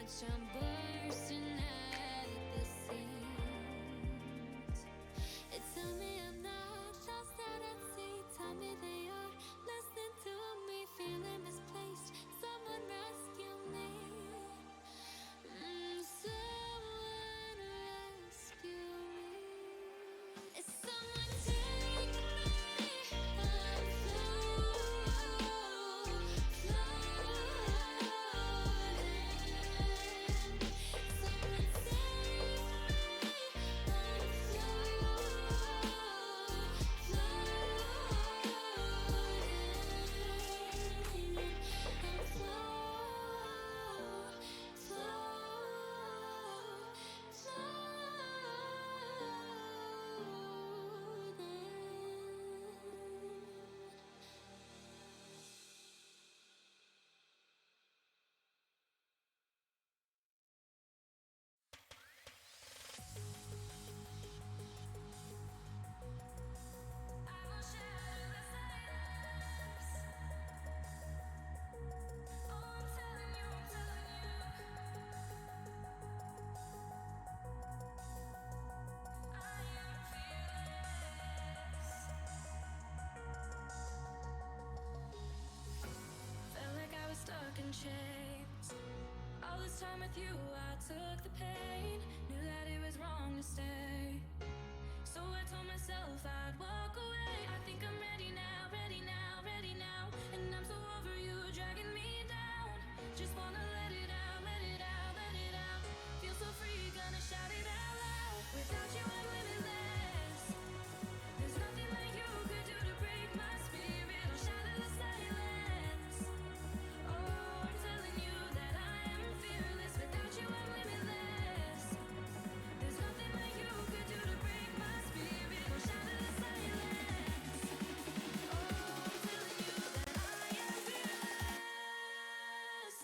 much I'm bursting at the seams. Tell me I'm not lost out at sea. Tell me they are listening to me, feeling misplaced. Someone rescue me. Someone rescue me. Someone take me. I'm floating. Someone save me. I'm stuck in chains. All this time with you, I took the pain. Knew that it was wrong to stay. So I told myself I'd walk away. I think I'm ready now, ready now, ready now. And I'm so over you dragging me down. Just wanna let it out, let it out, let it out. Feel so free, gonna shout it out loud. Without you, I'm limitless. There's nothing that you could do to break my spirit or shatter the silence. Oh, I'm telling you that I am fearless. Without you, I'm limitless. There's nothing that you could do to break my spirit or shatter the silence. Oh, I'm telling you that I am fearless.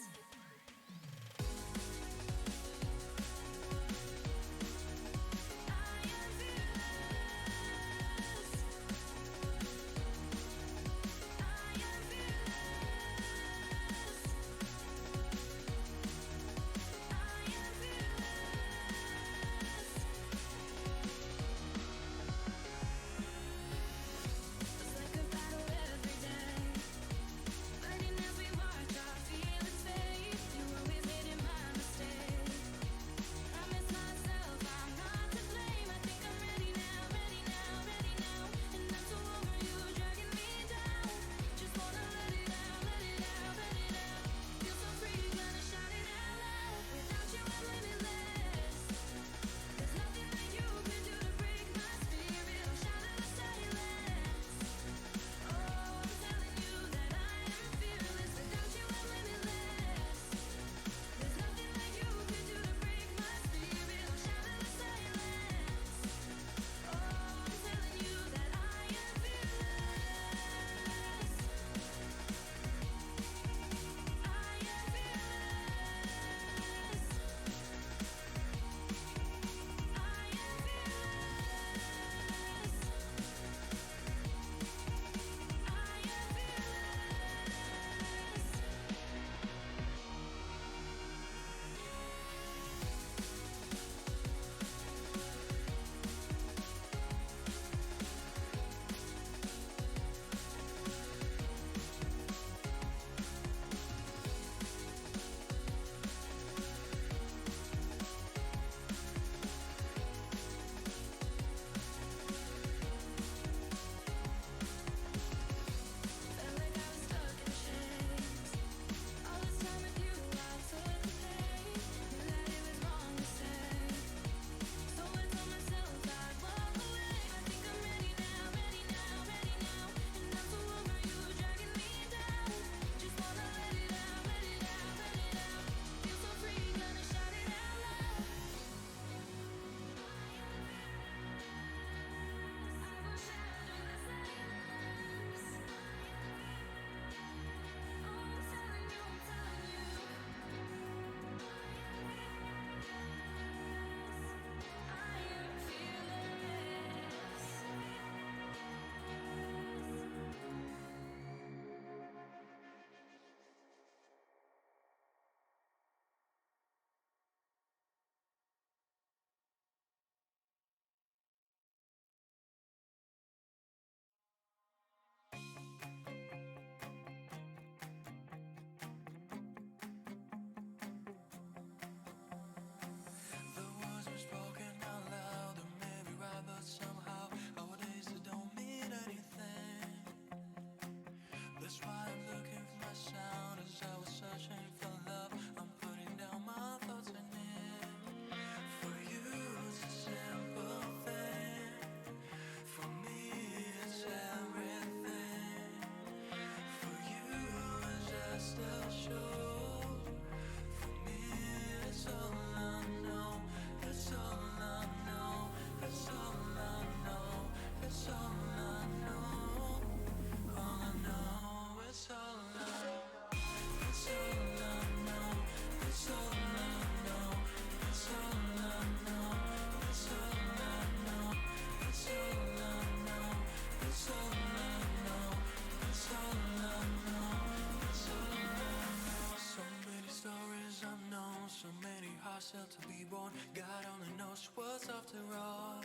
So many hearts still to be born. God only knows what's after all.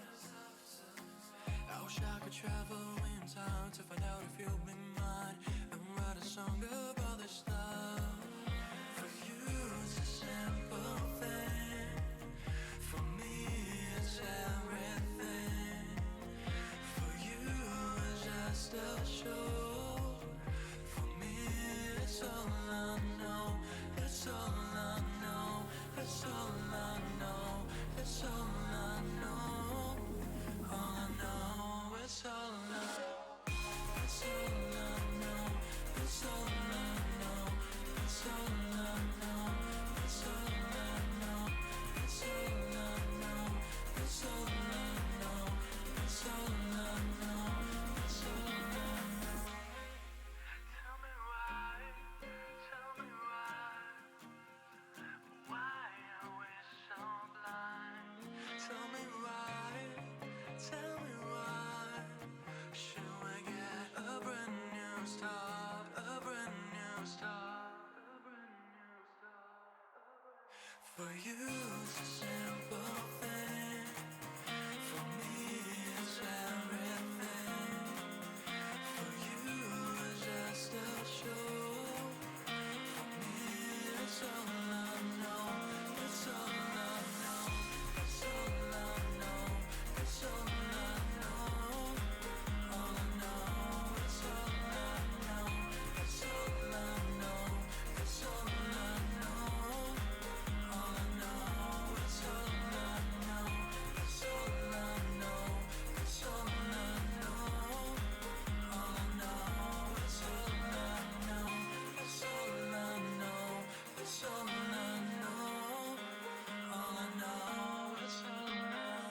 I wish I could travel in time to find out if you'll be mine and write a song about this love. For you it's a simple thing. For me it's everything. For you it's just a show. For me it's all I know. It's all I know. It's all I know. It's all I know. All I know. It's all I know. It's all I know. It's all I know. It's all I know. It's all I know. It's all I know. It's all I know. It's all I know. It's all I know. Tell me why. Tell me why are we so blind? Tell me why. Tell me why. Should we get a brand new start? A brand new start. A brand new start. For you it's a simple thing. For me it's everything. For you it's just a show. For me it's all I know. It's all I know. It's all I know. It's all I know. All I know. It's all I know. It's all I know. It's all I know. All I know. It's all I know. It's all I know. It's all I know. All I know. It's all I know. It's all I know. It's all I know. All I know. It's all I know.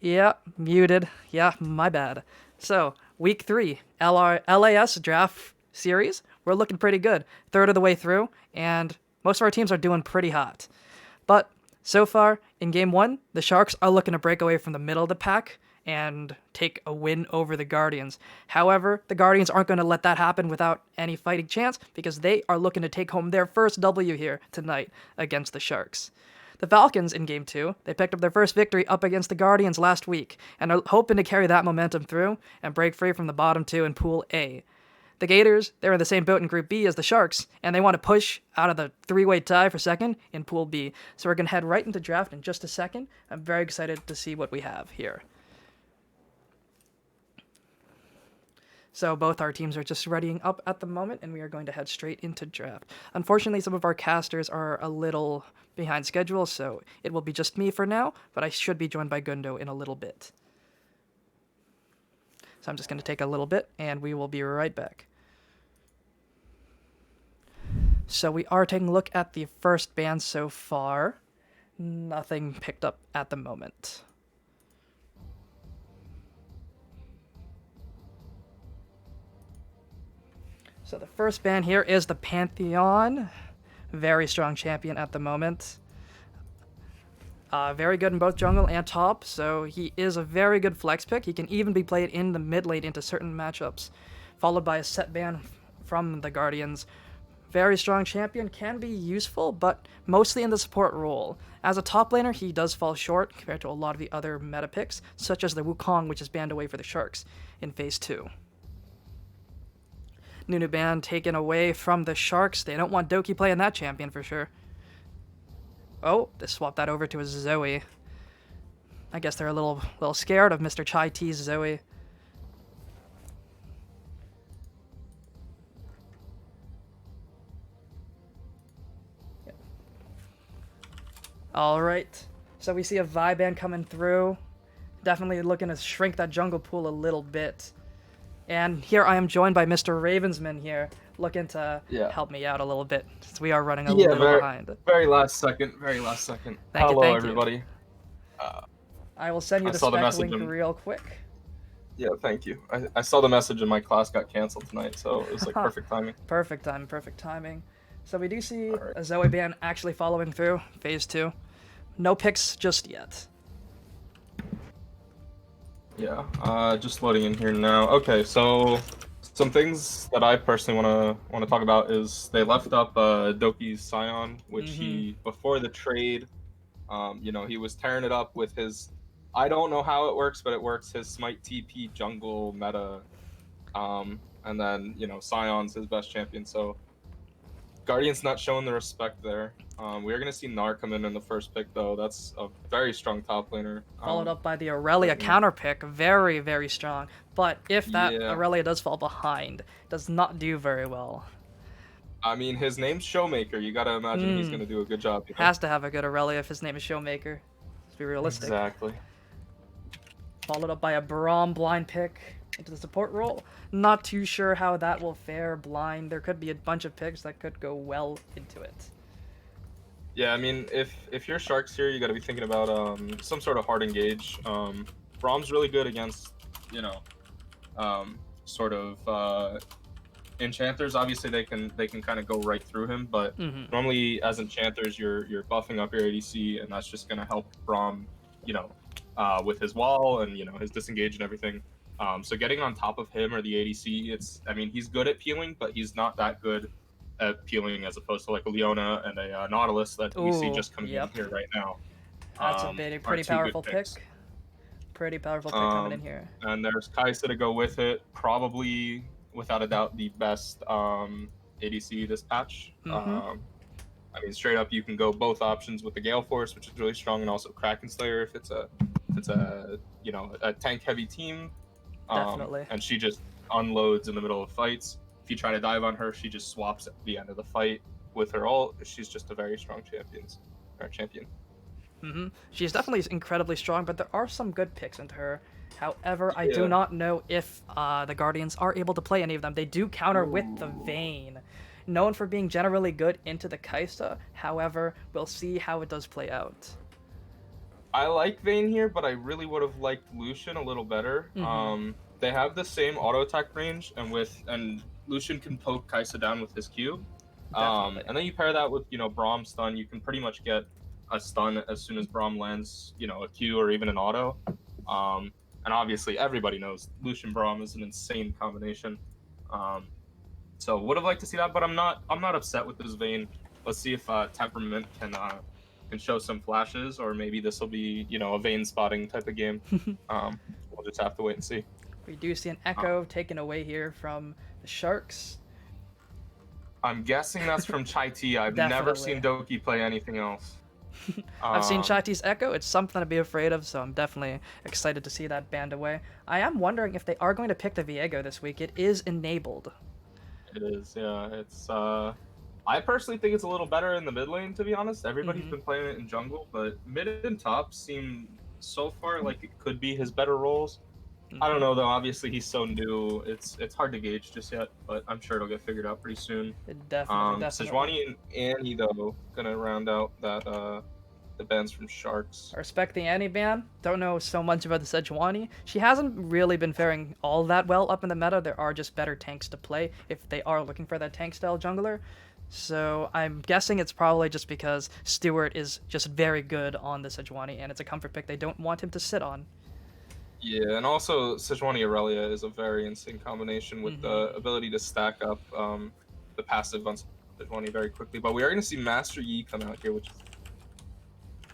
Yeah, muted. Yeah, my bad. So, week 3, LAS draft series. We're looking pretty good. Third of the way through, and most of our teams are doing pretty hot. But so far, in game 1, the Sharks are looking to break away from the middle of the pack and take a win over the Guardians. However, the Guardians aren't going to let that happen without any fighting chance because they are looking to take home their first W here tonight against the Sharks. The Falcons in Game 2, they picked up their first victory up against the Guardians last week and are hoping to carry that momentum through and break free from the bottom 2 in Pool A. The Gators, they're in the same boat in Group B as the Sharks, and they want to push out of the three-way tie for second in Pool B. So we're going to head right into draft in just a second. I'm very excited to see what we have here. So both our teams are just readying up at the moment, and we are going to head straight into draft. Unfortunately, some of our casters are a little behind schedule, so it will be just me for now, but I should be joined by Gundo in a little bit. So I'm just going to take a little bit, and we will be right back. So we are taking a look at the first ban so far. Nothing picked up at the moment. So the first ban here is the Pantheon. Very strong champion at the moment. Very good in both jungle and top, so he is a very good flex pick. He can even be played in the mid lane into certain matchups. Followed by a set ban from the Guardians. Very strong champion, can be useful, but mostly in the support role. As a top laner, he does fall short compared to a lot of the other meta picks, such as the Wukong, which is banned away for the Sharks in Phase 2. Nunu ban taken away from the Sharks. They don't want Doki playing that champion for sure. Oh, they swapped that over to a Zoe. I guess they're a little scared of Mr. Chai T's Zoe. Yep. All right. So we see a Viban coming through. Definitely looking to shrink that jungle pool a little bit. And here I am joined by Mr. Ravensman here, looking to help me out a little bit, since we are running a little behind. Very last second. Hello, everybody. I will send you the spec link real quick. Yeah, thank you. I saw the message and my class got canceled tonight, so it was like perfect timing. Perfect timing. So we do see a Zoe ban actually following through, Phase 2. No picks just yet. Yeah, just loading in here now. Okay, so some things that I personally want to talk about is they left up Doki's Scion, which he before the trade, he was tearing it up with his. I don't know how it works, but it works. His Smite TP jungle meta, and then Scion's his best champion. So Guardian's not showing the respect there. We are going to see Gnar come in the first pick, though. That's a very strong top laner. Followed up by the Aurelia counter pick. Very, very strong. But if that Aurelia does fall behind, does not do very well. I mean, his name's Showmaker. You got to imagine he's going to do a good job. Has to have a good Aurelia if his name is Showmaker. Let's be realistic. Exactly. Followed up by a Braum blind pick into the support role. Not too sure how that will fare blind. There could be a bunch of picks that could go well into it. Yeah, I mean, if you're Sharks here, you got to be thinking about some sort of hard engage. Braum's really good against, sort of enchanters. Obviously, they can kind of go right through him, but normally as enchanters, you're buffing up your ADC, and that's just gonna help Braum, with his wall and his disengage and everything. So getting on top of him or the ADC, he's good at peeling, but he's not that good at peeling as opposed to like a Leona and a Nautilus that we see just coming in here right now. That's a pretty powerful pick. Pretty powerful pick coming in here. And there's Kai'Sa to go with it. Probably, without a doubt, the best ADC this patch. Straight up, you can go both options with the Gale Force, which is really strong, and also Kraken Slayer if it's a tank heavy team. Definitely. And she just unloads in the middle of fights. If you try to dive on her, she just swaps at the end of the fight with her ult. She's just a very strong champion. She's definitely incredibly strong, but there are some good picks into her. However, I do not know if the Guardians are able to play any of them. They do counter with the Vayne. Known for being generally good into the Kai'Sa. However, we'll see how it does play out. I like Vayne here, but I really would have liked Lucian a little better. They have the same auto attack range, and Lucian can poke Kai'Sa down with his Q. And then you pair that with Braum stun. You can pretty much get a stun as soon as Braum lands a Q or even an auto. And obviously everybody knows Lucian Braum is an insane combination. So would have liked to see that, but I'm not upset with this Vayne. Let's see if Temperament can show some flashes, or maybe this will be a Vayne spotting type of game. We'll just have to wait and see. We do see an Echo taken away here from the Sharks. I'm guessing that's from Chai T. I've never seen Doki play anything else. I've seen Um, Shakti's Echo. It's something to be afraid of, so I'm definitely excited to see that banned away. I am wondering if they are going to pick the Viego this week. It is enabled. it is, yeah. It's I personally think it's a little better in the mid lane, to be honest. Everybody's been playing it in jungle, but mid and top seem so far like it could be his better roles. I don't know though. Obviously, he's so new. It's hard to gauge just yet, but I'm sure it'll get figured out pretty soon. Definitely. Sejuani and Annie though gonna round out that the bans from Sharks. I respect the Annie ban. Don't know so much about the Sejuani. She hasn't really been faring all that well up in the meta. There are just better tanks to play if they are looking for that tank style jungler. So I'm guessing it's probably just because Stewart is just very good on the Sejuani, and it's a comfort pick they don't want him to sit on. Yeah, and also Sejuani Aurelia is a very insane combination with the ability to stack up the passive on Sejuani very quickly. But we are going to see Master Yi come out here, which is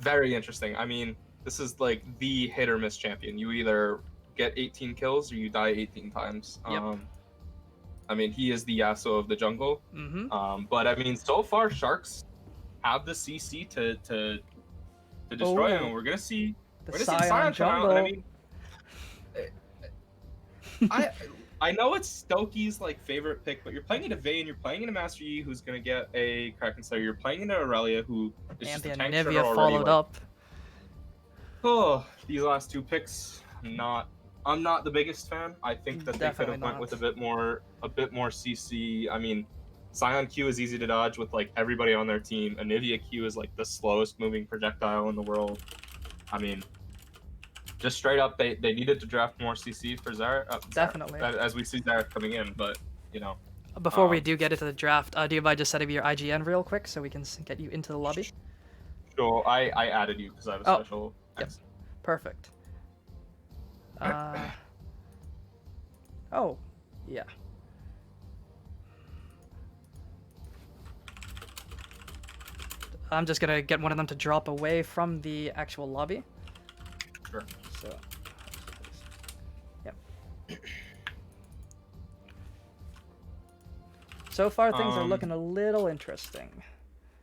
very interesting. I mean, this is like the hit or miss champion. You either get 18 kills or you die 18 times. Yep. I mean, he is the Yasuo of the jungle. But I mean, so far Sharks have the CC to destroy him. And we're gonna see Sion come out. And I mean, I know it's Stokey's like favorite pick, but you're playing into Vayne, you're playing into Master Yi, who's gonna get a Kraken Slayer. You're playing into Aurelia, who is and just the a tank Anivia already, followed up. Oh, these last two picks, I'm not the biggest fan. I think that they could have went with a bit more CC. I mean, Sion Q is easy to dodge with like everybody on their team. Anivia Q is like the slowest moving projectile in the world. I mean, just straight up, they needed to draft more CC for Xerath. Definitely. As we see Xerath coming in, but you know. Before we do get into the draft, do you mind just setting your IGN real quick so we can get you into the lobby? Sure, I added you because I have a special. Yep. Perfect. Oh, yeah. I'm just gonna get one of them to drop away from the actual lobby. Sure. So, yep. So far, things are looking a little interesting.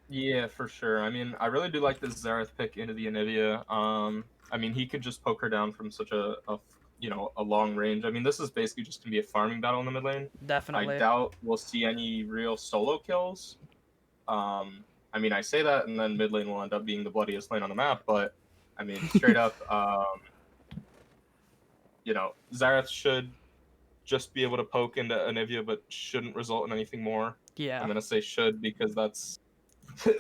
Yeah, for sure. I mean, I really do like this Xerath pick into the Anivia. I mean, he could just poke her down from such a long range. I mean, this is basically just gonna be a farming battle in the mid lane. Definitely. I doubt we'll see any real solo kills. I mean, I say that, and then mid lane will end up being the bloodiest lane on the map. But I mean, straight up, Xerath should just be able to poke into Anivia, but shouldn't result in anything more. Yeah. I'm gonna say should because that's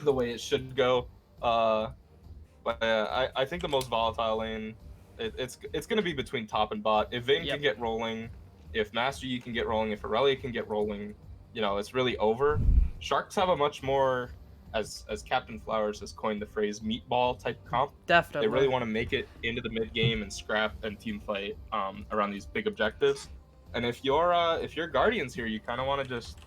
the way it should go. But I think the most volatile lane, it's gonna be between top and bot. If Vayne can get rolling, if Master Yi can get rolling, if Aurelia can get rolling, it's really over. Sharks have a much more, as Captain Flowers has coined the phrase, meatball type comp. Definitely. They really want to make it into the mid game and scrap and team fight around these big objectives. And if you're Guardians here, you kind of want to just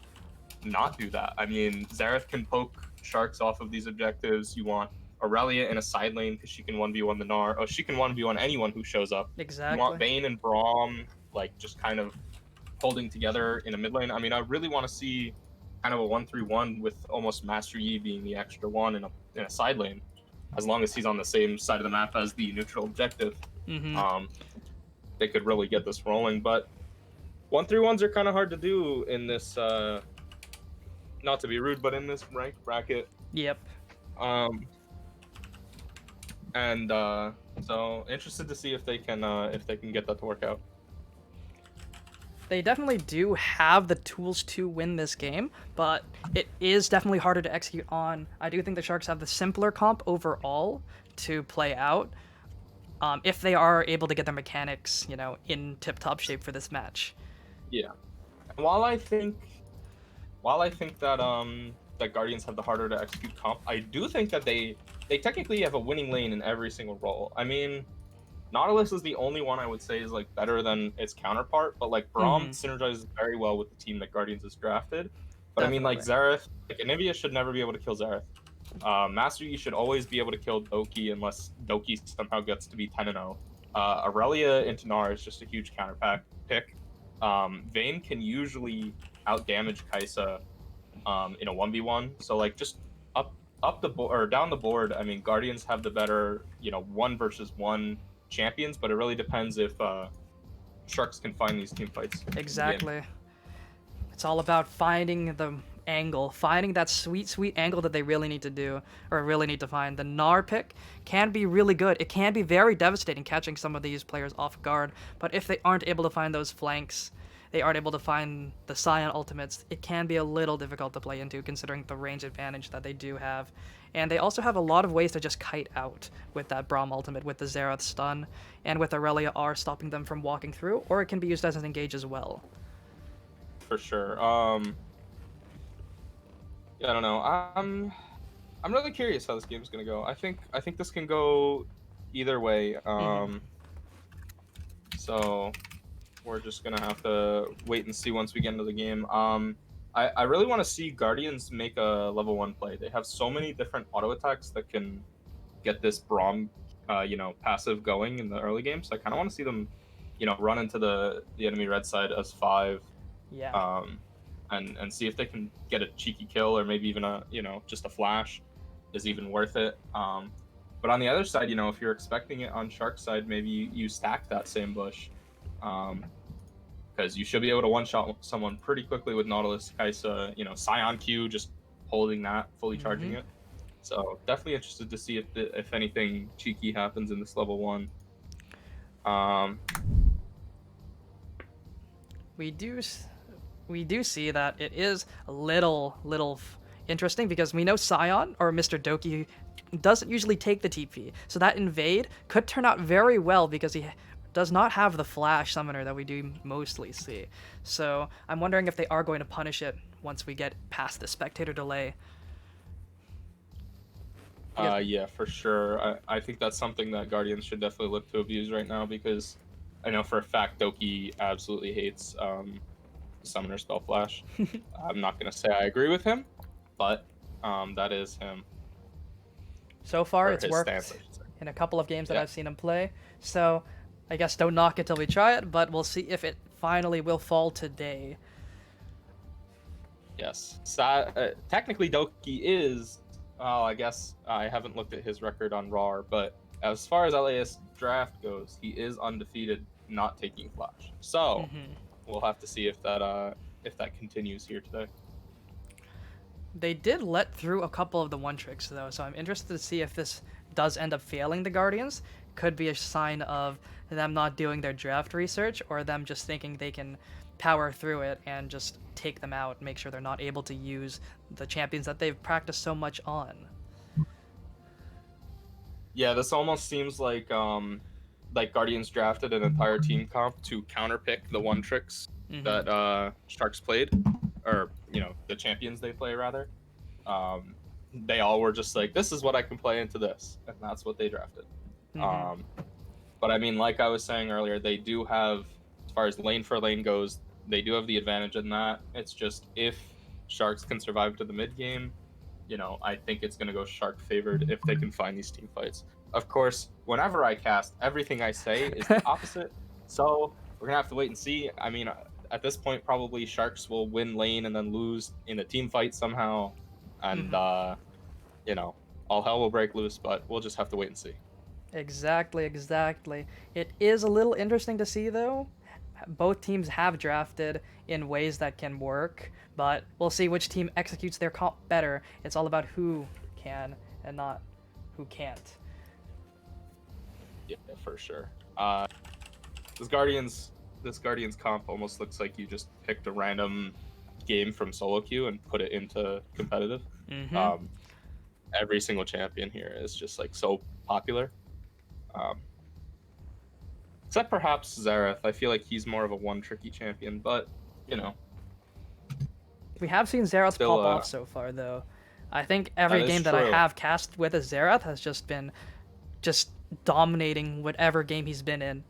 not do that. I mean, Xerath can poke Sharks off of these objectives. You want Aurelia in a side lane because she can 1v1 the Gnar. Oh, she can 1v1 anyone who shows up. Exactly. You want Vayne and Braum like just kind of holding together in a mid lane. I mean, I really want to see kind of a 1-3-1 with almost Master Yi being the extra one in a side lane, as long as he's on the same side of the map as the neutral objective. They could really get this rolling, but 1-3-1s are kind of hard to do in this. Not to be rude, but in this ranked bracket. Yep. So interested to see if they can get that to work out. They definitely do have the tools to win this game, but it is definitely harder to execute on. I do think the Sharks have the simpler comp overall to play out, if they are able to get their mechanics, in tip-top shape for this match. Yeah. While I think that Guardians have the harder to execute comp, I do think that they technically have a winning lane in every single role. I mean, Nautilus is the only one I would say is like better than its counterpart, but like Braum synergizes very well with the team that Guardians has drafted. But Definitely. I mean, like Xerath, like Anivia should never be able to kill Xerath. Master Yi should always be able to kill Doki unless Doki somehow gets to be 10-0. Aurelia into Gnar is just a huge counterpack pick. Vayne can usually outdamage Kai'Sa in a 1v1, so like just up up the board or down the board, I mean, Guardians have the better, 1 versus 1 champions, but it really depends if Sharks can find these team fights. In the game. Exactly. It's all about finding the angle, finding that sweet angle that they really need to do, or really need to find. The Gnar pick can be really good. It can be very devastating catching some of these players off guard, but if they aren't able to find those flanks, they aren't able to find the Scion ultimates, it can be a little difficult to play into considering the range advantage that they do have. And they also have a lot of ways to just kite out with that Braum ultimate, with the Xerath stun, and with Aurelia R stopping them from walking through, or it can be used as an engage as well. For sure. Yeah, I don't know. I'm really curious how this game's gonna go. I think this can go either way. So we're just gonna have to wait and see once we get into the game. I really want to see Guardians make a level 1 play. They have so many different auto attacks that can get this Braum, passive going in the early game. So I kind of want to see them, run into the enemy red side as 5. Yeah. And see if they can get a cheeky kill or maybe even just a flash is even worth it. But on the other side, if you're expecting it on Shark's side, maybe you stack that same bush. Because you should be able to one-shot someone pretty quickly with Nautilus, Kaisa, Scion Q, just holding that, fully charging it. So definitely interested to see if anything cheeky happens in this level 1. We do see that it is a little interesting because we know Scion, or Mr. Doki, doesn't usually take the TP. So that invade could turn out very well because he does not have the flash summoner that we do mostly see. So I'm wondering if they are going to punish it once we get past the spectator delay. Yeah, for sure. I think that's something that Guardians should definitely look to abuse right now because I know for a fact Doki absolutely hates Summoner Spell Flash. I'm not going to say I agree with him, but that is him. So far, Or it's his worked stance, I should say. in a couple of games that Yeah. I've seen him play. So I guess don't knock it till we try it, but we'll see if it finally will fall today. Yes. Technically, Doki is. Well, I guess I haven't looked at his record on RAR, but as far as LAS draft goes, he is undefeated, not taking Flash. So we'll have to see if that continues here today. They did let through a couple of the one tricks though, so I'm interested to see if this does end up failing the Guardians. Could be a sign of them not doing their draft research, or them just thinking they can power through it and just take them out, make sure they're not able to use the champions that they've practiced so much on. Yeah, this almost seems like Guardians drafted an entire team comp to counterpick the one tricks that Sharks played, or the champions they play rather. They all were just like, this is what I can play into this, and that's what they drafted. But I mean, like I was saying earlier, they do have, as far as lane for lane goes, they do have the advantage in that. It's just if Sharks can survive to the mid game, I think it's going to go Shark favored if they can find these team fights. Of course, whenever I cast, everything I say is the opposite. So we're going to have to wait and see. I mean, at this point, probably Sharks will win lane and then lose in a team fight somehow. And, all hell will break loose, but we'll just have to wait and see. Exactly. It is a little interesting to see, though. Both teams have drafted in ways that can work, but we'll see which team executes their comp better. It's all about who can and not who can't. Yeah, for sure. This Guardians comp almost looks like you just picked a random game from solo queue and put it into competitive. Every single champion here is just like so popular. Except perhaps Xerath. I feel like he's more of a one tricky champion, but We have seen Xerath Still, pop off so far, though. I think every game that I true. have cast with a Xerath has just been dominating whatever game he's been in.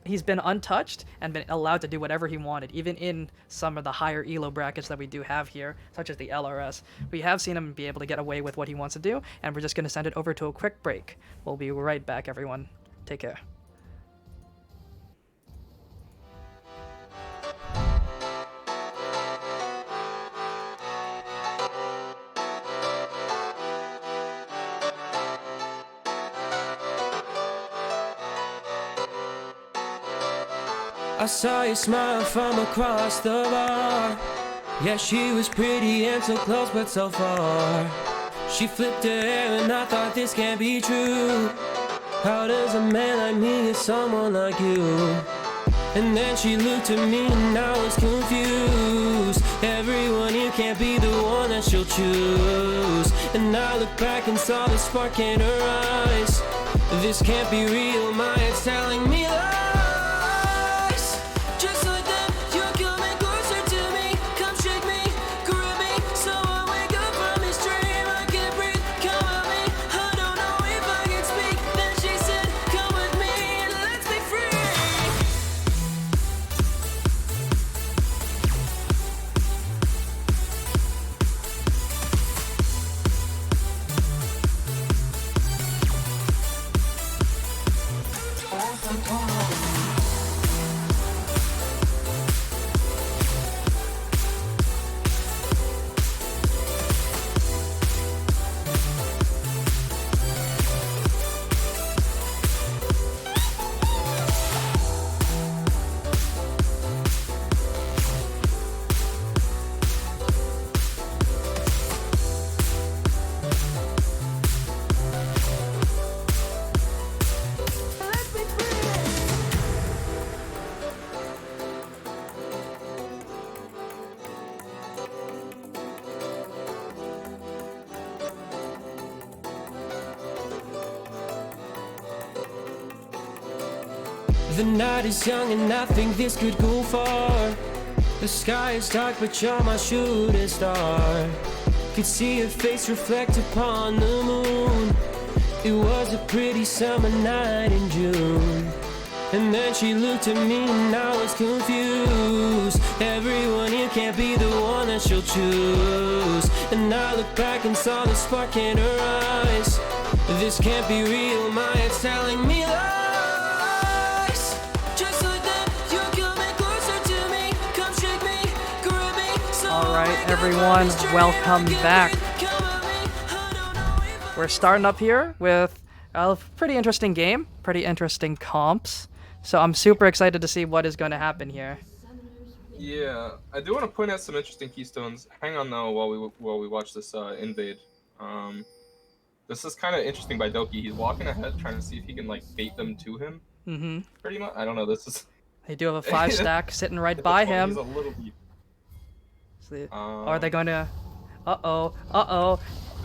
He's been untouched and been allowed to do whatever he wanted, even in some of the higher elo brackets that we do have here, such as the LRS. We have seen him be able to get away with what he wants to do, and we're just going to send it over to a quick break. We'll be right back, everyone. Take care. I saw you smile from across the bar. Yeah, she was pretty and so close but so far. She flipped her hair and I thought this can't be true. How does a man like me get someone like you? And then she looked at me and I was confused. Everyone here can't be the one that she'll choose. And I looked back and saw the spark in her eyes. This can't be real, my head's telling me lies. Just like that, you're coming closer to me. Come shake me, grab me, so I wake up from this dream. I can't breathe, come at me. I don't know if I can speak. Then she said, come with me and let's be free. The night is young and I think this could go far. The sky is dark but you're my shooting star. Could see your face reflect upon the moon. It was a pretty summer night in June. And then she looked at me and I was confused. Everyone here can't be the one that she'll choose. And I looked back and saw the spark in her eyes. This can't be real, my head's telling me lies. Just like that, you're coming closer to me. Come shake me, grab me, so All right, everyone, welcome back. We're starting up here with a pretty interesting game, pretty interesting comps. So I'm super excited to see what is going to happen here. Yeah, I do want to point out some interesting keystones. Hang on though while we watch this invade. This is kind of interesting by Doki. He's walking ahead trying to see if he can like bait them to him. Mm-hmm. Pretty much. I don't know. This is. They do have a 5 stack sitting right by him. He's a little deep. Are they going to... Uh-oh.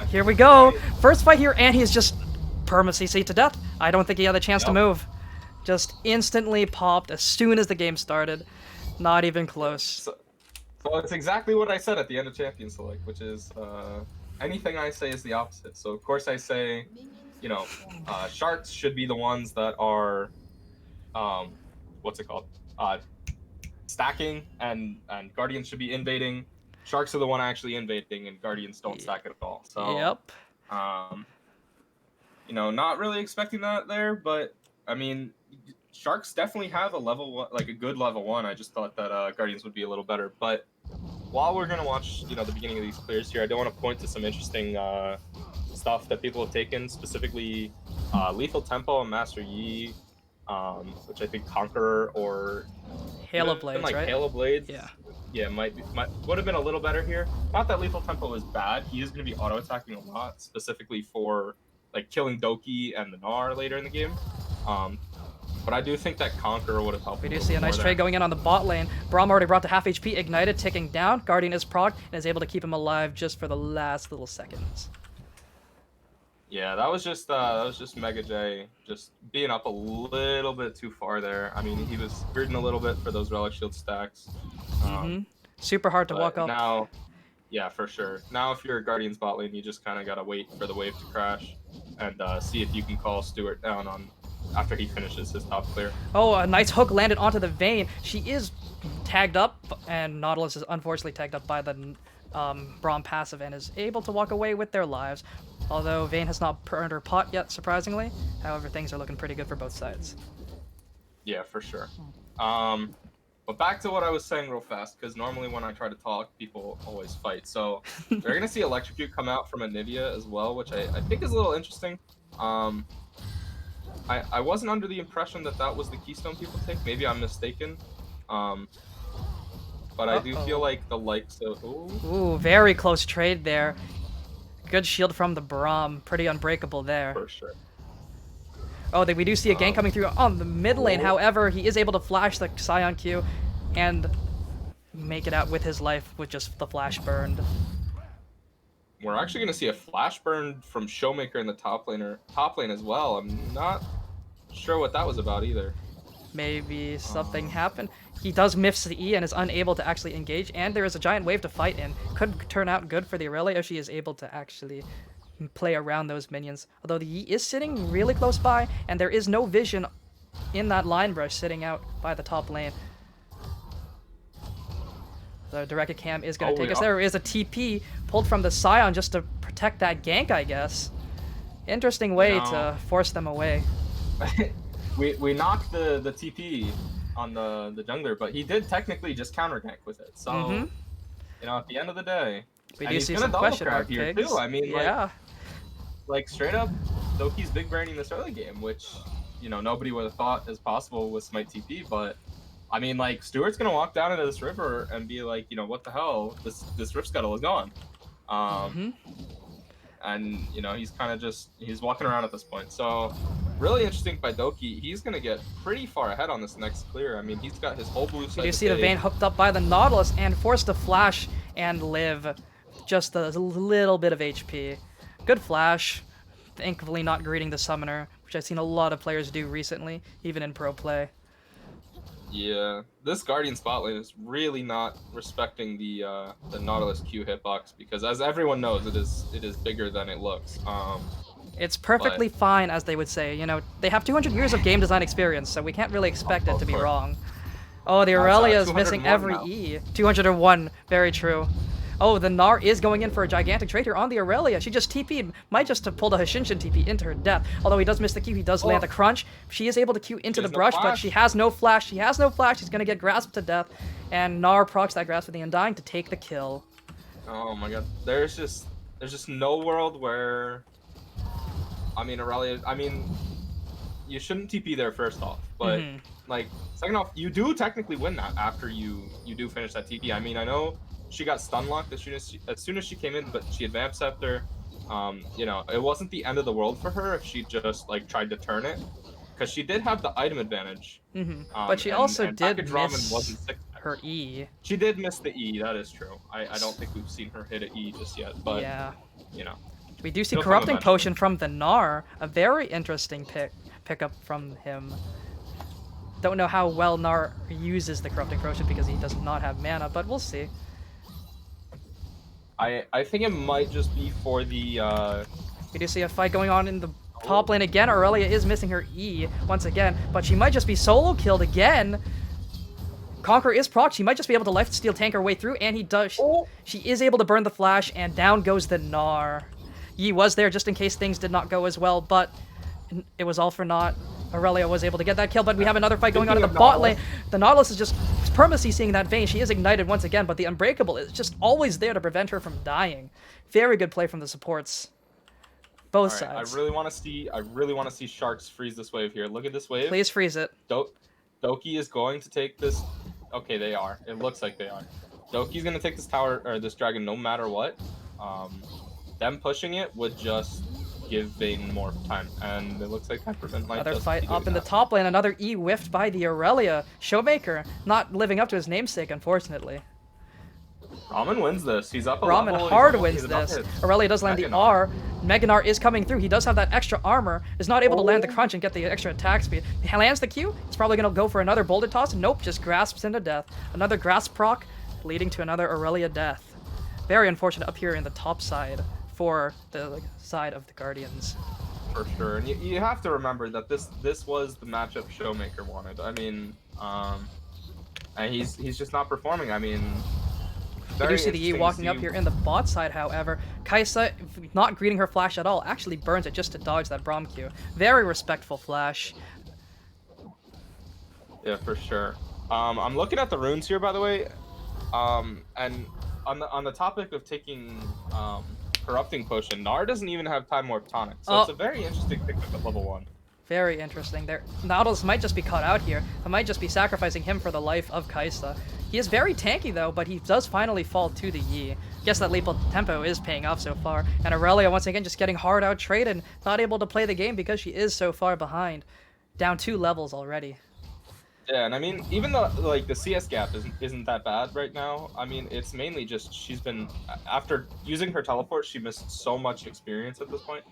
Here we go. First fight here, and he's just perma-CC to death. I don't think he had a chance to move. Just instantly popped as soon as the game started. Not even close. So it's exactly what I said at the end of Champion Select, which is anything I say is the opposite. So of course I say, you know, Sharks should be the ones that are, what's it called? Stacking, and Guardians should be invading. Sharks are the one actually invading, and Guardians don't stack at all. So, yep. You know, not really expecting that there, but I mean, Sharks definitely have a level one, like a good level 1. I just thought that Guardians would be a little better. But while we're gonna watch, you know, the beginning of these clears here, I do want to point to some interesting stuff that people have taken, specifically Lethal Tempo and Master Yi, which I think Conqueror or Halo Blades, like right? Halo Blades. Yeah, would have been a little better here. Not that Lethal Tempo is bad. He is going to be auto attacking a lot, specifically for like killing Doki and the Gnar later in the game. But I do think that Conqueror would have helped. We do see a nice trade going in on the bot lane. Braum already brought to half HP, ignited, ticking down. Guardian is procced and is able to keep him alive just for the last little seconds. Yeah, that was just Mega J just being up a little bit too far there. I mean, he was gridding a little bit for those Relic Shield stacks. Super hard to walk up. Now, yeah, for sure. Now, if you're a Guardian's bot lane, you just kind of gotta wait for the wave to crash and see if you can call Stuart down on after he finishes his top clear. Oh, a nice hook landed onto the Vayne. She is tagged up, and Nautilus is unfortunately tagged up by the Braum passive and is able to walk away with their lives. Although Vayne has not earned her pot yet, surprisingly. However, things are looking pretty good for both sides. Yeah, for sure. But back to what I was saying real fast, because normally when I try to talk, people always fight. So they're going to see Electrocute come out from Anivia as well, which I think is a little interesting. I wasn't under the impression that that was the keystone people take. Maybe I'm mistaken. But I do feel like the likes of Ooh, very close trade there. Good shield from the Braum. Pretty unbreakable there. for sure. Oh, we do see a gank coming through on the mid lane. However, he is able to flash the Scion Q and make it out with his life with just the flash burned. We're actually going to see a flash burn from Showmaker in the top lane as well. I'm not sure what that was about either. Maybe something happened. He does miss the E and is unable to actually engage, and there is a giant wave to fight in. Could turn out good for the Aurelia if she is able to actually play around those minions. Although the E is sitting really close by, and there is no vision in that line brush sitting out by the top lane. The directed cam is going to take us. There is a TP pulled from the Scion just to protect that gank, I guess. Interesting way to force them away. we knocked the TP on the jungler, but he did technically just counter gank with it. So, you know, at the end of the day, we do see some question mark here pigs. too. I mean, yeah. like straight up, Doki's big braining this early game, which, you know, nobody would have thought is possible with Smite TP, but I mean, like, Stuart's gonna walk down into this river and be like, you know, what the hell? This Rift Scuttle is gone. And, you know, he's kind of he's walking around at this point. So, really interesting by Doki. He's gonna get pretty far ahead on this next clear. I mean, he's got his whole blue side. You see the Vayne hooked up by the Nautilus and forced to flash and live just a little bit of HP. Good flash. Thankfully not greeting the summoner, which I've seen a lot of players do recently, even in pro play. Yeah, this Guardian spot lane is really not respecting the Nautilus Q hitbox because, as everyone knows, it is bigger than it looks. It's perfectly fine, as they would say. You know, they have 200 years of game design experience, so we can't really expect it to be wrong. Oh, the Aurelia is missing every now. E. 201, very true. Oh, the Gnar is going in for a gigantic trade here on the Aurelia. She just TP'd, might just have pulled a Hashinshin TP into her death. Although he does miss the Q, he does land the crunch. She is able to Q into the brush, but she has no flash. She has no flash. She's going to get grasped to death. And Gnar procs that grasp with the Undying to take the kill. Oh my god. There's just no world where... I mean, Aurelia... I mean, you shouldn't TP there first off. But, like, second off, you do technically win that after you do finish that TP. I mean, I know... She got stun locked as soon as she came in, but she advanced after. You know, it wasn't the end of the world for her if she just like tried to turn it, because she did have the item advantage. But she also did miss wasn't sick her E. She did miss the E. That is true. I don't think we've seen her hit an E just yet. But yeah, you know, we do see corrupting potion from the Gnar. A very interesting pickup from him. Don't know how well Gnar uses the corrupting potion because he does not have mana, but we'll see. I think it might just be for the... We do see a fight going on in the top lane again. Aurelia is missing her E once again, but she might just be solo killed again. Conqueror is proc. She might just be able to lifesteal tank her way through, and he does. She is able to burn the flash, and down goes the Gnar. Yi was there just in case things did not go as well, but it was all for naught. Aurelia was able to get that kill, but we have another fight going on in the bot lane. The Nautilus is just permanently seeing that Vayne. She is ignited once again, but the Unbreakable is just always there to prevent her from dying. Very good play from the supports. Both sides. I really want to see Sharks freeze this wave here. Look at this wave. Please freeze it. Doki is going to take this. Okay, they are. It looks like they are. Doki's going to take this tower or this dragon no matter what. Them pushing it would just give Vayne more time, and it looks like Hypervent might another just fight be up in the that. top lane. Another E whiffed by the Aurelia. Showmaker not living up to his namesake, unfortunately. Ramen wins this. He's up a Ramen level. hard wins this. Aurelia does land the R. Mega Gnar is coming through. He does have that extra armor. Is not able to land the crunch and get the extra attack speed. He lands the Q. He's probably going to go for another boulder toss. Nope, just grasps into death. Another grasp proc, leading to another Aurelia death. Very unfortunate up here in the top side for the side of the Guardians. For sure, and you have to remember that this was the matchup Showmaker wanted. I mean, and he's just not performing. I mean, You do see the E walking up here in the bot side, however. Kai'Sa, not greeting her flash at all, actually burns it just to dodge that Braum Q. Very respectful flash. Yeah, for sure. I'm looking at the runes here, by the way, and on the topic of taking Corrupting Potion, Gnar doesn't even have Time Warp Tonic, so it's a very interesting pickup at level 1. Very interesting. There, Nautilus might just be caught out here. I might just be sacrificing him for the life of Kaisa. He is very tanky though, but he does finally fall to the Yi. Guess that lethal tempo is paying off so far. And Aurelia once again just getting hard out traded, not able to play the game because she is so far behind. Down 2 levels already. Yeah, and I mean, even though like the CS gap isn't that bad right now, I mean, it's mainly just she's been, after using her teleport, she missed so much experience at this point.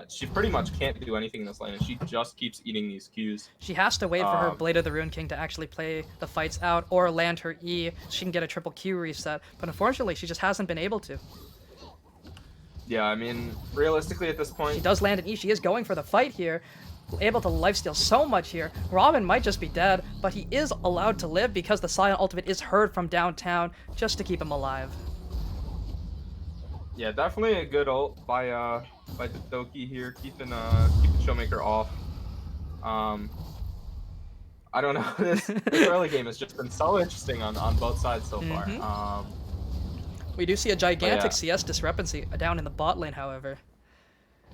She pretty much can't do anything in this lane, and she just keeps eating these Qs. She has to wait for her Blade of the Rune King to actually play the fights out or land her E. She can get a triple Q reset, but unfortunately, she just hasn't been able to. Yeah, I mean, realistically at this point, She does land an E. She is going for the fight here. Able to lifesteal so much here. Robin might just be dead, but he is allowed to live because the Scion ultimate is heard from downtown just to keep him alive. yeah, definitely a good ult by the Doki here, keeping Showmaker off. I don't know. This early game has just been so interesting on both sides so far. We do see a gigantic yeah. CS discrepancy down in the bot lane, however.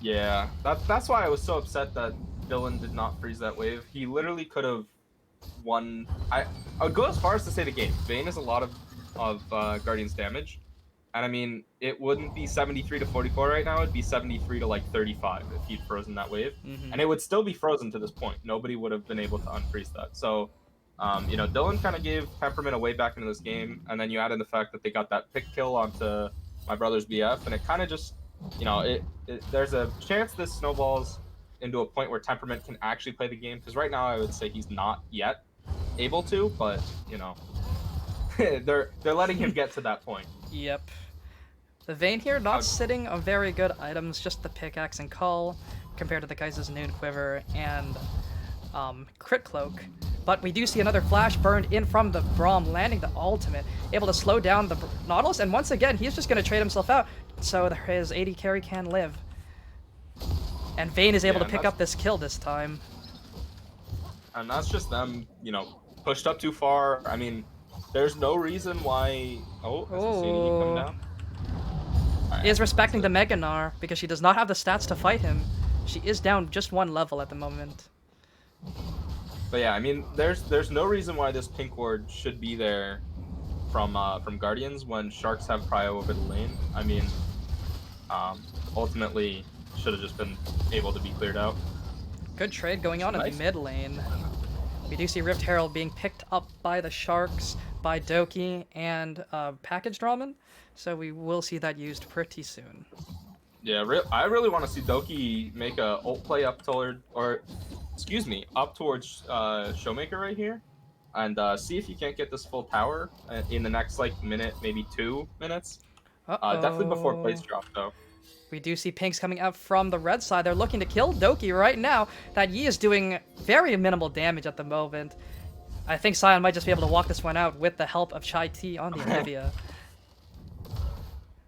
Yeah, that's why I was so upset that Dylan did not freeze that wave. He literally could have won. I would go as far as to say the game. Vayne is a lot of Guardian's damage, and I mean it wouldn't be 73 to 44 right now. It'd be 73 to like 35 if he'd frozen that wave, and it would still be frozen to this point. Nobody would have been able to unfreeze that. So, you know, Dylan kind of gave Temperament a way back into this game, and then you add in the fact that they got that pick kill onto my brother's BF, and it kind of just, you know, there's a chance this snowballs into a point where Temperament can actually play the game, because right now I would say he's not yet able to, but you know, they're letting him get to that point. Yep. The Vayne here not sitting on very good items, just the pickaxe and call compared to the Kaiser's Noon Quiver and Crit Cloak. But we do see another flash burned in from the Braum, landing the ultimate, able to slow down the Nautilus, and once again he's just going to trade himself out so that his AD carry can live. And Vayne is able to pick up this kill this time. And that's just them, you know, pushed up too far. I mean, there's no reason why... Oh, coming down. He is respecting the Mega Gnar because she does not have the stats to fight him. She is down just 1 level at the moment. But yeah, I mean, there's no reason why this pink ward should be there from Guardians when Sharks have prio over the lane. I mean, ultimately should have just been able to be cleared out. Good trade going on in the mid lane. We do see Rift Herald being picked up by the Sharks, by Doki, and Package Ramen. So we will see that used pretty soon. Yeah, I really want to see Doki make a ult play up towards Showmaker right here, and see if you can't get this full tower in the next like minute, maybe 2 minutes. Definitely before plates drop though. We do see pinks coming out from the red side. They're looking to kill Doki right now. That Yi is doing very minimal damage at the moment. I think Sion might just be able to walk this one out with the help of Chai T on the Anivia.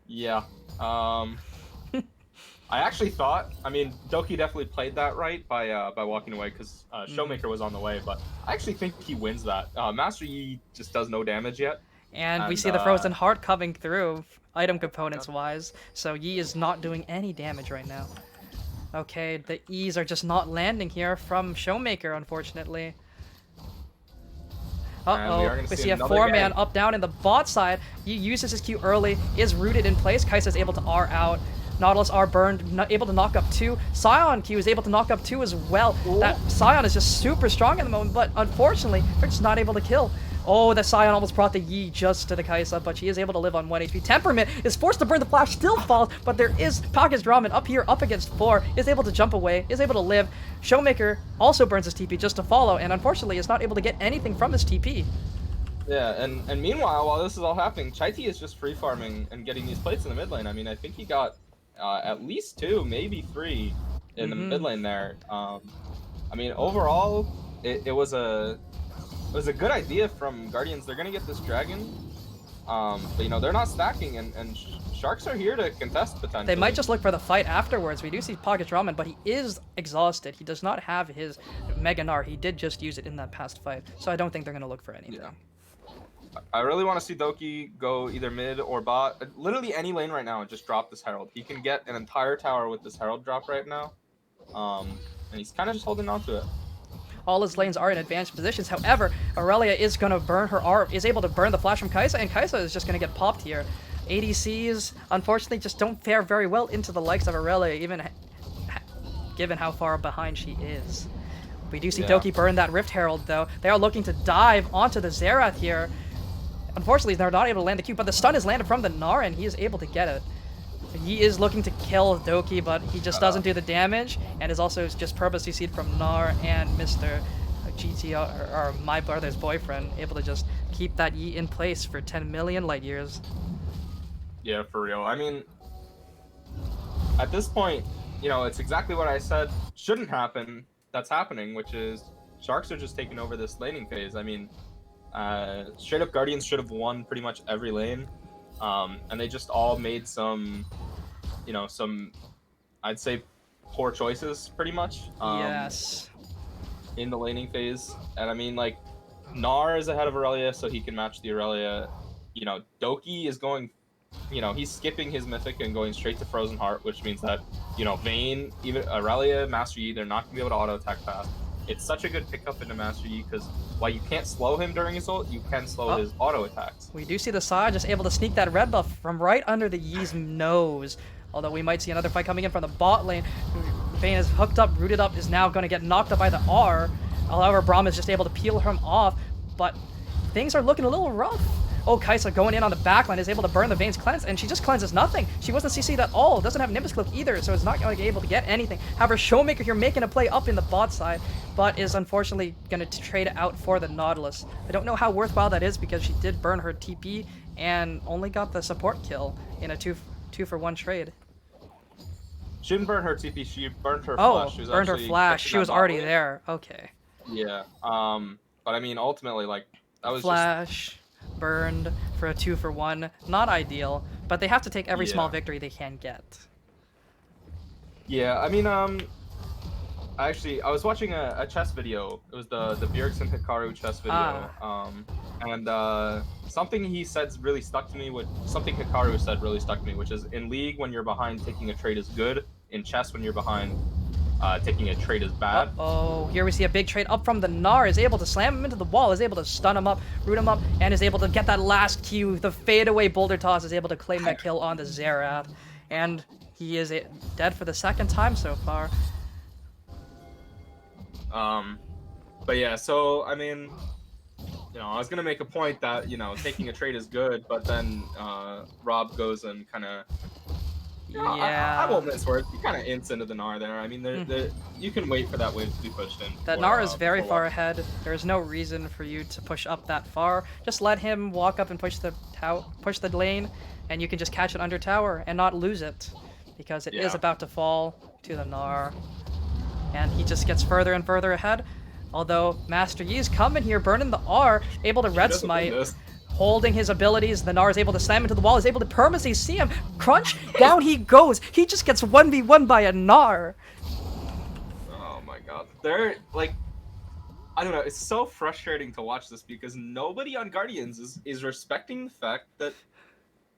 Yeah. I actually thought, I mean, Doki definitely played that right by walking away because Showmaker was on the way, but I actually think he wins that. Master Yi just does no damage yet. And we see the Frozen Heart coming through, item components-wise, so Yi is not doing any damage right now. Okay, the E's are just not landing here from Showmaker, unfortunately. Uh-oh, we see a 4-man up-down in the bot side. Yi uses his Q early, is rooted in place. Kaisa is able to R out. Nautilus are burned, not able to knock up 2. Sion Q is able to knock up 2 as well. That Sion is just super strong at the moment, but unfortunately, they're just not able to kill. Oh, the Sion almost brought the Yi just to the Kaisa, but she is able to live on 1 HP. Temperament is forced to burn the flash, still falls, but there is Package Ramen up here, up against 4, is able to jump away, is able to live. Showmaker also burns his TP just to follow, and unfortunately is not able to get anything from his TP. Yeah, and meanwhile, while this is all happening, Chai T is just free farming and getting these plates in the mid lane. I mean, I think he got at least 2, maybe 3 in the mid lane there. I mean, overall, it was a good idea from Guardians. They're gonna get this dragon, but you know they're not stacking, and Sharks are here to contest potentially. They might just look for the fight afterwards. We do see Pocket Ramen, but he is exhausted. He does not have his Mega Gnar. He did just use it in that past fight, so I don't think they're gonna look for anything. Yeah. I really want to see Doki go either mid or bot. Literally any lane right now and just drop this Herald. He can get an entire tower with this Herald drop right now. And and he's kind of just holding on to it. All his lanes are in advanced positions. However, Aurelia is going to burn her R, is able to burn the flash from Kai'Sa, and Kai'Sa is just going to get popped here. ADCs, unfortunately, just don't fare very well into the likes of Aurelia, even given how far behind she is. We do see Doki burn that Rift Herald, though. They are looking to dive onto the Xerath here. Unfortunately, they're not able to land the Q, but the stun is landed from the Gnar, and he is able to get it. He is looking to kill Doki, but he just doesn't do the damage, and is also just purposely CC'd from Gnar and Mr. GTR, or my brother's boyfriend, able to just keep that Yi in place for 10 million light years. Yeah, for real. I mean, at this point, you know, it's exactly what I said shouldn't happen. That's happening, which is Sharks are just taking over this laning phase. I mean, straight up Guardians should have won pretty much every lane, and they just all made some, you know, some, I'd say, poor choices pretty much. Yes. In the laning phase, and I mean, like, Gnar is ahead of Aurelia, so he can match the Aurelia. You know, Doki is going, you know, he's skipping his Mythic and going straight to Frozen Heart, which means that, you know, Vayne, even Aurelia, Master Yi, they're not going to be able to auto-attack fast. It's such a good pickup into Master Yi, because while you can't slow him during his ult, you can slow his auto-attacks. We do see the Sai just able to sneak that red buff from right under the Yi's nose. Although we might see another fight coming in from the bot lane. Vayne is hooked up, rooted up, is now going to get knocked up by the R. However, Braum is just able to peel him off, but things are looking a little rough. Oh, Kai'Sa going in on the backline is able to burn the Vayne's cleanse, and she just cleanses nothing. She wasn't CC'd at all, doesn't have Nimbus Cloak either, so it's not going to be able to get anything. However, Showmaker here making a play up in the bot side, but is unfortunately going to trade out for the Nautilus. I don't know how worthwhile that is, because she did burn her TP and only got the support kill in a 2-for-1 trade. She didn't burn her TP, she burned her Oh, flash. She was burned her actually flash. She was already lane. there. Okay. Yeah, but I mean, ultimately, like, that was Flash burned for a 2-for-1. Not ideal, but they have to take every small victory they can get. Yeah, I mean, I was watching a chess video. It was the Bjergsen Hikaru chess video. And something he said really stuck to me. Something Hikaru said really stuck to me, which is, in League, when you're behind, taking a trade is good. In chess, when you're behind, taking a trade is bad. Oh, here we see a big trade up from the Gnar, is able to slam him into the wall, is able to stun him up, root him up, and is able to get that last Q. The fadeaway boulder toss is able to claim that kill on the Xerath. And he is dead for the second time so far. But yeah, so, I mean, you know, I was going to make a point that, you know, taking a trade is good, but then Rob goes and kind of, I won't mince words. He kind of ints into the Gnar there. I mean, you can wait for that wave to be pushed in. That Gnar is very far ahead. There is no reason for you to push up that far. Just let him walk up and push the lane, and you can just catch it under tower and not lose it, because it is about to fall to the Gnar. And he just gets further and further ahead. Although Master Yi's coming here, burning the R, able to red smite. Holding his abilities, the Gnar is able to slam into the wall, is able to permanently see him. Crunch, down he goes. He just gets 1v1 by a Gnar. Oh my god. They're, like, I don't know, it's so frustrating to watch this, because nobody on Guardians is respecting the fact that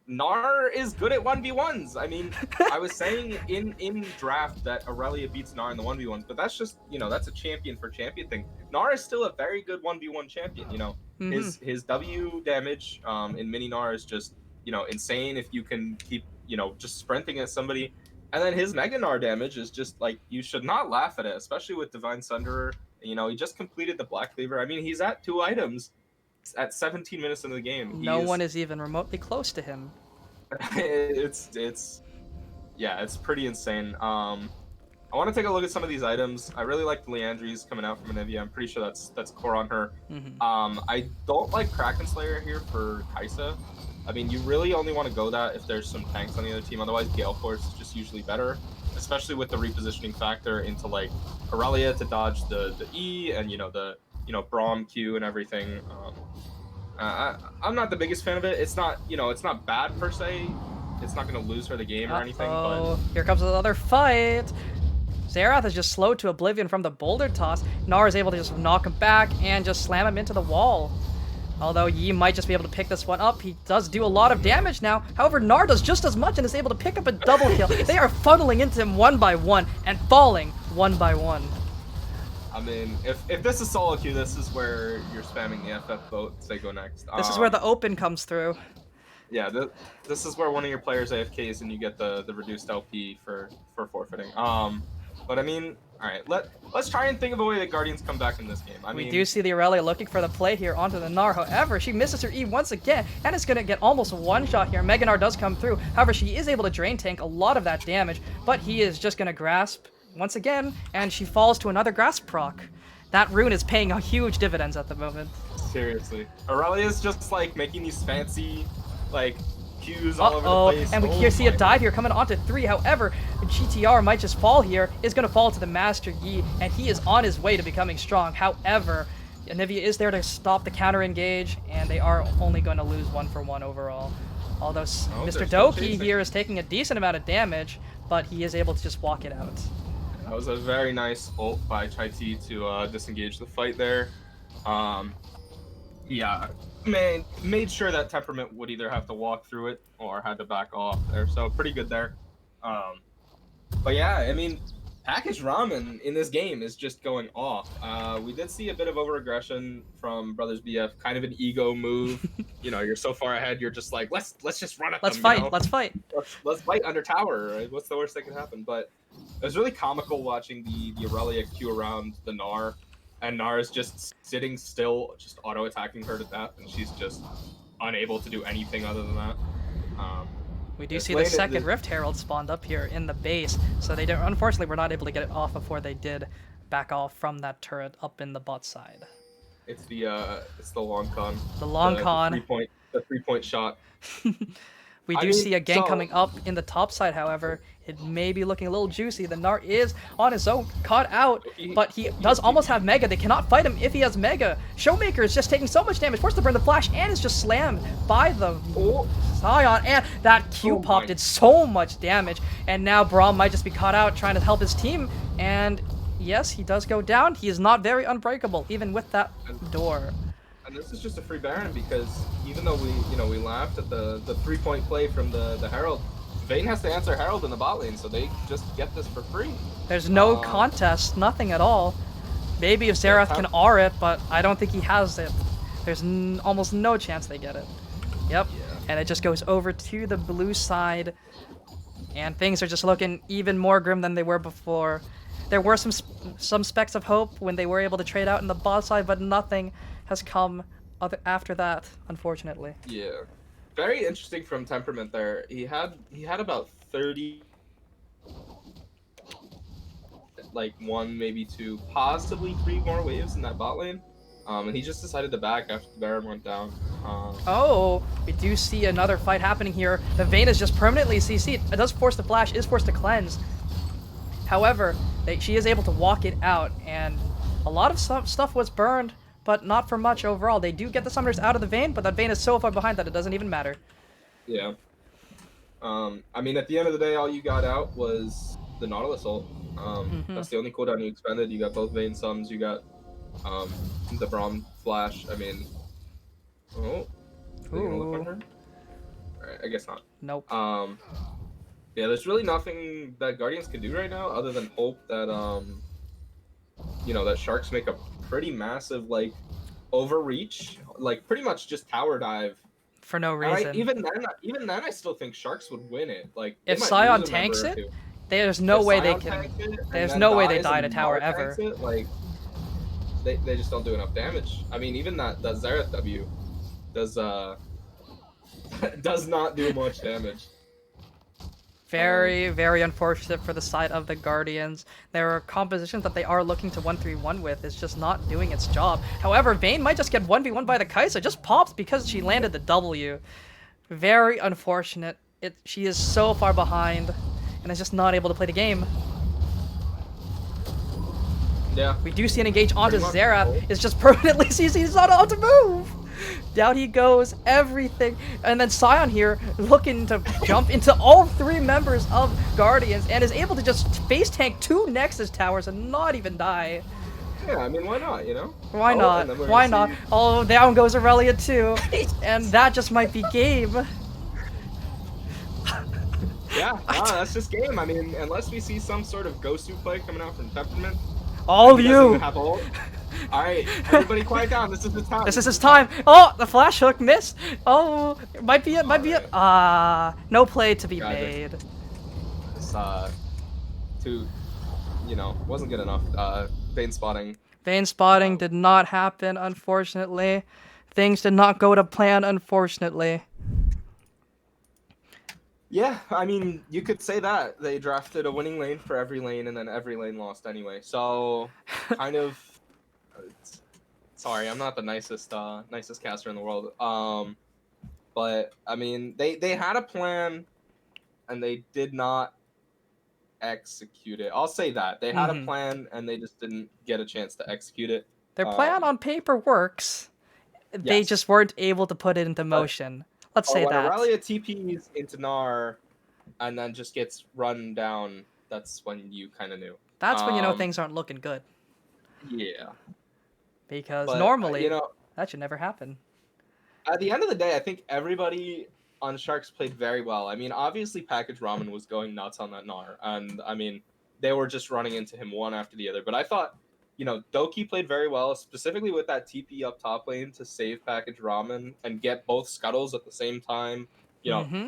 Gnar is good at 1v1s. I mean, I was saying in draft that Aurelia beats Gnar in the 1v1s, but that's just, you know, that's a champion for champion thing. Gnar is still a very good 1v1 champion, you know. His W damage in mini Gnar is just, you know, insane if you can keep, you know, just sprinting at somebody. And then his Mega Gnar damage is just, like, you should not laugh at it, especially with Divine Sunderer. You know, he just completed the Black Cleaver. I mean, he's at 2 items at 17 minutes into the game. No one is even remotely close to him. it's pretty insane. I want to take a look at some of these items. I really like the Leandries coming out from Anivia. I'm pretty sure that's core on her. I don't like Kraken Slayer here for Kai'Sa. I mean, you really only want to go that if there's some tanks on the other team. Otherwise, Gale Force is just usually better, especially with the repositioning factor into, like, Aurelia to dodge the E and, you know, the, you know, Braum Q and everything. I'm not the biggest fan of it. It's not, you know, it's not bad per se. It's not going to lose her the game or anything. But here comes another fight. Xerath is just slowed to oblivion from the boulder toss. Gnar is able to just knock him back and just slam him into the wall. Although Yi might just be able to pick this one up. He does do a lot of damage now. However, Gnar does just as much and is able to pick up a double kill. They are funneling into him one by one and falling one by one. I mean, if this is solo queue, this is where you're spamming the FF vote. Say go next. This is where the open comes through. Yeah, this is where one of your players AFKs and you get the reduced LP for forfeiting. But I mean, all right, let's try and think of a way that Guardians come back in this game. We do see the Aurelia looking for the play here onto the Gnar. However, she misses her E once again, and is going to get almost one shot here. Mega Gnar does come through. However, she is able to drain tank a lot of that damage, but he is just going to grasp once again, and she falls to another grasp proc. That rune is paying a huge dividends at the moment. Seriously, Aurelia's just like making these fancy, like, cues all over the place. And we see a dive here coming onto 3. However, GTR might just fall here, is going to fall to the Master Yi, and he is on his way to becoming strong. However, Anivia is there to stop the counter engage, and they are only going to lose 1-for-1 overall. Although Mr. Doki here is taking a decent amount of damage, but he is able to just walk it out. That was a very nice ult by Chai-T to disengage the fight there. Yeah, made sure that Temperament would either have to walk through it or had to back off there, so pretty good there. But yeah, I mean, Package Ramen in this game is just going off. We did see a bit of over-aggression from Brothers BF, kind of an ego move. You know, you're so far ahead, you're just like, let's just run at them. Fight, you know? let's fight. Let's fight under tower, right? What's the worst that could happen? But it was really comical watching the Aurelia queue around the Gnar. And Gnar is just sitting still, just auto-attacking her to death, and she's just unable to do anything other than that. We do see the second Rift Herald spawned up here in the base, so they don't. Unfortunately, we're not able to get it off before they did back off from that turret up in the bot side. It's the long con. The long con. The 3-point shot. We do see a gank coming up in the top side, however. It may be looking a little juicy. The Gnar is on his own, caught out, but he does almost have Mega. They cannot fight him if he has Mega. Showmaker is just taking so much damage, forced to burn the flash, and is just slammed by the Scion. And that Q pop did so much damage. And now Braum might just be caught out trying to help his team. And yes, he does go down. He is not very unbreakable, even with that door. And this is just a free Baron because even though we laughed at the 3-point play from the Herald, Vayne has to answer Herald in the bot lane, so they just get this for free. There's no contest, nothing at all. Maybe if Xerath can R it, but I don't think he has it. There's almost no chance they get it. Yep. Yeah. And it just goes over to the blue side, and things are just looking even more grim than they were before. There were some specks of hope when they were able to trade out in the bot side, but nothing has come after that, unfortunately. Yeah. Very interesting from Temperament there. He had about 30, like 1, maybe 2, possibly 3 more waves in that bot lane. And he just decided to back after the Baron went down. Oh, we do see another fight happening here. The Vayne is just permanently CC'd. It does force the flash, is forced to cleanse. However, she is able to walk it out, and a lot of stuff was burned, but not for much overall. They do get the summoners out of the Vayne, but that Vayne is so far behind that it doesn't even matter. Yeah. I mean, at the end of the day, all you got out was the Nautilus ult. That's the only cooldown you expended. You got both Vayne summons, you got the Braum flash. I mean, are they gonna look on her? Alright, I guess not. Nope. Yeah, there's really nothing that Guardians can do right now other than hope that that Sharks make a pretty massive like overreach, like pretty much just tower dive for no reason. Even then, I still think Sharks would win it. Like if Scion tanks it, there's no way they can. There's no way they die to tower ever. Like they just don't do enough damage. I mean, even that Xerath W does does not do much damage. Very, very unfortunate for the side of the Guardians. There are compositions that they are looking to 1-3-1 with. It's just not doing its job. However, Vayne might just get 1v1 by the Kai'Sa. Just pops because she landed the W. Very unfortunate. She is so far behind and is just not able to play the game. Yeah. We do see an engage onto Xerath. It's just permanently CC. He's not allowed to move. Down he goes, everything. And then Scion here looking to jump into all 3 members of Guardians and is able to just face tank 2 Nexus towers and not even die. Yeah, I mean, why not, you know? Why not? Why not? Oh, down goes Aurelia too. And that just might be game. Yeah, no, that's just game. I mean, unless we see some sort of Gosu play coming out from Temperament, All He doesn't you. even have ult. All right, everybody, quiet down. This is the time. This is his time. Oh, the flash hook missed. Oh, it might be it. Might be it. Alright. No play to be Tragic. made. This too, wasn't good enough. Vein spotting. Vein spotting did not happen, unfortunately. Things did not go to plan, unfortunately. Yeah, I mean, you could say that they drafted a winning lane for every lane, and then every lane lost anyway. So, kind of. Sorry, I'm not the nicest caster in the world. But I mean, they had a plan, and they did not execute it. I'll say that they had a plan, and they just didn't get a chance to execute it. Their plan on paper works. They Yes. just weren't able to put it into motion. Let's say When that. Aurelia TPs into Gnar and then just gets run down, that's when you kind of knew. That's when you know things aren't looking good. Yeah. Because But, normally, that should never happen. At the end of the day, I think everybody on Sharks played very well. I mean, obviously, Package Ramen was going nuts on that Gnar, and I mean, they were just running into him one after the other. But I thought, Doki played very well, specifically with that TP up top lane to save Package Ramen and get both scuttles at the same time.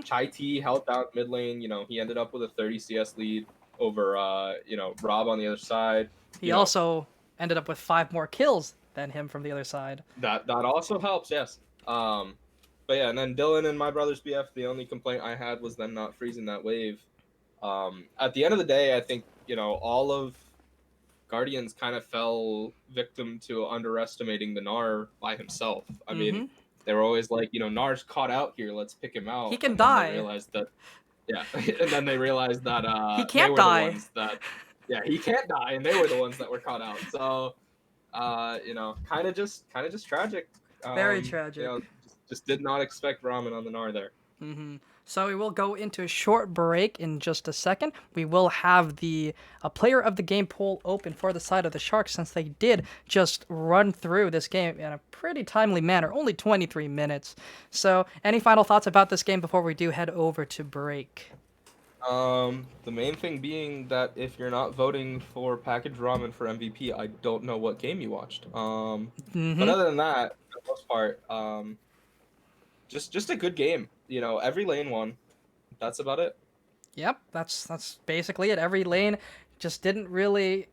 Chai T held down mid lane. He ended up with a 30 CS lead over, Rob on the other side. He also ended up with 5 more kills than him from the other side. That also helps, yes. But yeah, and then Dylan and my brother's BF, the only complaint I had was them not freezing that wave. At the end of the day, I think, all of Guardians kind of fell victim to underestimating the Gnar by himself. I mean, they were always like, Gnar's caught out here, let's pick him out. He can die. They realized that, and then they realized that he can't they were die. the ones that, he can't die, and they were the ones that were caught out. So, kind of just tragic. Very tragic. Just did not expect Ramen on the Gnar there. So we will go into a short break in just a second. We will have the player of the game poll open for the side of the Sharks, since they did just run through this game in a pretty timely manner, only 23 minutes. So any final thoughts about this game before we do head over to break? The main thing being that if you're not voting for Package Ramen for MVP, I don't know what game you watched. But other than that, for the most part, just a good game. Every lane won. That's about it. Yep, that's basically it. Every lane just didn't really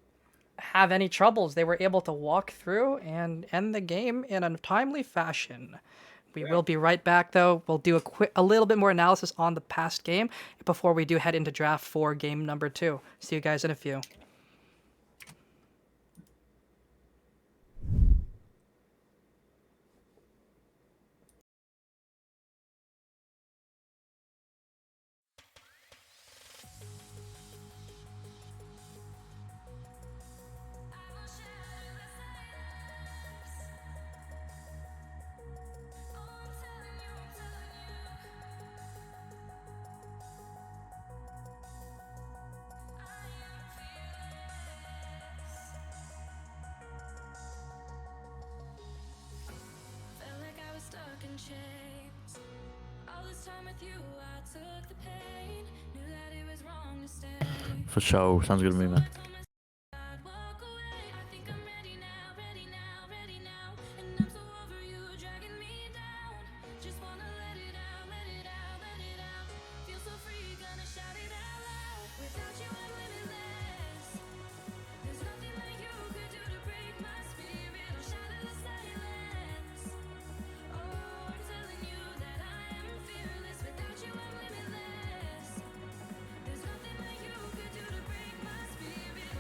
have any troubles. They were able to walk through and end the game in a timely fashion. We will be right back, though. We'll do a little bit more analysis on the past game before we do head into draft for game number 2. See you guys in a few. Felt like I was stuck in chains. All this time with you, I took the pain. Knew that it was wrong to stay. For sure, sounds good to me, man. I'd walk away. I think I'm ready now, ready now, ready now. And I'm so over you dragging me down. Just wanna let it out, let it out, let it out. Feel so free, gonna shout it out loud. Without you, I'm limitless. There's nothing that you could do to break my spirit or shatter the silence. Oh, I'm telling you that I am fearless. Without you, I'm limitless. There's nothing that you could do to break my spirit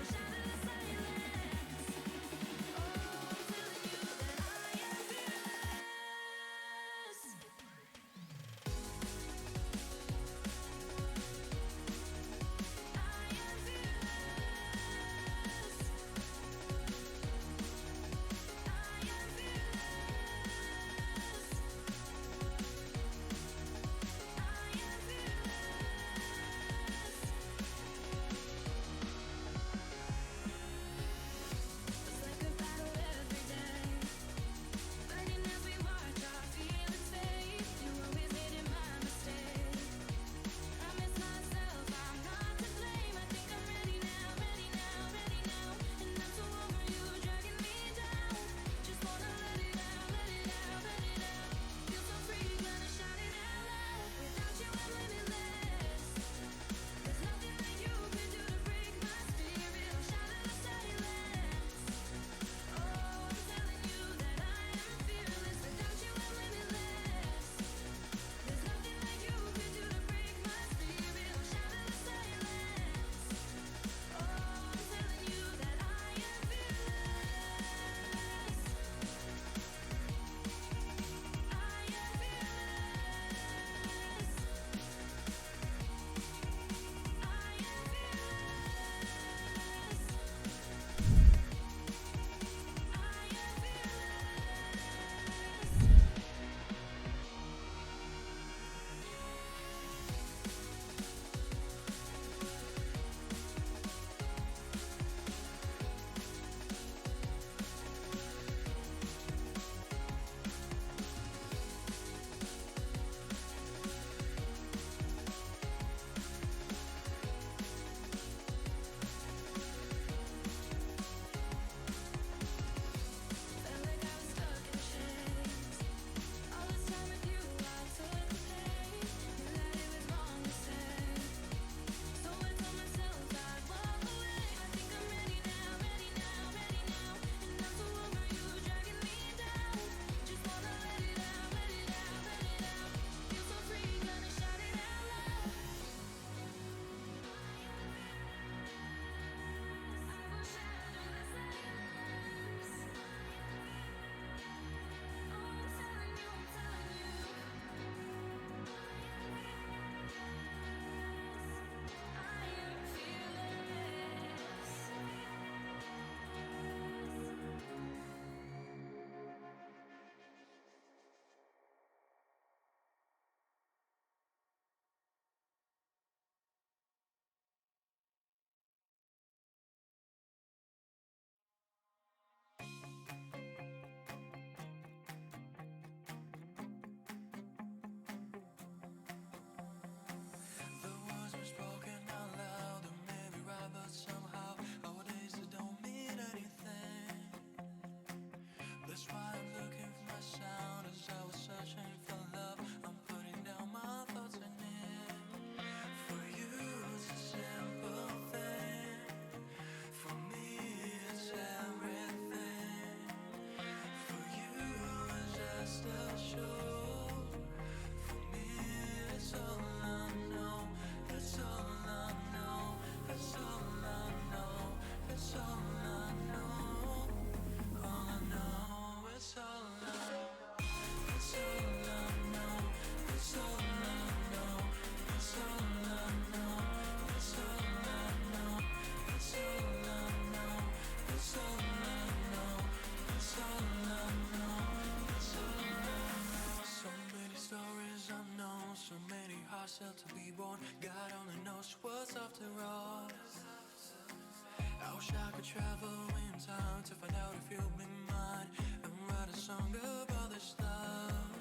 heart still to be born. God only knows what's after all. I wish I could travel in time to find out if you'll be mine and write a song about this love.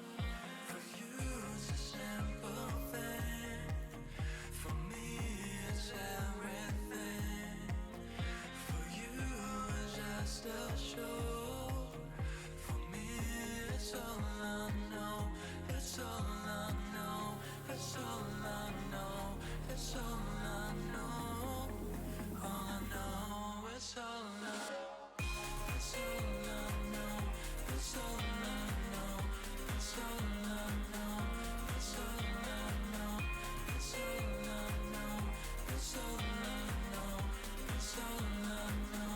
For you it's a simple thing, for me it's everything. For you it's just a show, for me it's all I know. It's all I know, it's all I know, it's all I know. All I know, it's all I know. It's all I know, it's all I know, it's all I know, it's all I know, it's all I know, it's all I know, it's all I know,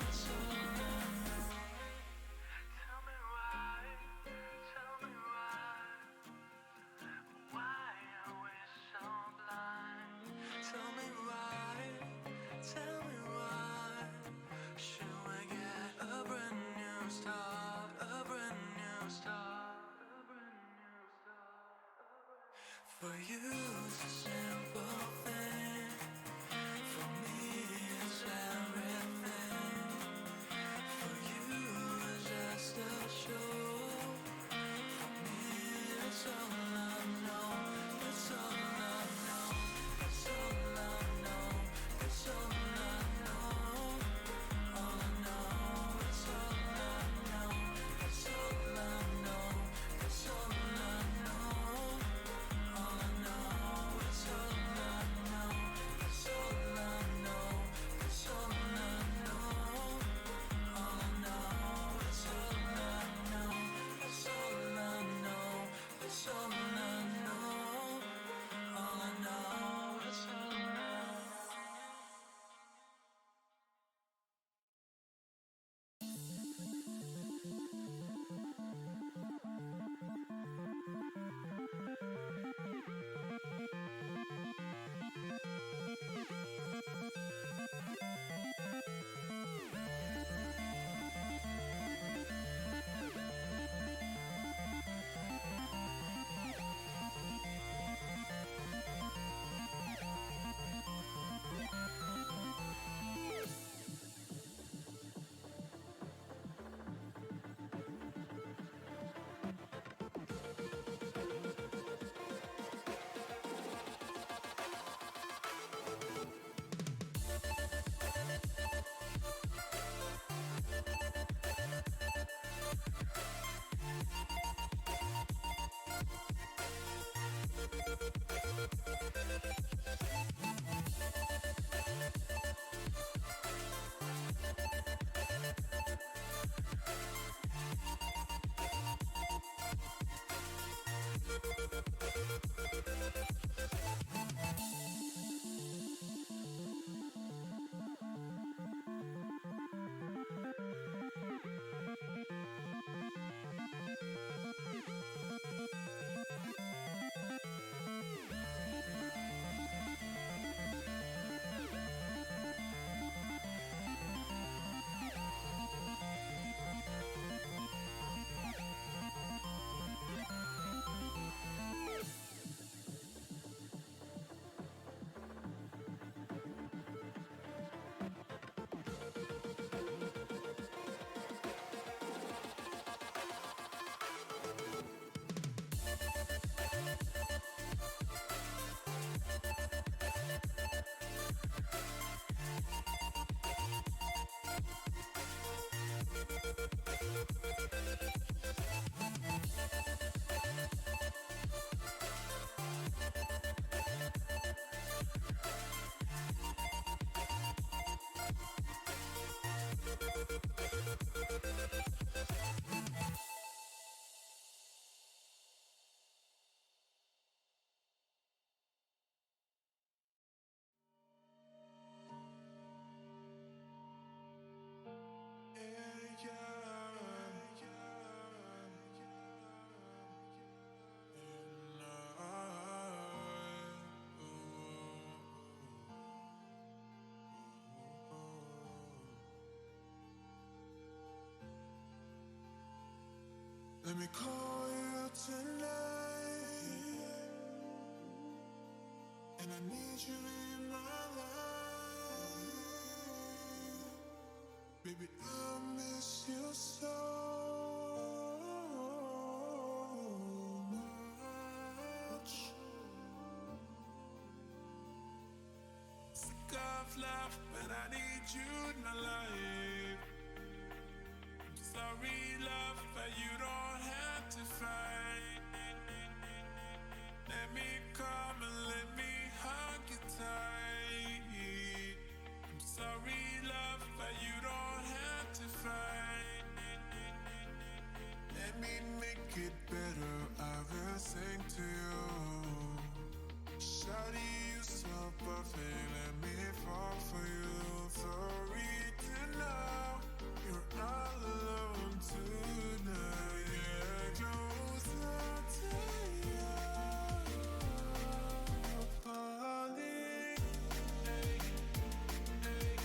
it's all I know. Tell me why are we so blind? Tell me why should we get a brand new start, a brand new start, a brand new start. For you it's a simple thing, for me it's everything. For you it's just a show, for me it's all I know, it's all I know, it's all I know, it's all I know. All I know, it's all I know, it's all I know, it's all I know. All I know, it's all I know, it's all I know, it's all I know. All I know, it's all I know, it's all I know, it's all I know. All I know, it's all I know. Let me call you tonight. and I need you in my life. Baby, I miss you so much. Sick of love, but I need you in my life. Sorry, love, but you don't have to fight. Let me come and let me hug you tight. I'm sorry, love, but you don't have to fight. Let me make it better, I will sing to you. Shawty, you so perfect, let me fall for you. Sorry to know you're all alone tonight. Yeah, closer to you, falling. Hey, hey,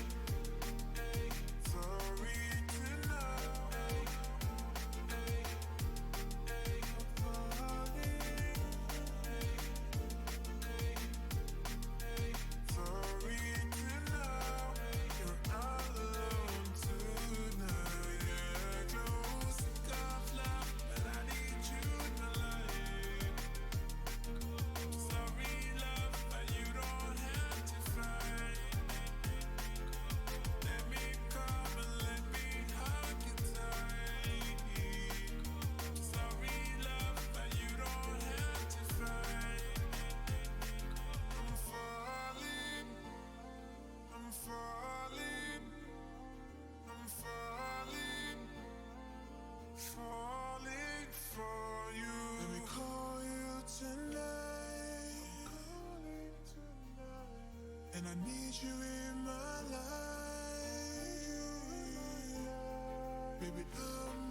hey. Sorry to know. Hey, hey, hey. Falling. Hey, hey, hey. Sorry to know you're all alone tonight. Yeah, close enough love, but I need you in my life. Sorry, love, but you don't have to fight. Let me come and let me hug you tight. Sorry, love, but you don't have to fight. I'm falling, I'm falling, I'm falling, falling for you. Let me call you tonight, and I need you in my life. Baby, I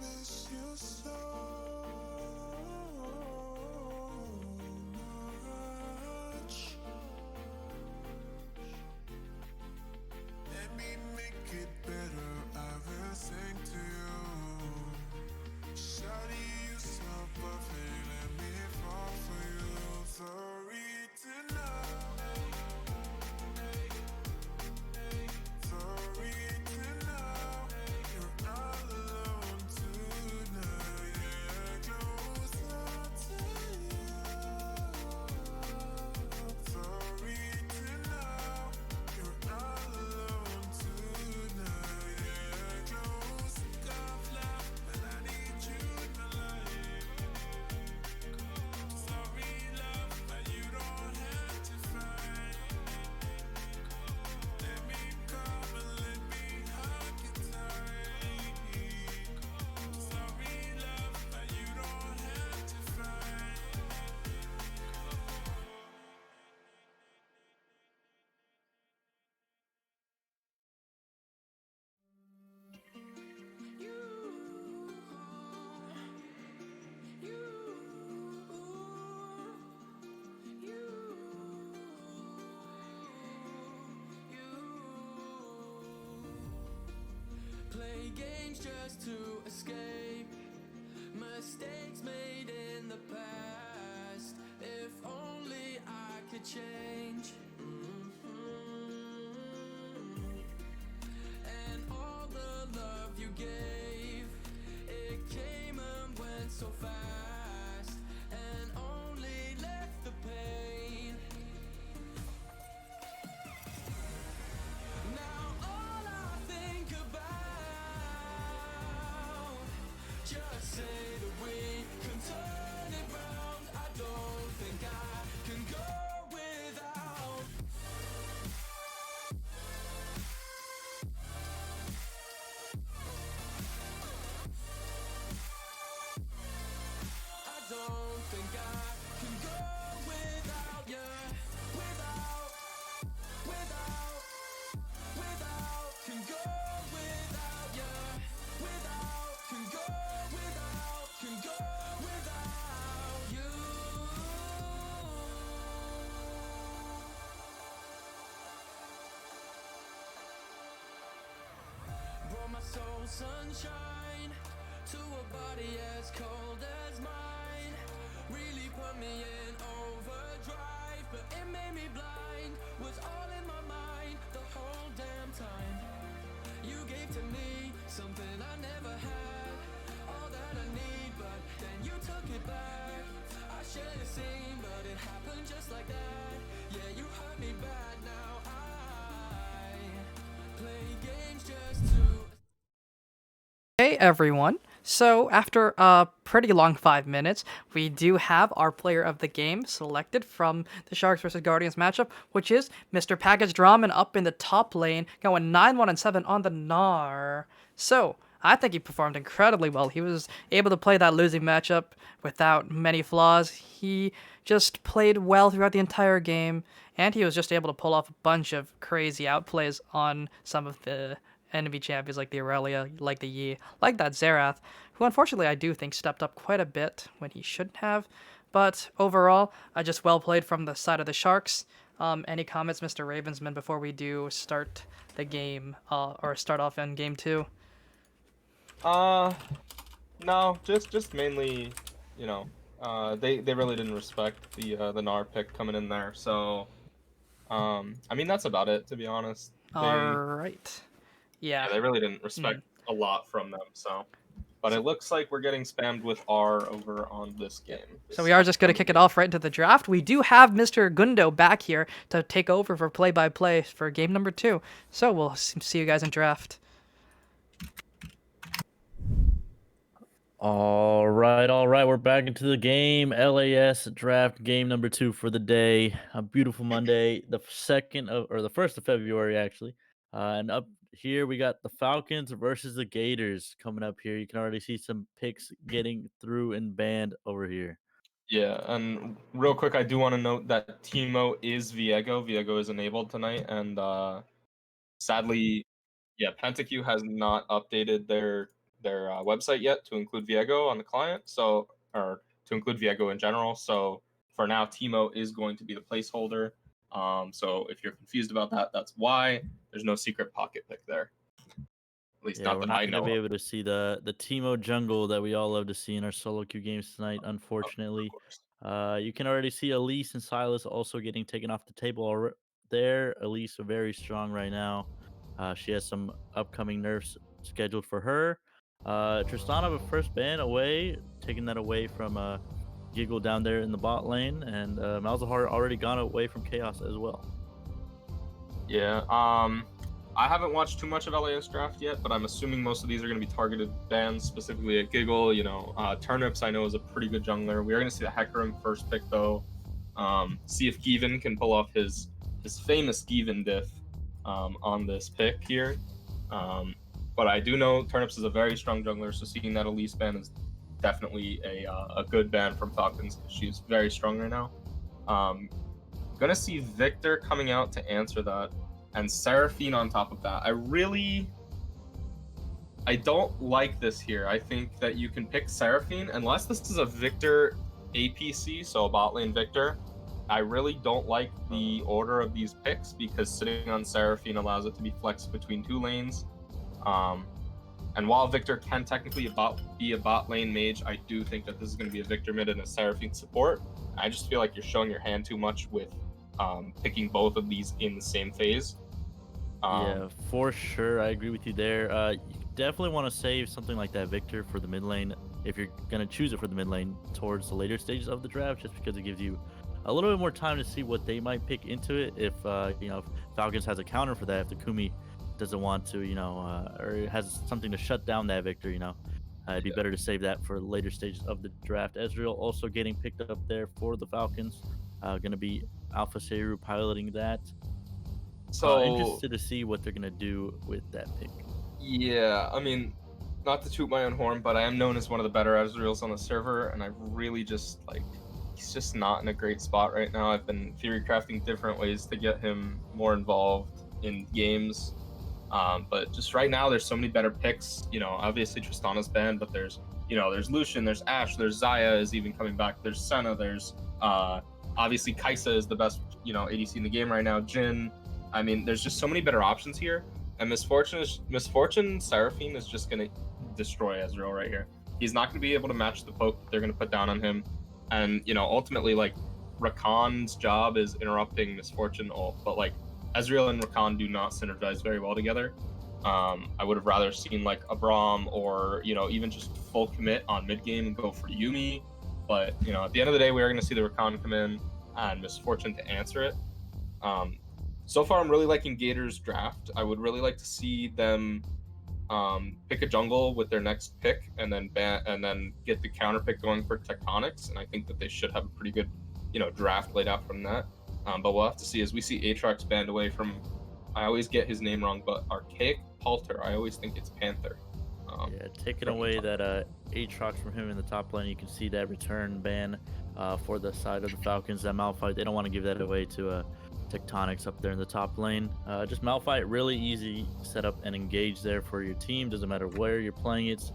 miss you so much. Let me make it better, I will sing to you. Shawty, you so perfect, let me fall for you. Sorry to know. Sorry to know you're all alone tonight. Yeah, closer to you. Sorry to know you're all alone tonight. Yeah, close enough love, but I need you in my life. Sorry, love, but you don't have to fight. Let me come and let me hug you tight. Sorry, love, but you don't have to fight. Play games just to escape mistakes made in the past. If only I could change. And all the love you gave, it came and went so fast, and only left the pain. Now all I think about, just say that we can turn it round. I don't think I can go without. I don't think I can go without you. Without, can go without you. Can go without you. Brought my soul sunshine to a body as cold as mine. Really put me in overdrive, but it made me blind. Hi, everyone. So, after a pretty long 5 minutes, we do have our player of the game selected from the Sharks versus Guardians matchup, which is Mr. Package Draman up in the top lane, going 9-1 and 7 on the Gnar. So, I think he performed incredibly well. He was able to play that losing matchup without many flaws. He just played well throughout the entire game, and he was just able to pull off a bunch of crazy outplays on some of the enemy champions like the Aurelia, like the Yi, like that Xerath, who unfortunately I do think stepped up quite a bit when he shouldn't have. But overall, just well played from the side of the Sharks. Any comments, Mr. Ravensman, before we do start the game, or start off in game 2? No, just mainly, you know, they really didn't respect the Gnar pick coming in there. So, I mean that's about it, to be honest. Alright. Yeah. They really didn't respect a lot from them. So, but it looks like we're getting spammed with R over on this game. So we are just going to kick it off right into the draft. We do have Mr. Gundo back here to take over for play-by-play for game number 2. So we'll see you guys in draft. All right. We're back into the game. LAS draft game number 2 for the day. A beautiful Monday, the 1st of February, actually. And up here we got the Falcons versus the Gators coming up here. You can already see some picks getting through and banned over here. Yeah, and real quick, I do want to note that Timo is Viego. Viego is enabled tonight, and sadly, yeah, PentaQ has not updated their website yet to include Viego on the client, so or to include Viego in general. So for now, Timo is going to be the placeholder. So if you're confused about that, that's why there's no secret pocket pick there. At least not we're that not I going know to be of. able to see the Timo jungle that we all love to see in our solo queue games tonight, unfortunately. You can already see Elise and Silas also getting taken off the table there. Elise are very strong right now. She has some upcoming nerfs scheduled for her. Tristana, but first ban away, taking that away from Giggle down there in the bot lane, and Malzahar already gone away from Chaos as well. Yeah, I haven't watched too much of LAS draft yet, but I'm assuming most of these are going to be targeted bans, specifically at Giggle. Turnips I know is a pretty good jungler. We are going to see the Hecarim first pick though. See if Given can pull off his famous Given diff on this pick here. But I do know Turnips is a very strong jungler, so seeing that Elise ban is definitely a good ban from Falcons. She's very strong right now. Gonna see Victor coming out to answer that, and Seraphine on top of that. I don't like this here. I think that you can pick Seraphine unless this is a Victor APC, so a bot lane Victor. I really don't like the order of these picks because sitting on Seraphine allows it to be flexed between 2 lanes. And while Victor can technically be a bot lane mage, I do think that this is going to be a Victor mid and a Seraphine support. I just feel like you're showing your hand too much with picking both of these in the same phase. Yeah, for sure. I agree with you there. You definitely want to save something like that Victor for the mid lane if you're going to choose it for the mid lane towards the later stages of the draft, just because it gives you a little bit more time to see what they might pick into it. If if Falcons has a counter for that, if the Kumi doesn't want to, or has something to shut down that Victor, it'd be better to save that for later stages of the draft. Ezreal also getting picked up there for the Falcons. Going to be Alpha Seru piloting that. So interested to see what they're going to do with that pick. Yeah, I mean, not to toot my own horn, but I am known as one of the better Ezreals on the server, and I really just, he's just not in a great spot right now. I've been theory crafting different ways to get him more involved in games. But just right now, there's so many better picks. Obviously Tristana's banned, but there's Lucian, there's Ashe, there's Xayah is even coming back, there's Senna, there's obviously Kai'Sa is the best ADC in the game right now. Jhin. I mean, there's just so many better options here. And Misfortune Seraphine is just gonna destroy Ezreal right here. He's not gonna be able to match the poke that they're gonna put down on him. And ultimately, Rakan's job is interrupting Misfortune ult, but Ezreal and Rakan do not synergize very well together. I would have rather seen a Braum or even just full commit on mid game and go for Yuumi. But at the end of the day, we are going to see the Rakan come in and Misfortune to answer it. So far, I'm really liking Gators draft. I would really like to see them pick a jungle with their next pick, and then get the counter pick going for Tectonics. And I think that they should have a pretty good, draft laid out from that. But we'll have to see as we see Aatrox banned away from. I always get his name wrong, but Archaic Palter. I always think it's Panther. Yeah, taking away that Aatrox from him in the top lane, you can see that return ban for the side of the Falcons. That Malphite, they don't want to give that away to Tectonics up there in the top lane. Just Malphite, really easy setup and engage there for your team. Doesn't matter where you're playing it.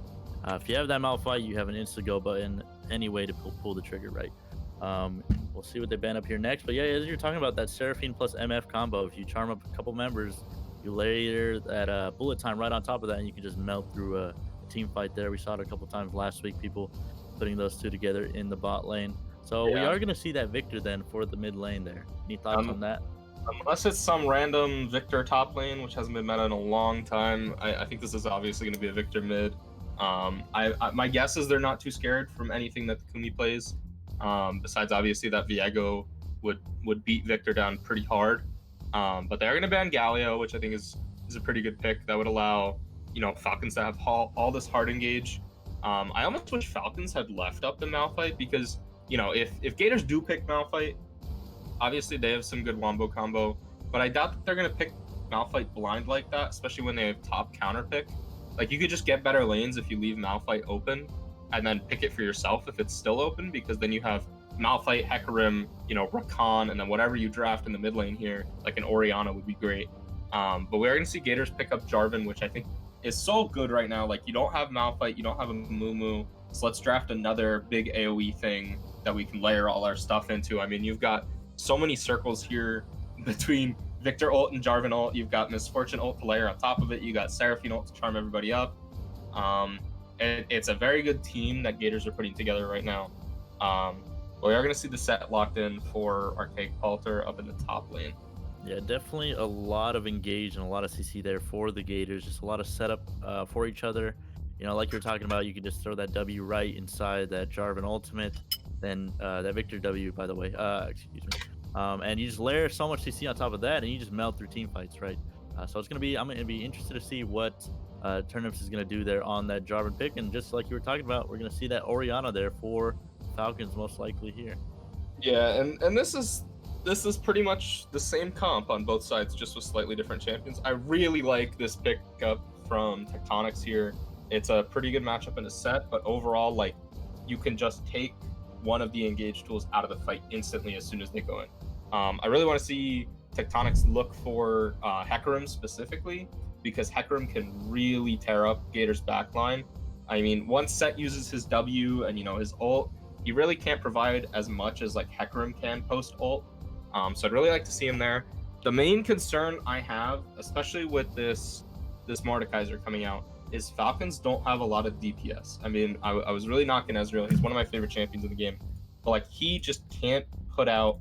If you have that Malphite, you have an insta-go button, any way to pull the trigger right. We'll see what they ban up here next. But yeah, as you're talking about that Seraphine plus MF combo, if you charm up a couple members, you layer that bullet time right on top of that, and you can just melt through a team fight there. We saw it a couple times last week, people putting those two together in the bot lane. So we are going to see that Victor then for the mid lane there. Any thoughts on that? Unless it's some random Victor top lane, which hasn't been meta in a long time, I think this is obviously going to be a Victor mid. My guess is they're not too scared from anything that the Kumi plays. Besides, obviously, that Viego would beat Victor down pretty hard. But they're going to ban Galio, which I think is a pretty good pick. That would allow, Falcons to have all this hard engage. I almost wish Falcons had left up the Malphite because, if Gators do pick Malphite, obviously they have some good wombo combo, but I doubt that they're going to pick Malphite blind like that, especially when they have top counter pick. Like, you could just get better lanes if you leave Malphite open and then pick it for yourself if it's still open, because then you have Malphite, Hecarim, Rakan, and then whatever you draft in the mid lane here, like an Orianna would be great. But we are going to see Gators pick up Jarvan, which I think is so good right now. Like, you don't have Malphite, you don't have a Mumu, so let's draft another big AoE thing that we can layer all our stuff into. I mean, you've got so many circles here between Victor ult and Jarvan ult. You've got Misfortune ult to layer on top of it. You got Seraphine ult to charm everybody up. It's a very good team that Gators are putting together right now. We are going to see the set locked in for Archaic Palter up in the top lane. Yeah, definitely a lot of engage and a lot of CC there for the Gators. Just a lot of setup for each other. Like you were talking about, you can just throw that W right inside that Jarvan ultimate. Then that Victor W, by the way, excuse me. And you just layer so much CC on top of that, and you just melt through team fights, right? So I'm going to be interested to see what Turnips is going to do there on that Jarvan pick. And just like you were talking about, we're going to see that Orianna there for Falcons most likely here. Yeah, and this is pretty much the same comp on both sides, just with slightly different champions. I really like this pickup from Tectonics here. It's a pretty good matchup in a set, but overall, like, you can just take one of the engage tools out of the fight instantly as soon as they go in. I really want to see Tectonics look for Hecarim specifically, because Hecarim can really tear up Gators' backline. I mean, once Set uses his W and his ult, he really can't provide as much as like Hecarim can post ult. So I'd really like to see him there. The main concern I have, especially with this Mordekaiser coming out, is Falcons don't have a lot of DPS. I mean, I was really knocking Ezreal. He's one of my favorite champions in the game, but like, he just can't put out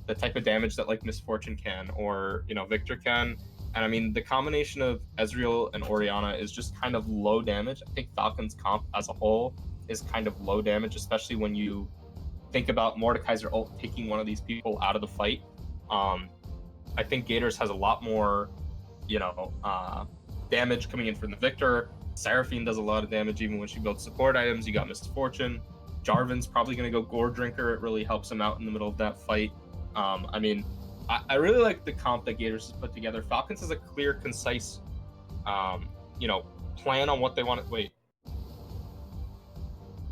the type of damage that like Misfortune can, or Victor can. And I mean, the combination of Ezreal and Orianna is just kind of low damage. I think Falcons comp as a whole is kind of low damage, especially when you think about Mordekaiser ult taking one of these people out of the fight. I think Gators has a lot more, damage coming in from the Victor. Seraphine does a lot of damage even when she builds support items. You got Misfortune. Jarvan's probably going to go Gore Drinker. It really helps him out in the middle of that fight. I mean, I really like the comp that Gators has put together. Falcons has a clear, concise, plan on what they want to... Wait.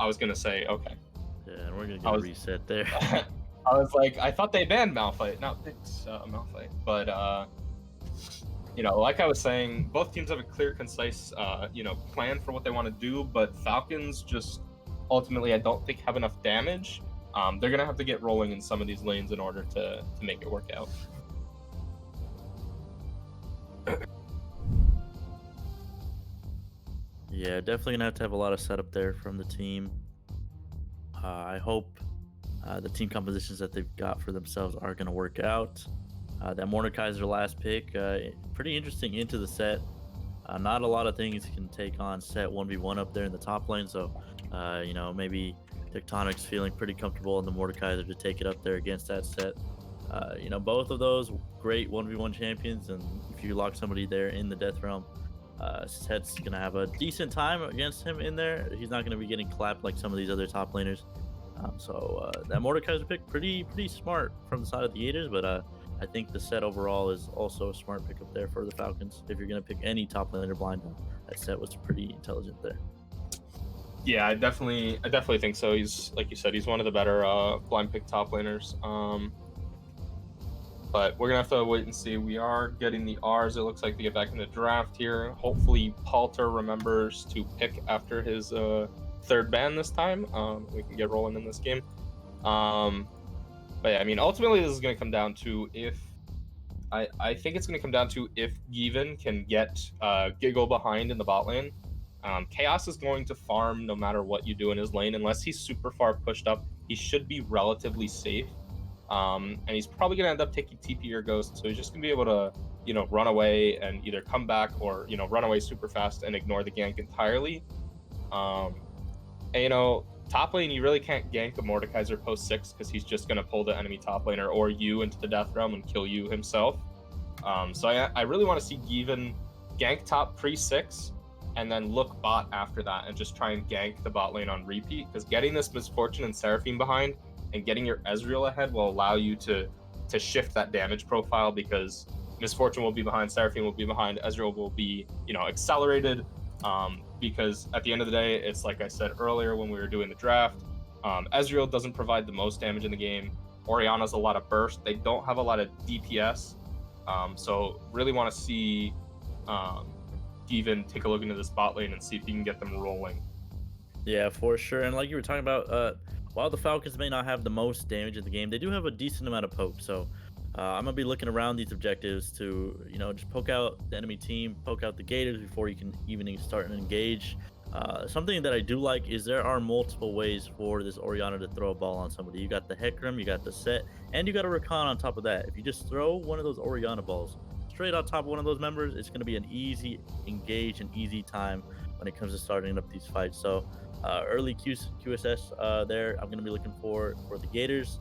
I was going to say, okay. Yeah, and we're going to get a reset there. I was like, I thought they banned Malphite, not picked Malphite. But, like I was saying, both teams have a clear, concise, plan for what they want to do. But Falcons just ultimately, I don't think, have enough damage. They're going to have to get rolling in some of these lanes in order to make it work out. Yeah, definitely going to have a lot of setup there from the team. I hope the team compositions that they've got for themselves are going to work out. That Mordekaiser last pick, pretty interesting into the set. Not a lot of things can take on set 1v1 up there in the top lane, so maybe Tectonics feeling pretty comfortable in the Mordekaiser to take it up there against that set. Both of those great 1v1 champions, and if you lock somebody there in the Death Realm, Set's gonna have a decent time against him in there. He's not gonna be getting clapped like some of these other top laners. That Mordekaiser pick pretty smart from the side of the Gators, but I think the Set overall is also a smart pick up there for the Falcons. If you're gonna pick any top laner blind, that Set was pretty intelligent there. Yeah, I definitely think so. He's, like you said, he's one of the better blind pick top laners. But we're gonna have to wait and see. We are getting the R's. It looks like to get back in the draft here. Hopefully, Palter remembers to pick after his third ban this time. We can get rolling in this game. But yeah, I mean, ultimately, this is gonna come down to if I think it's gonna come down to if Given can get Giggle behind in the bot lane. Chaos is going to farm no matter what you do in his lane, unless he's super far pushed up. He should be relatively safe. And he's probably going to end up taking TP or Ghost, so he's just going to be able to, run away and either come back or, run away super fast and ignore the gank entirely. And, top lane, you really can't gank a Mordekaiser post 6 because he's just going to pull the enemy top laner or you into the death realm and kill you himself. So I really want to see Given gank top pre-6 and then look bot after that and just try and gank the bot lane on repeat, because getting this Misfortune and Seraphine behind and getting your Ezreal ahead will allow you to shift that damage profile, because Misfortune will be behind, Seraphine will be behind, Ezreal will be, accelerated, because at the end of the day, it's like I said earlier when we were doing the draft, Ezreal doesn't provide the most damage in the game. Orianna's a lot of burst. They don't have a lot of DPS. So really want to see even take a look into this bot lane and see if you can get them rolling. Yeah, for sure. And like you were talking about, while the Falcons may not have the most damage in the game, they do have a decent amount of poke. So I'm gonna be looking around these objectives to, just poke out the enemy team, poke out the Gators before you can even start and engage. Something that I do like is there are multiple ways for this Orianna to throw a ball on somebody. You got the Hecarim, you got the Set, and you got a Rakan on top of that. If you just throw one of those Orianna balls straight on top of one of those members, it's going to be an easy engage and easy time when it comes to starting up these fights. So early QSS there, I'm going to be looking for the Gators.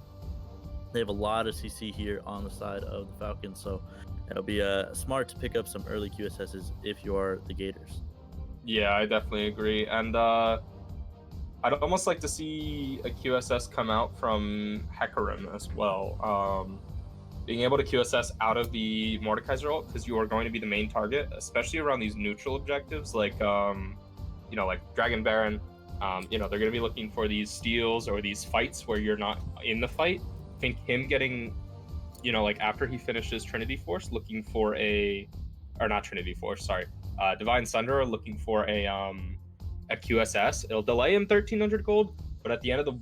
They have a lot of CC here on the side of the Falcons, so it'll be smart to pick up some early QSSs if you are the Gators. Yeah, I definitely agree. And I'd almost like to see a QSS come out from Hecarim as well. Being able to QSS out of the Mordekaiser ult, because you are going to be the main target, especially around these neutral objectives like like Dragon Baron. They're going to be looking for these steals or these fights where you're not in the fight. I think him getting, after he finishes Trinity Force, looking for Divine Sunder, looking for a QSS. It'll delay him 1,300 gold, but at the end of the,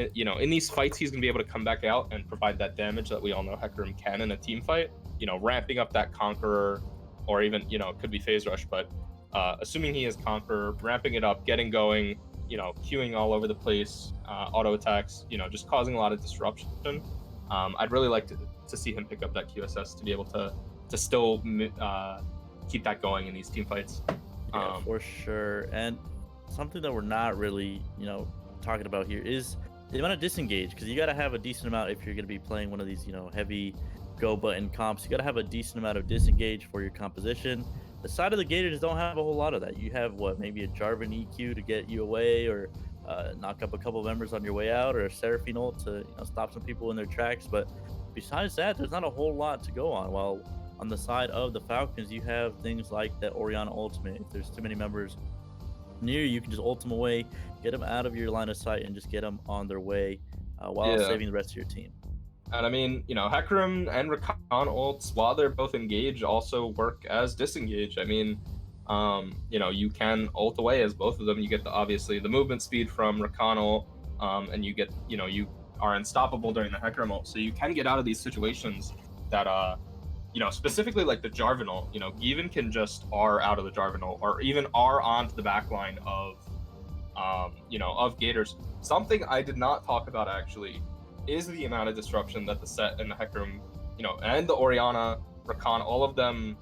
in these fights, he's going to be able to come back out and provide that damage that we all know Hecarim can in a team fight. Ramping up that Conqueror, or even, it could be Phase Rush, but assuming he is Conqueror, ramping it up, getting going, queuing all over the place, auto attacks, just causing a lot of disruption. I'd really like to see him pick up that QSS to be able to still keep that going in these team fights. Yeah, for sure. And something that we're not really, talking about here is the amount of disengage, because you got to have a decent amount if you're going to be playing one of these, heavy go button comps. You got to have a decent amount of disengage for your composition. The side of the Gators don't have a whole lot of that. You have maybe a Jarvan EQ to get you away, or knock up a couple members on your way out, or a Seraphine ult to stop some people in their tracks. But besides that, there's not a whole lot to go on. While on the side of the Falcons, you have things like that Orianna ultimate. If there's too many members near you, can just ult them away, get them out of your line of sight, and just get them on their way while saving the rest of your team. And I mean, Hecarim and Rakan ults, while they're both engaged, also work as disengage. I mean, you can ult away as both of them. You get obviously the movement speed from Rakan ult, and you get, you are unstoppable during the Hecarim ult. So you can get out of these situations that, specifically like the Jarvan ult, Given can just R out of the Jarvan ult, or even R onto the backline of, of Gators. Something I did not talk about actually is the amount of disruption that the Set and the Hecarim, and the Orianna, Rakan, all of them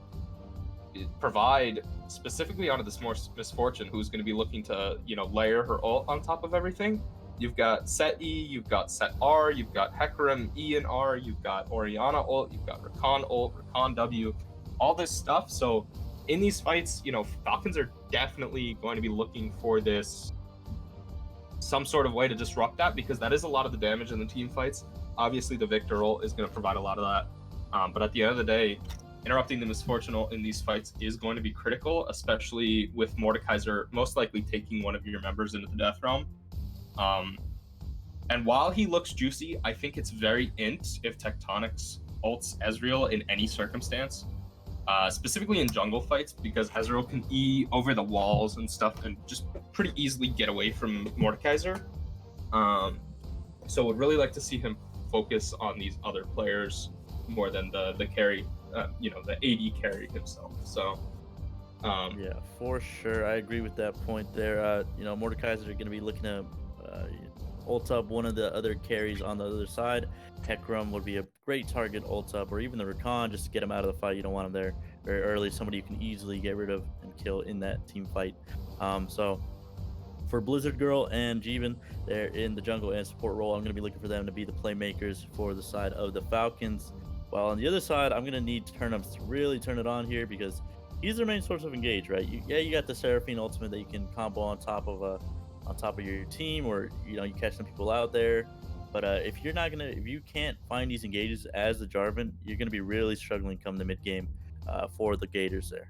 provide, specifically onto this more Misfortune, who's going to be looking to, layer her ult on top of everything. You've got Set E, you've got Set R, you've got Hecarim E and R, you've got Orianna ult, you've got Rakan ult, Rakan W, all this stuff. So in these fights, Falcons are definitely going to be looking for some sort of way to disrupt that, because that is a lot of the damage in the team fights. Obviously, the Victor ult is going to provide a lot of that. But at the end of the day, interrupting the Misfortune ult in these fights is going to be critical, especially with Mordekaiser most likely taking one of your members into the Death Realm. And while he looks juicy, I think it's very int if Tectonics ults Ezreal in any circumstance, specifically in jungle fights, because Ezreal can E over the walls and stuff and just pretty easily get away from Mordekaiser. So would really like to see him focus on these other players more than the carry, the AD carry himself. So yeah, for sure, I agree with that point there. Mordekaiser are going to be looking to ult up one of the other carries on the other side. Hecarim would be a great target ult up, or even the Rakan, just to get him out of the fight. You don't want him there very early. Somebody you can easily get rid of and kill in that team fight. So for Blizzard Girl and Jeevan, they're in the jungle and support role. I'm going to be looking for them to be the playmakers for the side of the Falcons. While on the other side, I'm going to need Turnips to really turn it on here, because he's their main source of engage, right? You got the Seraphine ultimate that you can combo on top of your team, or you catch some people out there. But if you can't find these engages as the Jarvan, you're gonna be really struggling come the mid game for the Gators there.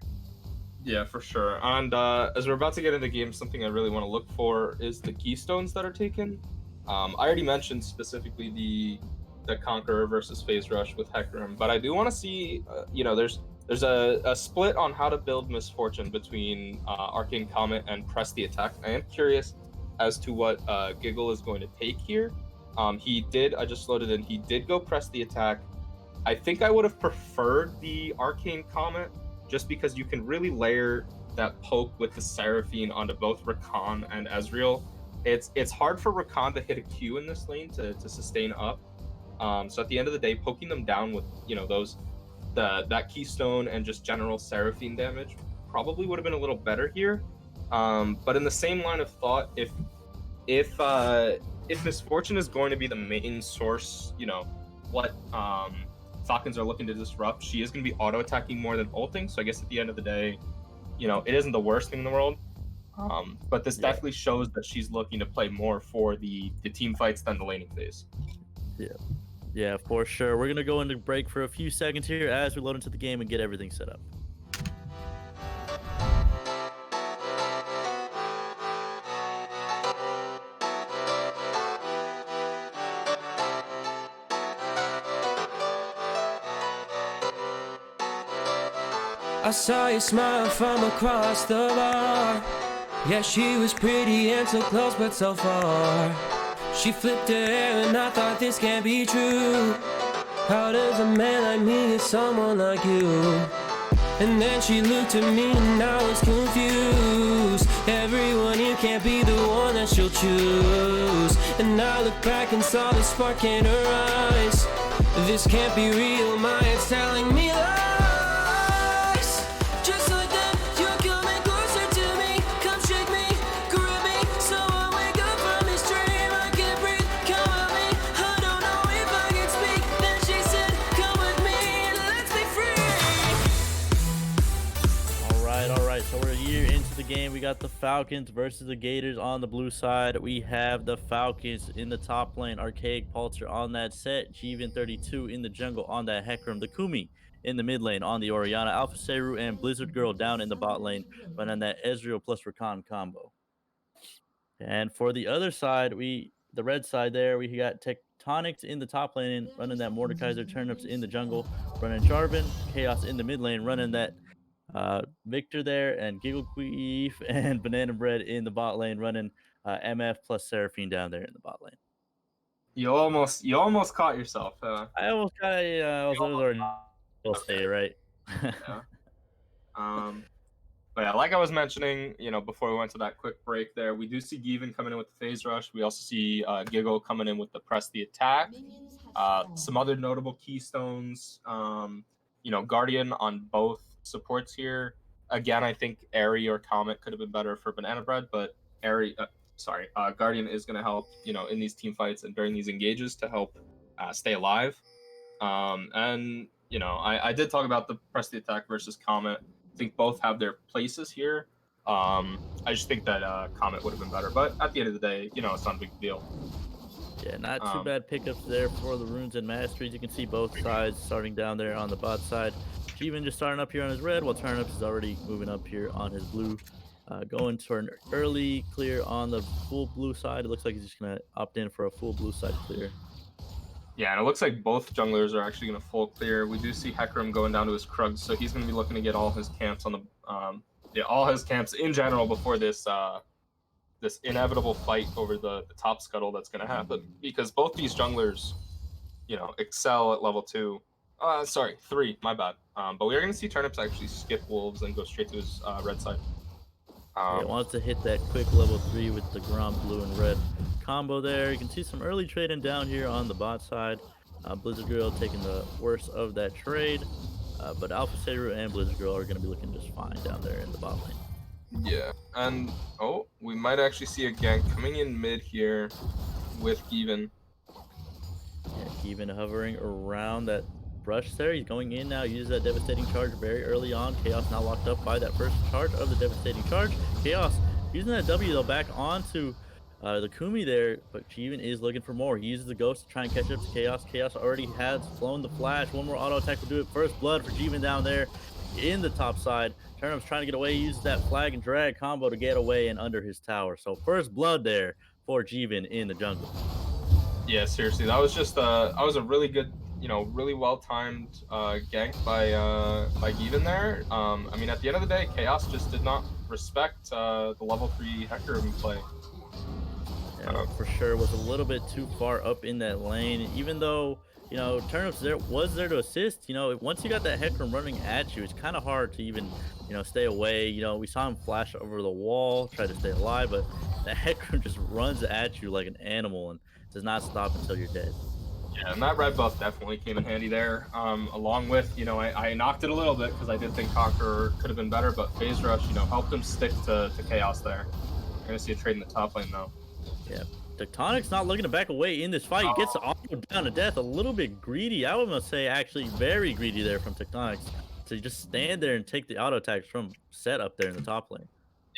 yeah, for sure. And as we're about to get into the game, something I really want to look for is the keystones that are taken. I already mentioned specifically the Conqueror versus Phase Rush with Hecarim, but I do want to see, there's a split on how to build Misfortune between Arcane Comet and Press the Attack. I am curious as to what Giggle is going to take here. I just loaded in, he did go Press the Attack. I think I would have preferred the Arcane Comet, just because you can really layer that poke with the Seraphine onto both Rakan and Ezreal. It's hard for Rakan to hit a Q in this lane to sustain up. So at the end of the day, poking them down with that Keystone and just general Seraphine damage probably would have been a little better here. But in the same line of thought, if Misfortune is going to be the main source, what Falcons are looking to disrupt, she is going to be auto attacking more than ulting. So I guess at the end of the day, it isn't the worst thing in the world. But this definitely shows that she's looking to play more for the team fights than the laning phase. Yeah, for sure. We're gonna go into break for a few seconds here as we load into the game and get everything set up. I saw you smile from across the bar. Yeah, she was pretty and so close but so far. She flipped her hair and I thought this can't be true. How does a man like me get someone like you? And then she looked at me and I was confused. Everyone here can't be the one that she'll choose. And I looked back and saw the spark in her eyes. This can't be real, my head's telling me lies. Just like that, you're coming closer to me. Come shake me, grab me, so I wake up from this dream. I can't breathe, come with me. I don't know if I can speak. Then she said, come with me and let's be free. All right. So we're here into the game. We got the Falcons versus the Gators on the blue side. We have the Falcons in the top lane, Archaic Pulsar on that set, Jeevan 32 in the jungle on that Hecarim, the Kumi in the mid lane on the Orianna, Alpha Seru and Blizzard Girl down in the bot lane, running that Ezreal plus Rakan combo. And for the other side, the red side there, we got Tectonics in the top lane, running that Mordekaiser, Turnips in the jungle, running Jarvan, Chaos in the mid lane, running that Victor there, and Giggle Queef and Banana Bread in the bot lane, running MF plus Seraphine down there in the bot lane. You almost caught yourself. I almost got I was already say right. Yeah. But yeah, like I was mentioning, before we went to that quick break there, we do see Given coming in with the phase rush. We also see Giggle coming in with the press the attack. Some other notable keystones, Guardian on both supports here. Again, I think Airy or Comet could have been better for Banana Bread, but Guardian is going to help, in these team fights and during these engages to help stay alive. And I did talk about the press the attack versus Comet. think both have their places here. I just think that Comet would have been better, but at the end of the day, it's not a big deal. Yeah, not too bad pickups there for the runes and masteries. You can see both sides starting down there on the bot side. Jeevan just starting up here on his red, while Turnips is already moving up here on his blue. Going for an early clear on the full blue side. It looks like he's just going to opt in for a full blue side clear. Yeah, and it looks like both junglers are actually going to full clear. We do see Hecarim going down to his Krugs, so he's going to be looking to get all his camps on the all his camps in general before this this inevitable fight over the top scuttle that's going to happen, because both these junglers, excel at level 2. Sorry, 3, my bad. But we are going to see Turnips actually skip Wolves and go straight to his red side. Yeah, wants to hit that quick level 3 with the Grom blue and red combo there. You can see some early trading down here on the bot side. Blizzard Girl taking the worst of that trade. But Alpha Seru and Blizzard Girl are going to be looking just fine down there in the bot lane. Yeah, and we might actually see a gank coming in mid here with Given. Yeah, Given hovering around that brush there. He's going in now, uses that devastating charge very early on. Chaos now locked up by that first charge of the devastating charge. Chaos using that W though back onto the Kumi there, but Jeevan is looking for more. He uses the ghost to try and catch up to Chaos. Chaos already has flown the flash. One more auto attack will do it. First blood for Jeevan down there in the top side. Turnip's trying to get away, uses that flag and drag combo to get away and under his tower. So first blood there for Jeevan in the jungle. Yeah, seriously, that was just that was a really good, really well timed gank by Given there. I mean, at the end of the day, Chaos just did not respect the level 3 Hecarim play. Yeah, for sure was a little bit too far up in that lane, even though Turnips was there to assist. Once you got that Hecarim running at you, it's kind of hard to even stay away. We saw him flash over the wall, try to stay alive, but that Hecarim just runs at you like an animal and does not stop until you're dead. Yeah, and that red buff definitely came in handy there. Along with, I knocked it a little bit because I did think Conqueror could have been better, but Phase Rush, helped him stick to Chaos there. We're gonna see a trade in the top lane though. Yeah, Tectonic's not looking to back away in this fight. He gets auto down to death. A little bit greedy. I would say actually very greedy there from Tectonics to just stand there and take the auto attacks from Set up there in the top lane.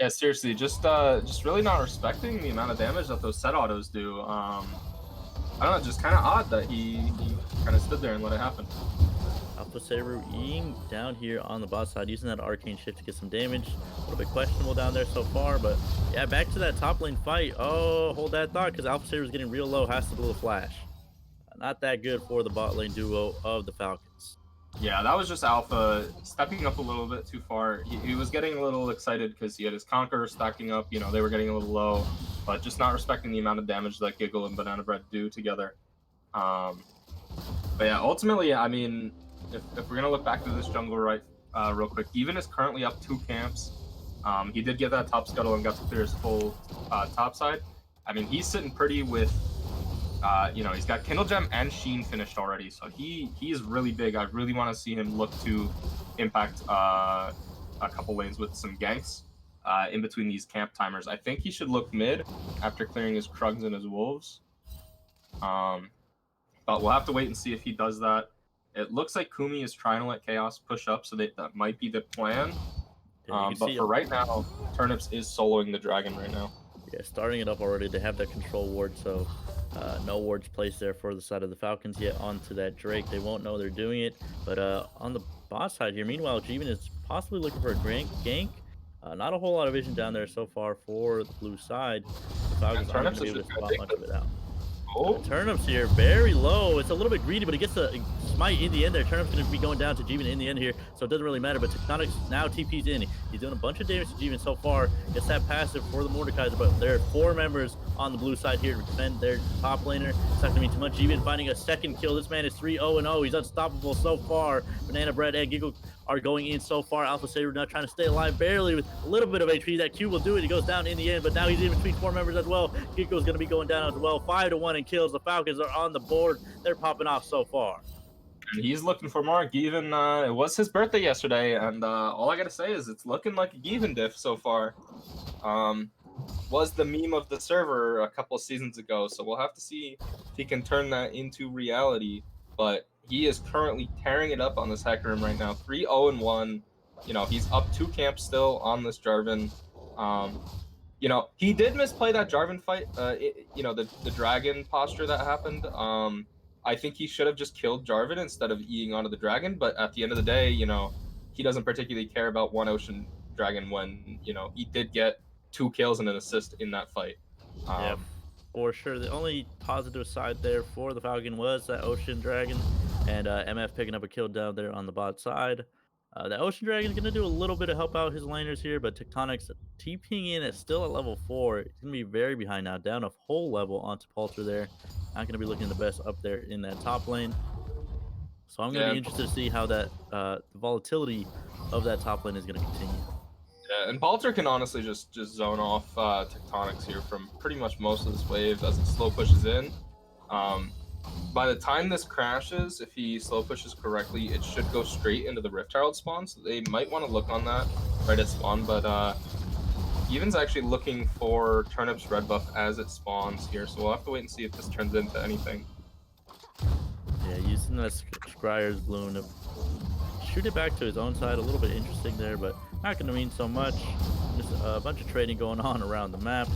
Yeah, seriously, just really not respecting the amount of damage that those set autos do. I don't know, just kind of odd that he kind of stood there and let it happen. Alpha Seru Ying down here on the bot side, using that arcane shift to get some damage. A little bit questionable down there so far, but yeah, back to that top lane fight. Oh, hold that thought, because Alpha Seru is getting real low, has to blow a flash. Not that good for the bot lane duo of the Falcons. Yeah, that was just Alpha stepping up a little bit too far. He was getting a little excited because he had his Conqueror stacking up. They were getting a little low, but just not respecting the amount of damage that Giggle and Banana Bread do together. But yeah, ultimately, I mean, if we're gonna look back to this jungle real quick, Even is currently up 2 camps. He did get that top scuttle and got to clear his full top side. I mean, he's sitting pretty with. He's got Kindle Gem and Sheen finished already, so he is really big. I really want to see him look to impact a couple lanes with some ganks in between these camp timers. I think he should look mid after clearing his Krugs and his Wolves. But we'll have to wait and see if he does that. It looks like Kumi is trying to let Chaos push up, so that might be the plan. But for right now, Turnips is soloing the dragon right now. Yeah, starting it up already. They have that control ward, so no wards placed there for the side of the Falcons yet onto that Drake. They won't know they're doing it. But on the bot side here, meanwhile, Jeevan is possibly looking for a gank. Not a whole lot of vision down there so far for the blue side. The Falcons aren't going to be able to spot much of it out. Turnips here, very low. It's a little bit greedy, but he gets the smite in the end there. Turnip's going to be going down to Jeevan in the end here, so it doesn't really matter. But Tectonics now TP's in. He's doing a bunch of damage to Jeevan so far. Gets that passive for the Mordekaiser, but there are 4 members on the blue side here to defend their top laner. It's not going to mean too much. Jeevan finding a second kill. This man is 3-0-0. He's unstoppable so far. Banana Bread and Giggle are going in so far. Alpha Saber now trying to stay alive barely with a little bit of HP. That Q will do it. He goes down in the end, but now he's in between 4 members as well. Giggle's going to be going down as well. 5-1 in kills. The Falcons are on the board. They're popping off so far. And he's looking for more. Given, it was his birthday yesterday, and all I got to say is it's looking like a Given diff so far. Was the meme of the server a couple of seasons ago, so we'll have to see if he can turn that into reality. But he is currently tearing it up on this Hecarim right now. 3-0-1. You know, he's up 2 camps still on this Jarvan. You know, he did misplay that Jarvan fight. You know, the dragon posture that happened. I think he should have just killed Jarvan instead of eating onto the dragon. But at the end of the day, you know, he doesn't particularly care about one ocean dragon when, you know, he did get 2 kills and an assist in that fight. Yeah, for sure. The only positive side there for the Falcon was that Ocean Dragon and MF picking up a kill down there on the bot side. The Ocean Dragon is going to do a little bit of help out his laners here, but Tectonic's TPing in at still at level 4. He's going to be very behind now, down a whole level onto Palter there. Not going to be looking the best up there in that top lane. So I'm going to be interested to see how that the volatility of that top lane is going to continue. Yeah, and Palter can honestly just zone off Tectonics here from pretty much most of this wave as it slow pushes in. By the time this crashes, if he slow pushes correctly, it should go straight into the Rift Herald spawn, so they might want to look on that right at spawn, but Even's actually looking for Turnip's red buff as it spawns here, so we'll have to wait and see if this turns into anything. Yeah, using that Scryer's Bloom to shoot it back to his own side, a little bit interesting there, but not going to mean so much. Just a bunch of trading going on around the map.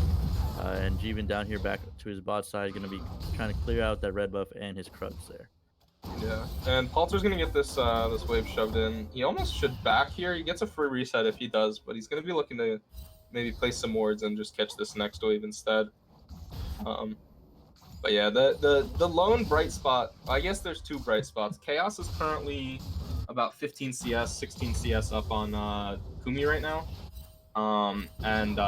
And Jeevan down here back to his bot side, going to be trying to clear out that red buff and his Krugs there. Yeah, and Palter's going to get this this wave shoved in. He almost should back here. He gets a free reset if he does, but he's going to be looking to maybe place some wards and just catch this next wave instead. But yeah, the lone bright spot, I guess there's 2 bright spots. Chaos is currently about 15 CS, 16 CS up on Kumi right now. And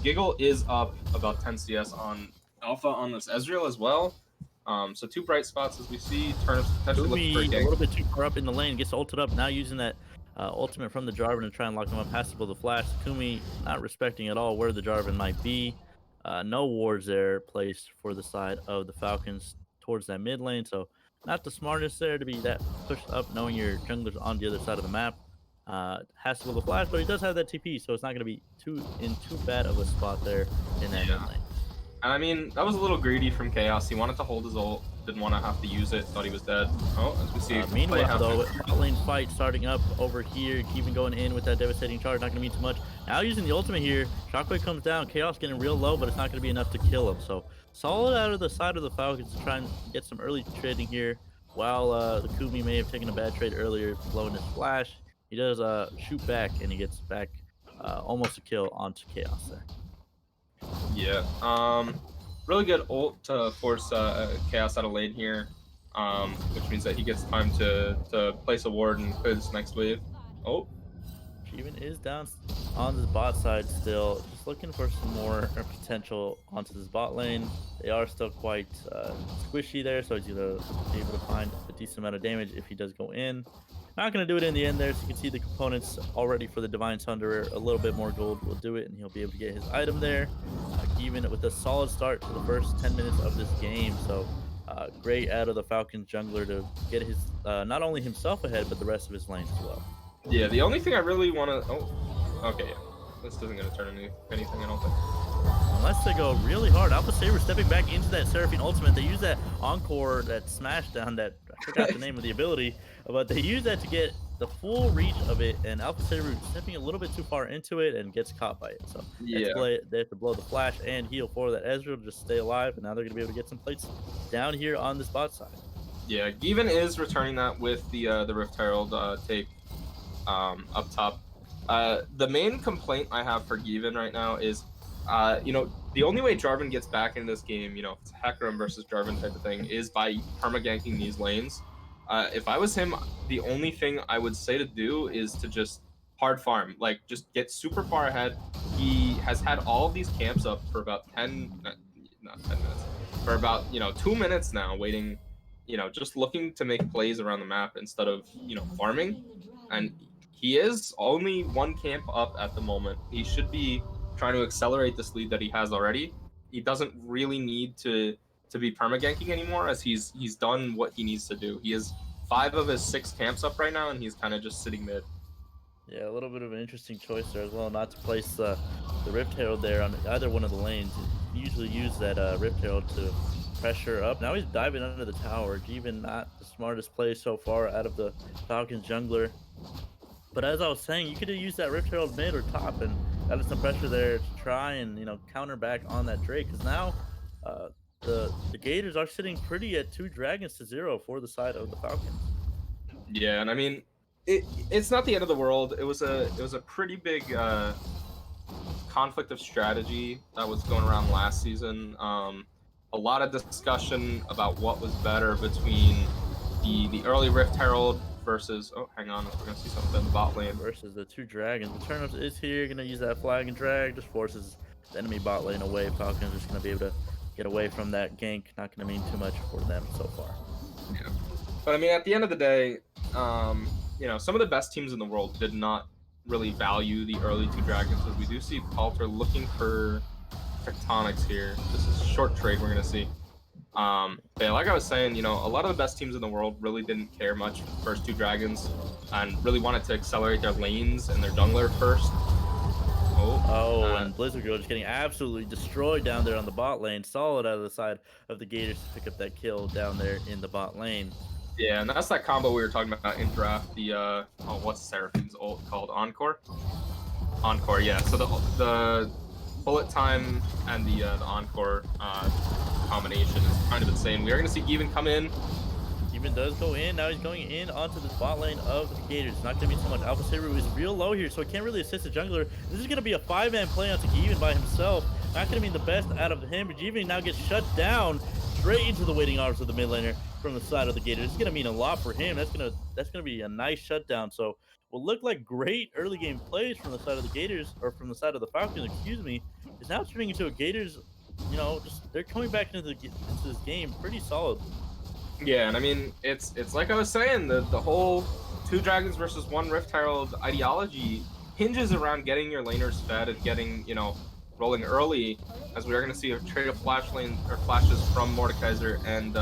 Giggle is up about 10 CS on Alpha on this Ezreal as well. So 2 bright spots as we see. Turnips potentially looking for a little bit too far up in the lane, gets ulted up, now using that ultimate from the Jarvan to try and lock him up, has to blow the flash. Kumi not respecting at all where the Jarvan might be. No wards there placed for the side of the Falcons towards that mid lane, so not the smartest there to be that pushed up knowing your jungler's on the other side of the map. Has to blow the flash, but he does have that TP, so it's not going to be too bad of a spot there in that mid lane. And I mean, that was a little greedy from Chaos. He wanted to hold his ult, didn't want to have to use it, thought he was dead. Oh, as we see. Meanwhile, though, top lane fight starting up over here. Even going in with that devastating charge, not going to mean too much. Now using the ultimate here, Shockwave comes down. Chaos getting real low, but it's not going to be enough to kill him. So solid out of the side of the Falcons to try and get some early trading here. While the Kumi may have taken a bad trade earlier, blowing his flash, he does shoot back, and he gets back almost a kill onto Chaos there. Yeah, really good ult to force Chaos out of lane here, which means that he gets time to place a ward and clear this next wave. Oh, Jeevan is down on this bot side still, just looking for some more potential onto this bot lane. They are still quite squishy there, so he's gonna be able to find a decent amount of damage if he does go in. Not going to do it in the end there, so you can see the components already for the Divine Thunderer. A little bit more gold will do it, and he'll be able to get his item there. Even with a solid start to the first 10 minutes of this game. So great out of the Falcons jungler to get his not only himself ahead, but the rest of his lane as well. Yeah, the only thing I really want to... Oh, okay, yeah. This isn't going to turn into anything, I don't think. Unless they go really hard. Alpha Saber stepping back into that Seraphine ultimate. They use that Encore, that smash down, that I forgot the name of the ability, but they use that to get the full reach of it, and Alpha Saber stepping a little bit too far into it and gets caught by it. So yeah, they have to blow the flash and heal for that Ezreal to just stay alive, and now they're going to be able to get some plates down here on this bot side. Yeah, Given is returning that with the Rift Herald take up top. The main complaint I have for Given right now is you know, the only way Jarvan gets back in this game, you know, it's Hecarim versus Jarvan type of thing, is by perma-ganking these lanes. If I was him, the only thing I would say to do is to just hard farm, like just get super far ahead. He has had all of these camps up for about not 10 minutes, for about, you know, 2 minutes now, waiting, you know, just looking to make plays around the map instead of, you know, farming. And he is only 1 camp up at the moment. He should be trying to accelerate this lead that he has already. He doesn't really need to be perma-ganking anymore, as he's done what he needs to do. He has 5 of his 6 camps up right now, and he's kind of just sitting mid. Yeah, a little bit of an interesting choice there as well, not to place the Rift Herald there on either one of the lanes. You usually use that Rift Herald to pressure up. Now he's diving under the tower. Jeevan not the smartest play so far out of the Falcons jungler. But as I was saying, you could have used that Rift Herald mid or top and got some pressure there to try and counter back on that Drake. Because now uh, the Gators are sitting pretty at 2 dragons to 0 for the side of the Falcons. Yeah, and I mean, it's not the end of the world. It was a pretty big conflict of strategy that was going around last season. A lot of discussion about what was better between the early Rift Herald versus. Oh, hang on, we're gonna see something in the bot lane. Versus the 2 dragons. The Turnips is here, gonna use that flag and drag, just forces the enemy bot lane away. Falcons just gonna be able to get away from that gank. Not gonna mean too much for them so far. Yeah. But I mean, at the end of the day, some of the best teams in the world did not really value the early 2 dragons, but we do see Palter looking for tectonics here. This is a short trade we're gonna see. But yeah, like I was saying, a lot of the best teams in the world really didn't care much for the first 2 dragons and really wanted to accelerate their lanes and their jungler first. And Blizzard Girl just getting absolutely destroyed down there on the bot lane. Solid out of the side of the Gators to pick up that kill down there in the bot lane. Yeah, and that's that combo we were talking about in draft. The what's Seraphine's ult called? Encore. Encore, yeah. So the bullet time and the Encore combination is kind of insane. We are going to see Given come in. Given does go in. Now he's going in onto the bot lane of the Gators. Not going to be so much. Alpha Saber is real low here, so he can't really assist the jungler. This is going to be a 5-man play onto Given by himself. Not going to be the best out of him, but Given now gets shut down straight into the waiting arms of the mid laner from the side of the Gators. It's going to mean a lot for him. That's going to be a nice shutdown. So will look like great early game plays from the side of the Gators, or from the side of the Falcons, excuse me, is now turning into a Gators, they're coming back into this game pretty solid. Yeah, and I mean, it's like I was saying, the whole 2 dragons versus 1 Rift Herald ideology hinges around getting your laners fed and getting, rolling early, as we are going to see a trade of flashes from Mordekaiser and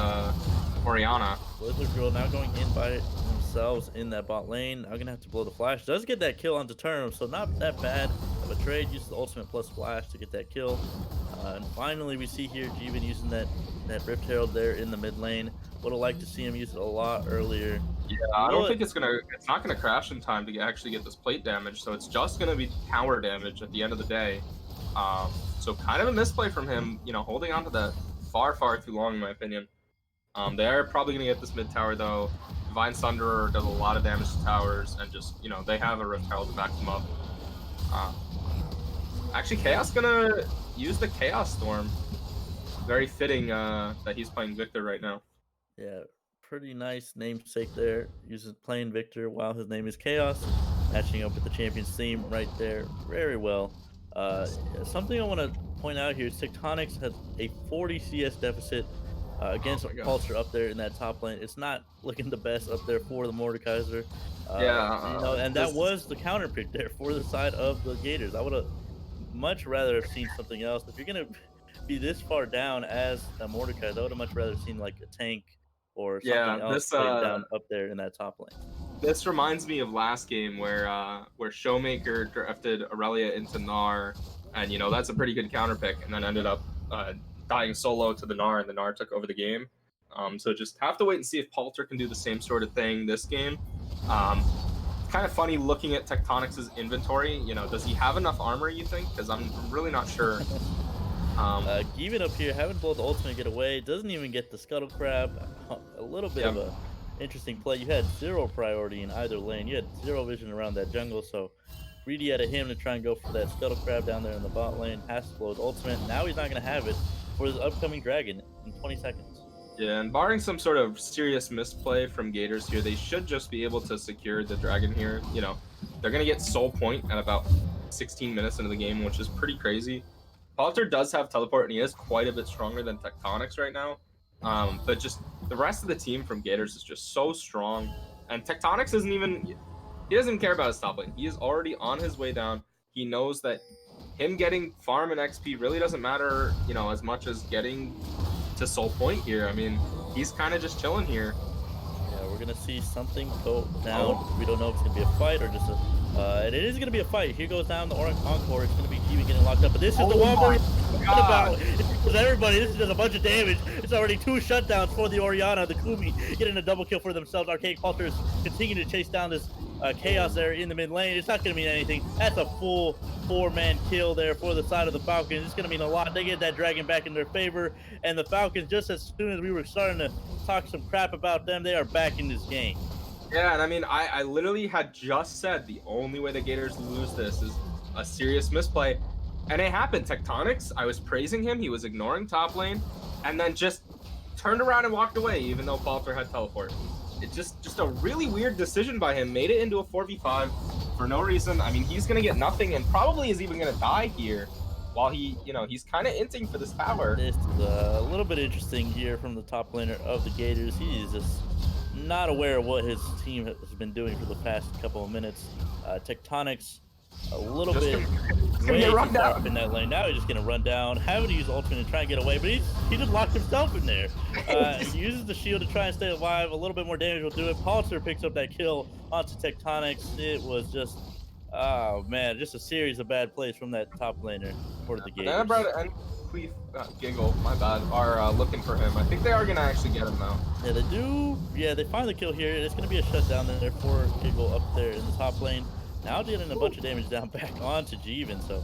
Orianna. Blizzard Girl now going in by themselves in that bot lane. Now gonna have to blow the flash. Does get that kill onto Turnip, so not that bad of a trade. Uses the ultimate plus flash to get that kill. And finally, we see here Given using that Rift Herald there in the mid lane. Would have liked to see him use it a lot earlier. Yeah, I don't think it's not gonna crash in time to actually get this plate damage. So it's just gonna be tower damage at the end of the day. So kind of a misplay from him, holding on to that far too long, in my opinion. They are probably gonna get this mid tower though. Divine Sunderer does a lot of damage to towers, and just they have a Rift Herald to back them up. Actually, Chaos gonna use the Chaos Storm. Very fitting that he's playing Victor right now. Yeah, pretty nice namesake there. Playing Victor while his name is Chaos, matching up with the champion's theme right there very well. Something I want to point out here is Tectonics has a 40 CS deficit against Pulsar up there in that top lane. It's not looking the best up there for the Mordekaiser. And that was the counter pick there for the side of the Gators. I would have much rather have seen something else. If you're gonna be this far down as a Mordekaiser, I would have much rather seen like a tank or something else played down up there in that top lane. This reminds me of last game where Showmaker drafted Aurelia into Gnar, and that's a pretty good counter pick, and then ended up dying solo to the Gnar, and the Gnar took over the game. So just have to wait and see if Palter can do the same sort of thing this game. It's kind of funny looking at Tectonics' inventory. Does he have enough armor, you think? Because I'm really not sure. Given up here, having both ultimate get away, doesn't even get the Scuttle Crab. A little bit of a interesting play. You had 0 priority in either lane. You had 0 vision around that jungle, so greedy out of him to try and go for that Scuttle Crab down there in the bot lane. Has to blow his ultimate. Now he's not going to have it for his upcoming dragon in 20 seconds. Yeah, and barring some sort of serious misplay from Gators here, they should just be able to secure the dragon here. They're going to get soul point at about 16 minutes into the game, which is pretty crazy. Palter does have teleport, and he is quite a bit stronger than Tectonics right now. But just the rest of the team from Gators is just so strong. And Tectonics he doesn't even care about his top lane. He is already on his way down. He knows that him getting farm and XP really doesn't matter, as much as getting to soul point here. I mean, he's kind of just chilling here. Yeah, we're going to see something go down. We don't know if it's going to be a fight or just a And it is going to be a fight. Here goes down the Encore. It's going to be G getting locked up. But this is the Oh one my we're talking about. Because everybody, this is just a bunch of damage. It's already 2 shutdowns for the Orianna. The Kumi getting a double kill for themselves. Arcade Cultures continue to chase down this chaos there in the mid lane. It's not going to mean anything. That's a full 4-man kill there for the side of the Falcons. It's going to mean a lot. They get that dragon back in their favor. And the Falcons, just as soon as we were starting to talk some crap about them, they are back in this game. Yeah, and I mean, I literally had just said the only way the Gators lose this is a serious misplay. And it happened. Tectonics, I was praising him. He was ignoring top lane and then just turned around and walked away, even though Palter had teleport. It's just a really weird decision by him. Made it into a 4v5 for no reason. I mean, he's going to get nothing and probably is even going to die here while he, he's kind of inting for this tower. This is a little bit interesting here from the top laner of the Gators. He is just not aware of what his team has been doing for the past couple of minutes. Tectonics a little bit way too far up in that lane. Now he's just gonna run down, having to use ultimate and try and get away, but he just locked himself in there. He uses the shield to try and stay alive. A little bit more damage will do it. Palter picks up that kill onto Tectonics. It was just, oh man, just a series of bad plays from that top laner for the Gators. And Queef, Giggle, my bad, are looking for him. I think they are gonna actually get him though. Yeah, they do. Yeah, they find the kill here. It's gonna be a shutdown there for Giggle up there in the top lane. Now dealing a bunch of damage down back onto Jeevan. So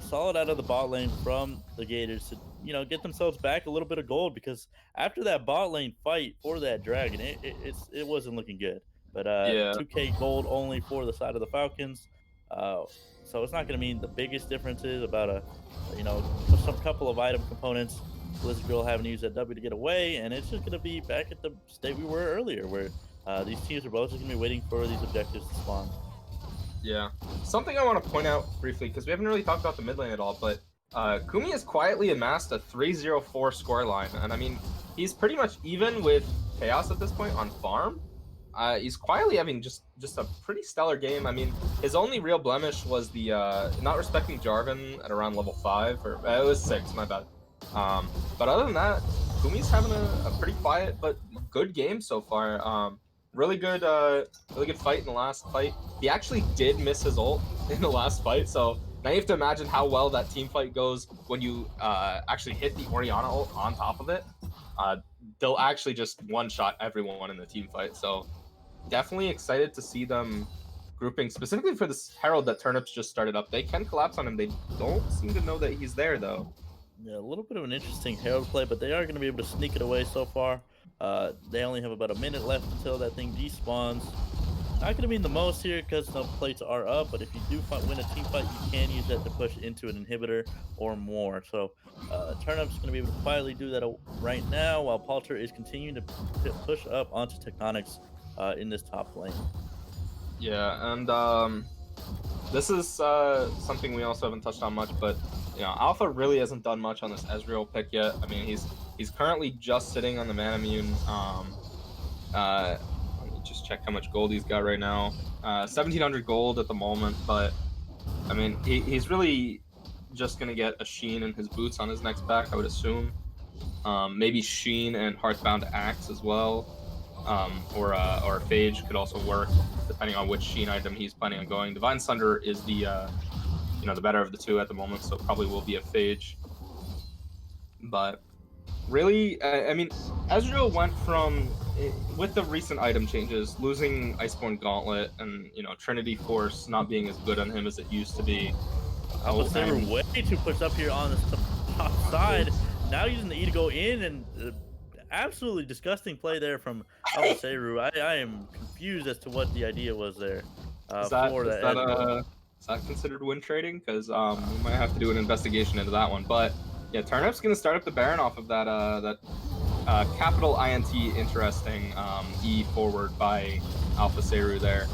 solid out of the bot lane from the Gators to get themselves back a little bit of gold, because after that bot lane fight for that dragon, it wasn't looking good. But 2K gold only for the side of the Falcons. So it's not going to mean the biggest differences about some couple of item components. Blizzard Girl having to use that W to get away, and it's just going to be back at the state we were earlier, where these teams are both just going to be waiting for these objectives to spawn. Yeah. Something I want to point out briefly, because we haven't really talked about the mid lane at all, but Kumi has quietly amassed a 3-0-4 scoreline, and I mean, he's pretty much even with Chaos at this point on farm. He's quietly having just a pretty stellar game. I mean, his only real blemish was the not respecting Jarvan at around level 5, or it was 6, my bad. But other than that, Kumi's having a pretty quiet but good game so far. Really good fight in the last fight. He actually did miss his ult in the last fight, so now you have to imagine how well that team fight goes when you actually hit the Orianna ult on top of it. They'll actually just one-shot everyone in the team fight, so definitely excited to see them grouping, specifically for this Herald that Turnips just started up. They can collapse on him. They don't seem to know that he's there, though. Yeah, a little bit of an interesting Herald play, but they are going to be able to sneak it away so far. They only have about a minute left until that thing despawns. Not going to mean the most here because the plates are up, but if you do win a team fight, you can use that to push into an inhibitor or more. So Turnip's going to be able to quietly do that right now, while Palter is continuing to push up onto Tectonics in this top lane. Yeah, and this is something we also haven't touched on much, but Alpha really hasn't done much on this Ezreal pick yet. I mean, he's currently just sitting on the Manamune. Let me just check how much gold he's got right now. 1,700 gold at the moment, but I mean, he's really just gonna get a Sheen and his boots on his next back, I would assume. Maybe Sheen and Hearthbound Axe as well, or Phage could also work depending on which Sheen item he's planning on going. Divine Sunder is the the better of the two at the moment, so probably will be a Phage. But really, I mean, Ezreal went from, with the recent item changes, losing Iceborne Gauntlet and Trinity Force not being as good on him as it used to be. They were way too pushed up here on the top side. Now using the E to go in, and absolutely disgusting play there from Alphaseru. I am confused as to what the idea was there. Is that considered win trading? Because we might have to do an investigation into that one. But yeah, Turnip's gonna start up the Baron off of that capital INT interesting E forward by Alphaseru there.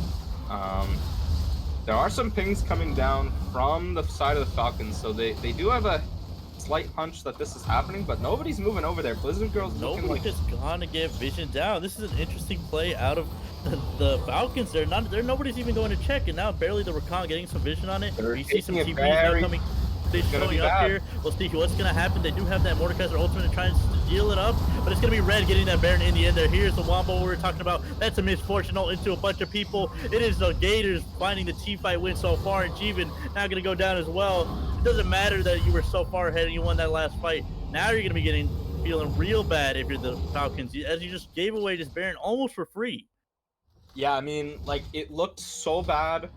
There are some pings coming down from the side of the Falcons, so they do have a slight hunch that this is happening, but nobody's moving over there. Blizzard Girl's looking like just gonna get vision down. This is an interesting play out of the Falcons. Nobody's even going to check, and now barely the Rakan getting some vision on it. We see some TVs now coming. Showing up here. We'll see what's going to happen. They do have that Mordekaiser ultimate and trying to deal it up, but it's going to be Red getting that Baron in the end there. Here's the Wombo we were talking about. That's a misfortune all into a bunch of people. It is the Gators finding the team fight win so far, and Jeevan now going to go down as well. It doesn't matter that you were so far ahead and you won that last fight. Now you're going to be feeling real bad if you're the Falcons, as you just gave away this Baron almost for free. Yeah, I mean, like, it looked so bad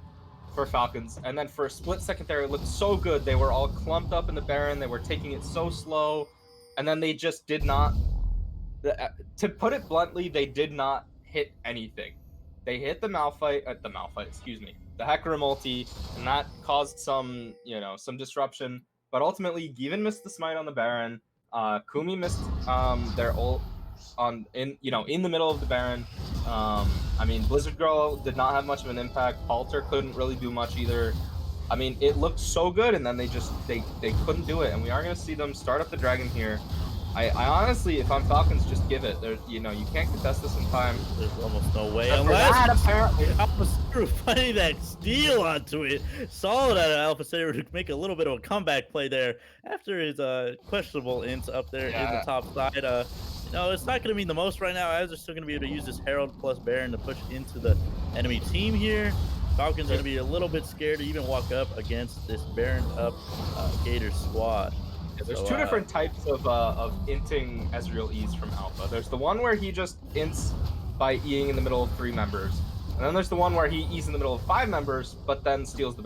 for Falcons, and then for a split second there, it looked so good. They were all clumped up in the Baron. They were taking it so slow, and then they just did not. To put it bluntly, they did not hit anything. They hit the Malphite, the Hecarim ulti, and that caused some disruption. But ultimately, Given missed the smite on the Baron. Kumi missed their ult in the middle of the Baron. I mean, Blizzard Girl did not have much of an impact. Palter couldn't really do much either. I mean, it looked so good, and then they couldn't do it. And we are going to see them start up the Dragon here. I honestly, if I'm Falcons, just give it. You can't contest this in time. There's almost no way. Unless apparently Alpha Saru finding that steal onto it. Solid out of Alpha Saru to make a little bit of a comeback play there after his questionable int up there in the top side. It's not going to mean the most right now, as they're still going to be able to use this Herald plus Baron to push into the enemy team here. Falcons are going to be a little bit scared to even walk up against this Baron up Gator squad. There's two different types of inting Ezreal E's from Alpha. There's the one where he just ints by Eing in the middle of 3 members, and then there's the one where he E's in the middle of 5 members, but then steals the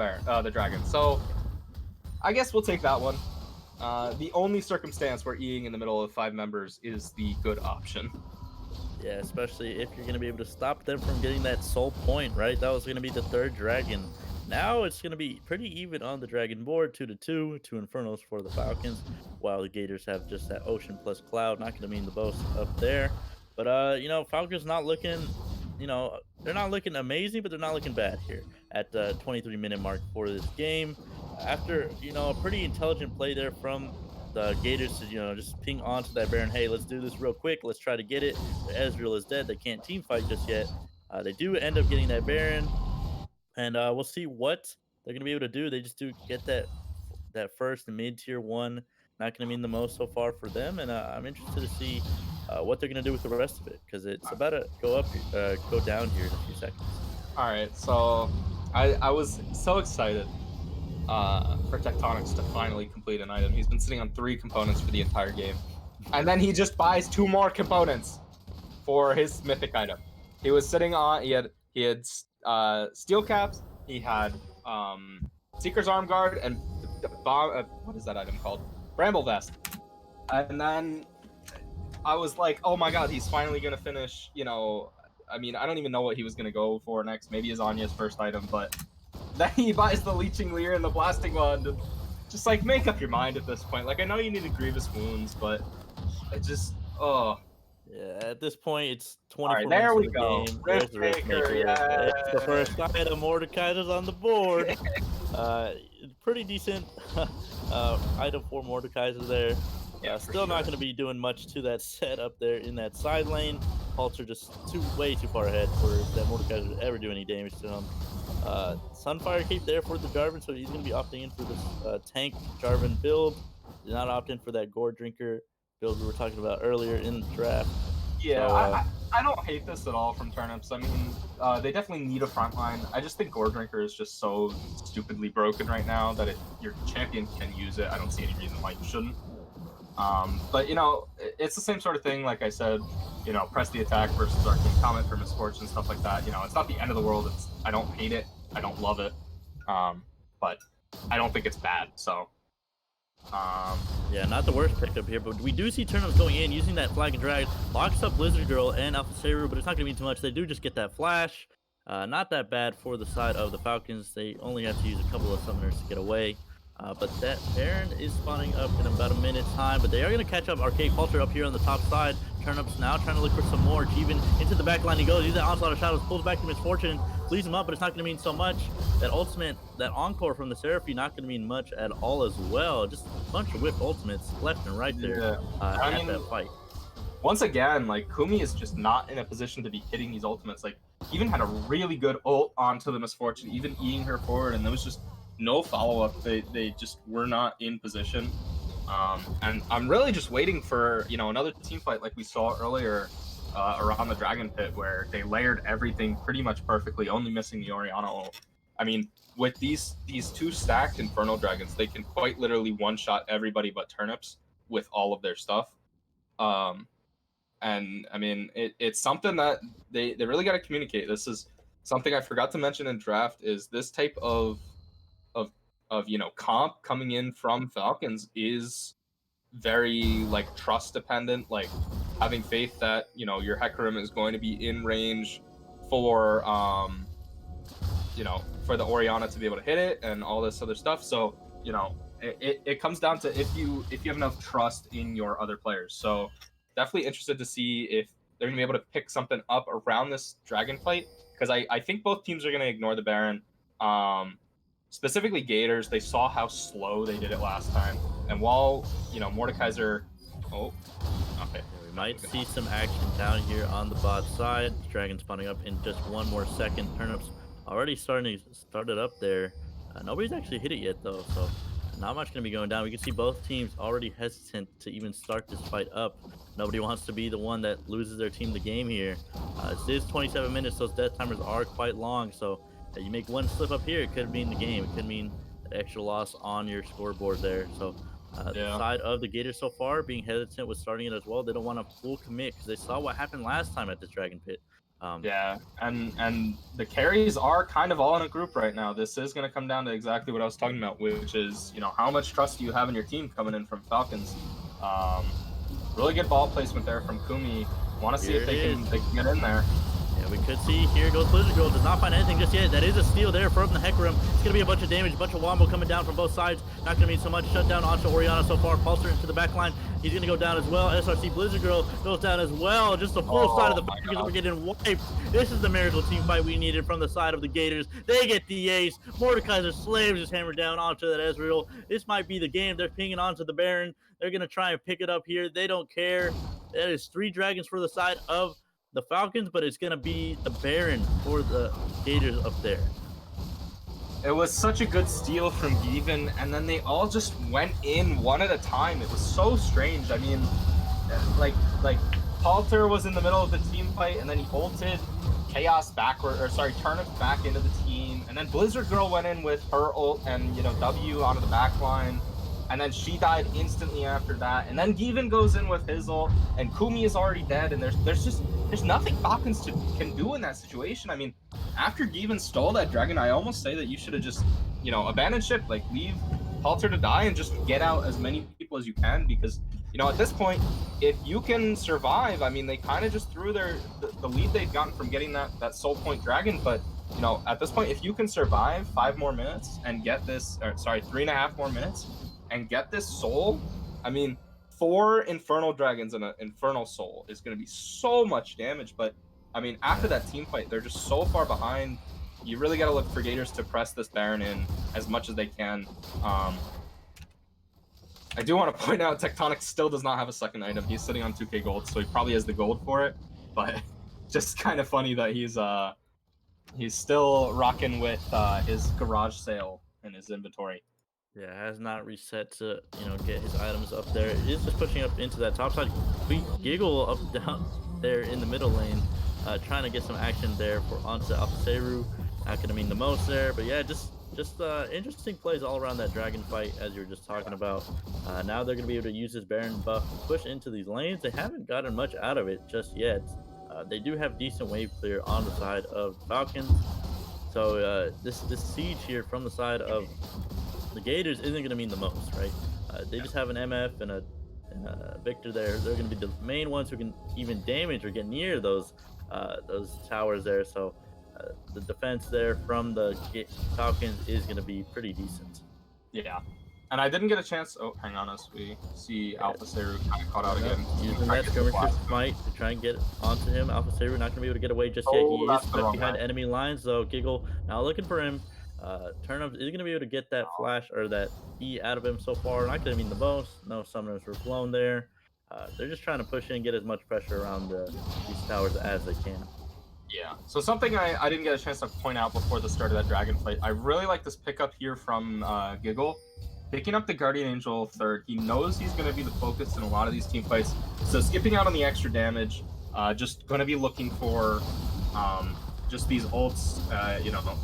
Dragon. So I guess we'll take that one. The only circumstance where Eing in the middle of 5 members is the good option. Yeah, especially if you're going to be able to stop them from getting that soul point, right? That was going to be the 3rd Dragon. Now it's going to be pretty even on the Dragon board, 2-2, 2 Infernos for the Falcons, while the Gators have just that Ocean plus Cloud. Not going to mean the most up there. But, Falcons not looking, they're not looking amazing, but they're not looking bad here at the 23-minute mark for this game. After, a pretty intelligent play there from the Gators to, just ping onto that Baron. Hey, let's do this real quick. Let's try to get it. Ezreal is dead. They can't team fight just yet. They do end up getting that Baron. And we'll see what they're going to be able to do. They just do get that first mid-tier 1. Not going to mean the most so far for them. And I'm interested to see what they're going to do with the rest of it, because it's about to go down here in a few seconds. All right, so I was so excited for Tectonics to finally complete an item. He's been sitting on 3 components for the entire game. And then he just buys 2 more components for his mythic item. He was sitting on, he had steel caps, he had Seeker's Arm Guard, and what is that item called? Bramble Vest. And then I was like, oh my god, he's finally gonna finish, I mean, I don't even know what he was gonna go for next. Maybe his Anya's first item, but then he buys the Leeching Leer and the Blasting Wand. Just like, make up your mind at this point. Like, I know you need Grievous Wounds, but it just, oh. Yeah, at this point, it's 24 right, there we minutes go. of the game. There's the Riftmaker. Yeah. It's the first item. Mordekaiser's on the board. Pretty decent item for Mordekaiser there. Yeah, still not going to be doing much to that set up there in that side lane. Halter just way too far ahead for that Mordekaiser to ever do any damage to him. Sunfire Cape there for the Jarvan, so he's going to be opting in for this tank Jarvan build. Did not opt in for that Gore Drinker build we were talking about earlier in the draft. Yeah, so, I don't hate this at all from Turnips. I mean, they definitely need a front line. I just think Gore Drinker is just so stupidly broken right now that if your champion can use it, I don't see any reason why you shouldn't. But, it's the same sort of thing, like I said, press the attack versus Arcane Comet for Misfortune, stuff like that. It's not the end of the world. I don't hate it. I don't love it. But I don't think it's bad, so... yeah, not the worst pickup here, but we do see Turnips going in, using that Flag and Drag, locks up Blizzard Girl and Alpha Saru, but it's not going to mean too much. They do just get that flash. Not that bad for the side of the Falcons. They only have to use a couple of summoners to get away. But that Baron is spawning up in about a minute's time, but they are going to catch up Arcade Culture up here on the top side. Turnips now trying to look for some more. Jeevan into the back line he goes. Uses that Onslaught of Shadows, pulls back to Misfortune, leaves him up, but it's not going to mean so much. That ultimate, that Encore from the Seraphine, not going to mean much at all as well. Just a bunch of whipped ultimates left and right there at that fight. Once again, like, Kumi is just not in a position to be hitting these ultimates. Like, even had a really good ult onto the Misfortune, even eating her forward, and there was just no follow-up. They just were not in position. And I'm really just waiting for, another team fight like we saw earlier around the Dragon Pit where they layered everything pretty much perfectly, only missing the Orianna ult. I mean, with these two stacked Infernal Dragons, they can quite literally one-shot everybody but Turnips with all of their stuff. And I mean, it's something that they really got to communicate. This is something I forgot to mention in draft, is this type of comp coming in from Falcons is very like trust dependent, like having faith that your Hecarim is going to be in range for for the Orianna to be able to hit it and all this other stuff. So it comes down to if you have enough trust in your other players. So definitely interested to see if they're gonna be able to pick something up around this dragon fight, because I think both teams are gonna ignore the Baron. Specifically Gators, they saw how slow they did it last time, and while Mordekaiser, okay, We might see some action down here on the bot side. Dragon spawning up in just one more second. Turnips already started up there. Nobody's actually hit it yet though, so not much gonna be going down. We can see both teams already hesitant to even start this fight up. Nobody wants to be the one that loses their team the game here. It is 27 minutes, those death timers are quite long, so you make one slip up here, it could mean the game. It could mean the extra loss on your scoreboard there. So the side of the Gators so far being hesitant with starting it as well. They don't want to full commit because they saw what happened last time at this Dragon Pit. Yeah, and the carries are kind of all in a group right now. This is going to come down to exactly what I was talking about, which is how much trust do you have in your team coming in from Falcons. Really good ball placement there from Kumi. Want to see if they can get in there. Yeah, we could see, here goes Blizzard Girl, does not find anything just yet. That is a steal there from the Hecarim. It's going to be a bunch of damage, a bunch of wombo coming down from both sides. Not going to mean so much. Shut down onto Orianna so far. Pulsar into the back line. He's going to go down as well. SRC Blizzard Girl goes down as well. Just the full side of the Falcons are getting wiped. This is the miracle team fight we needed from the side of the Gators. They get the ace. Mordekaiser Slaves just hammered down onto that Ezreal. This might be the game. They're pinging onto the Baron. They're going to try and pick it up here. They don't care. That is 3 dragons for the side of the Falcons, but it's gonna be the Baron for the Gators up there. It was such a good steal from Given, and then they all just went in one at a time. It was so strange. I mean, like Halter was in the middle of the team fight, and then he ulted Chaos backward, or sorry, Turnip back into the team, and then Blizzard Girl went in with her ult and W onto the back line. And then she died instantly after that. And then Given goes in with his ult, and Kumi is already dead. And there's nothing Falcons can do in that situation. I mean, after Given stole that dragon, I almost say that you should have just, abandoned ship, like leave Halter to die and just get out as many people as you can. Because, at this point, if you can survive, I mean, they kind of just threw the lead they've gotten from getting that soul point dragon. But, at this point, if you can survive 5 more minutes and get this, 3.5 more minutes, and get this soul, I mean, 4 Infernal Dragons and an Infernal Soul is going to be so much damage. But, I mean, after that team fight, they're just so far behind. You really got to look for Gators to press this Baron in as much as they can. I do want to point out, Tectonic still does not have a second item. He's sitting on 2k gold, so he probably has the gold for it. But just kind of funny that he's still rocking with his garage sale in his inventory. Yeah, has not reset to, get his items up there. It is just pushing up into that top side. We Giggle up down there in the middle lane, trying to get some action there for onto Alphaseru. Not going to mean the most there, but yeah, just interesting plays all around that dragon fight, as you were just talking about. Now they're going to be able to use this Baron buff to push into these lanes. They haven't gotten much out of it just yet. They do have decent wave clear on the side of Falcons. So this siege here from the side of the Gators isn't going to mean the most, right? They just have an MF and a Victor there. They're going to be the main ones who can even damage or get near those towers there. So the defense there from the Falcons is going to be pretty decent. Yeah. And I didn't get a chance. Oh, hang on, as we see Alphaseru kind of caught out again. Using that skirmisher smite to try and get onto him. Alphaseru not going to be able to get away just yet. He is stuck behind enemy lines, though. Giggle now looking for him. Turnip is going to be able to get that flash or that E out of him so far. Not going to mean the most. No summoners were blown there. They're just trying to push in and get as much pressure around these towers as they can. Yeah. So something I didn't get a chance to point out before the start of that dragon fight. I really like this pickup here from Giggle. Picking up the Guardian Angel third. He knows he's going to be the focus in a lot of these team fights. So skipping out on the extra damage, just going to be looking for just these ults,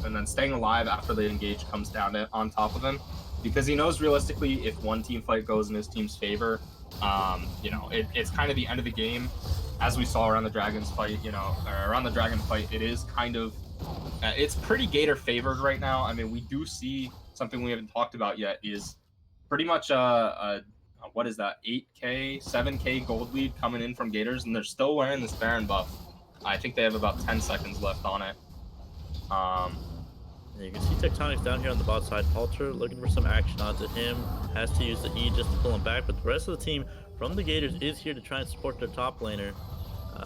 and then staying alive after the engage comes down on top of him, because he knows realistically if one team fight goes in his team's favor, it's kind of the end of the game. As we saw around the Dragons fight, or around the Dragon fight, it is kind of it's pretty Gator favored right now. I mean, we do see something we haven't talked about yet is pretty much what is that, 8K, 7K gold lead coming in from Gators, and they're still wearing this Baron buff. I think they have about 10 seconds left on it. Yeah, you can see Tectonics down here on the bot side. Palter looking for some action onto him. Has to use the E just to pull him back, but the rest of the team from the Gators is here to try and support their top laner.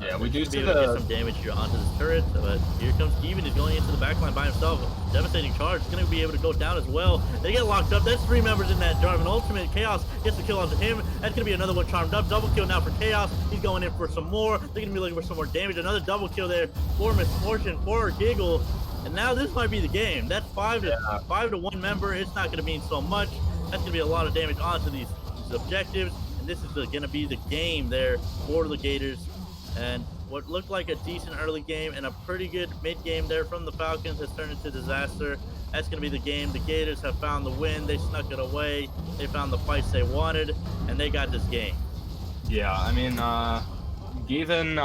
Yeah, we do should see be able to get some damage here onto this turret, but here comes Steven. He's going into the backline by himself. Devastating charge. He's going to be able to go down as well. They get locked up. That's 3 members in that Jarvan ultimate. Chaos gets the kill onto him. That's going to be another one charmed up. Double kill now for Chaos. He's going in for some more. They're going to be looking for some more damage. Another double kill there for Misfortune, for Giggle. And now this might be the game. That's 5 to 1 member. It's not going to mean so much. That's going to be a lot of damage onto these objectives. And this is going to be the game there for the Gators. And what looked like a decent early game and a pretty good mid game there from the Falcons has turned into disaster. That's going to be the game. The Gators have found the win. They snuck it away. They found the fights they wanted, and they got this game. Yeah, I mean, Given,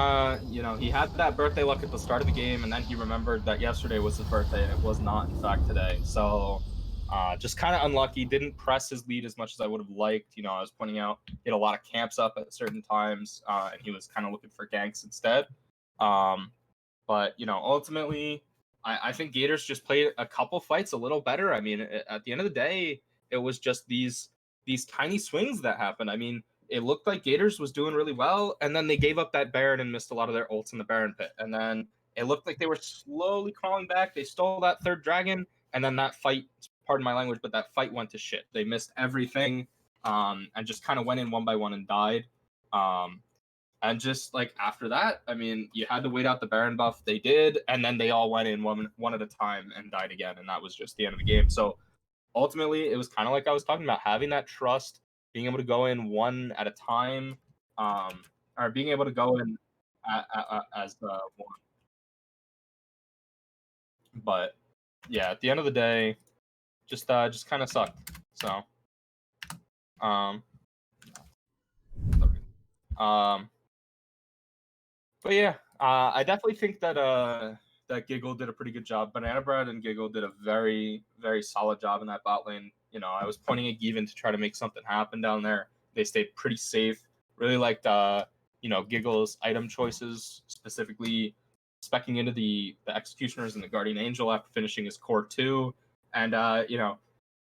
he had that birthday luck at the start of the game, and then he remembered that yesterday was his birthday, and it was not, in fact, today. So, just kind of unlucky. Didn't press his lead as much as I would have liked. I was pointing out he had a lot of camps up at certain times, and he was kind of looking for ganks instead. But ultimately, I think Gators just played a couple fights a little better. I mean, at the end of the day, it was just these tiny swings that happened. I mean, it looked like Gators was doing really well, and then they gave up that Baron and missed a lot of their ults in the Baron pit. And then it looked like they were slowly crawling back. They stole that 3rd dragon, and then that fight, pardon my language, but that fight went to shit. They missed everything, and just kind of went in one by one and died. And just like after that, I mean, you had to wait out the Baron buff. They did, and then they all went in one at a time and died again, and that was just the end of the game. So ultimately, it was kind of like I was talking about, having that trust, being able to go in one at a time, or being able to go in as one. But yeah, at the end of the day, just kind of sucked. So, but yeah, I definitely think that that Giggle did a pretty good job. Banana Bread and Giggle did a very, very solid job in that bot lane. I was pointing at Given to try to make something happen down there. They stayed pretty safe. Really liked Giggle's item choices, specifically speccing into the Executioners and the Guardian Angel after finishing his core 2. And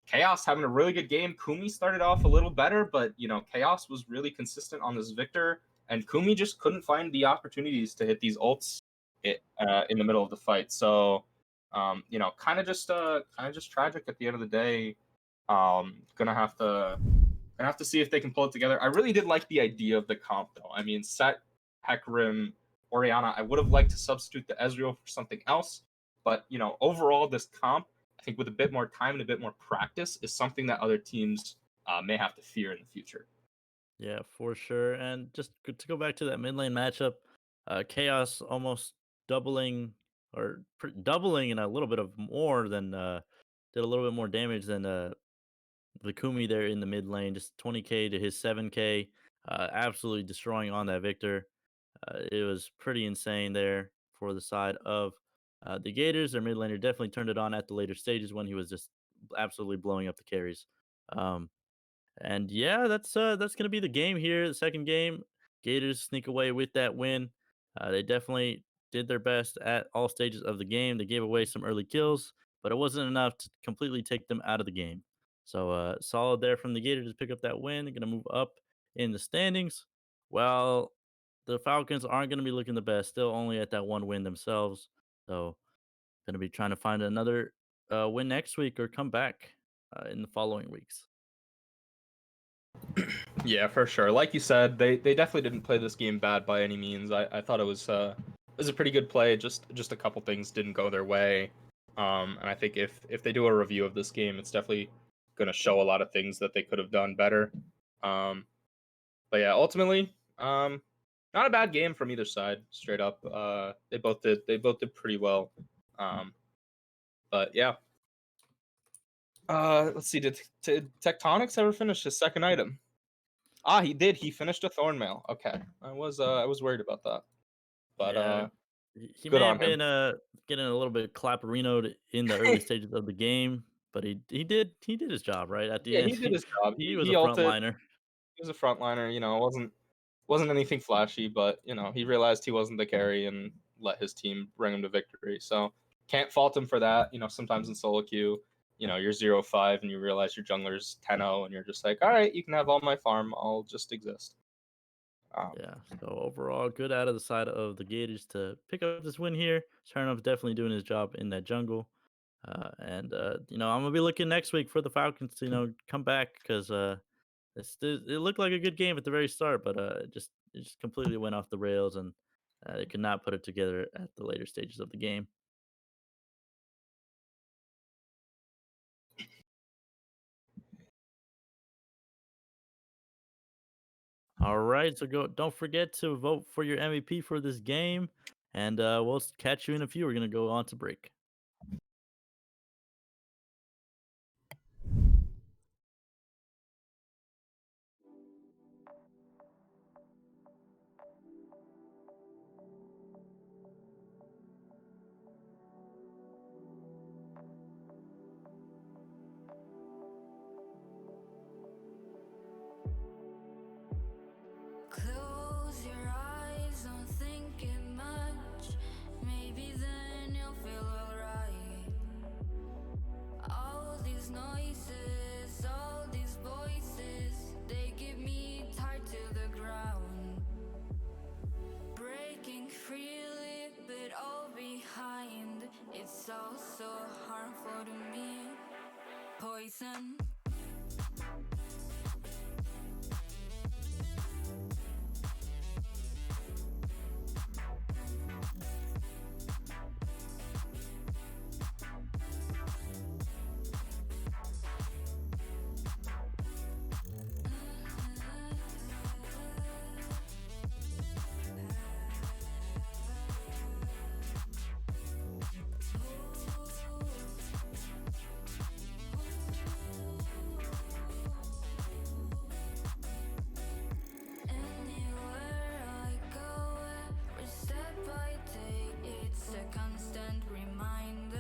Chaos having a really good game. Kumi started off a little better, but Chaos was really consistent on this Victor, and Kumi just couldn't find the opportunities to hit these ults in the middle of the fight. So, kind of just tragic at the end of the day. Gonna have to see if they can pull it together. I really did like the idea of the comp, though. I mean, Set, Hecarim, Orianna. I would have liked to substitute the Ezreal for something else, but overall, this comp, I think with a bit more time and a bit more practice, is something that other teams may have to fear in the future. Yeah, for sure. And just to go back to that mid lane matchup, Chaos almost doubling doubling and a little bit of more than did a little bit more damage than the Kumi there in the mid lane. Just 20k to his 7k, absolutely destroying on that Victor. It was pretty insane there for the side of the Gators. Their mid laner definitely turned it on at the later stages when he was just absolutely blowing up the carries. And yeah, that's gonna be the game here. The second game, Gators sneak away with that win. They definitely did their best at all stages of the game. They gave away some early kills, but it wasn't enough to completely take them out of the game. So solid there from the Gators to pick up that win. They're gonna move up in the standings. Well, the Falcons aren't gonna be looking the best. Still only at that one win themselves. So gonna be trying to find another win next week or come back in the following weeks. Yeah, for sure. Like you said, they definitely didn't play this game bad by any means. I thought it was a pretty good play. Just a couple things didn't go their way. And I think if they do a review of this game, it's definitely going to show a lot of things that they could have done better. But yeah, ultimately, not a bad game from either side. Straight up, they both did pretty well. But yeah. Let's see. Did Tectonics ever finish his second item? Ah, he did. He finished a Thornmail. Okay, I was worried about that, but Yeah, he good may on have him. been getting a little bit clapperinoed in the early stages of the game, but he did his job right at the Yeah, end. he did his job. He was He a ulted. frontliner. He was a frontliner. You know, wasn't anything flashy, but you know, he realized he wasn't the carry and let his team bring him to victory. So can't fault him for that. You know, sometimes in solo queue, you know, you're 0-5 and you realize your jungler's 10-0 and you're just like, all right, you can have all my farm. I'll just exist. Yeah, so overall, good out of the side of the Gators to pick up this win here. Turnov's definitely doing his job in that jungle. And you know, I'm gonna be looking next week for the Falcons to, you know, come back because it looked like a good game at the very start, but it just completely went off the rails, and they could not put it together at the later stages of the game. All right, so don't forget to vote for your MVP for this game, and we'll catch you in a few. We're gonna go on to break. Close your eyes, don't think it much. Maybe then you'll feel alright. All these noises, all these voices, they give me tied to the ground. Breaking free, leave it all behind. It's all so harmful to me. Poison. Anywhere I go, every step I take, it's a constant reminder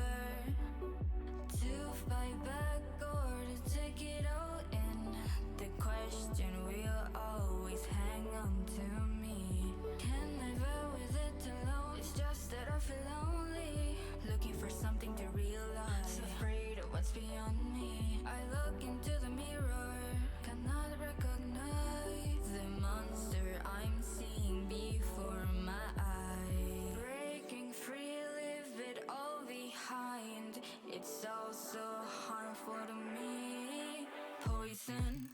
to fight back or to take it all in. The question will always hang on to me. Can never with it alone. It's just that I feel lonely, looking for something to realize. Afraid of what's beyond me. I look into the mirror, cannot recognize the monster I'm seeing before my eyes. Breaking free, leave it all behind. It's all so harmful to me. Poison.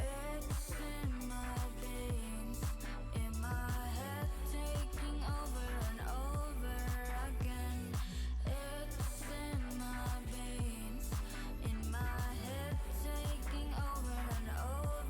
It's in my veins, in my head, taking over and over again. It's in my veins, in my head, taking over and over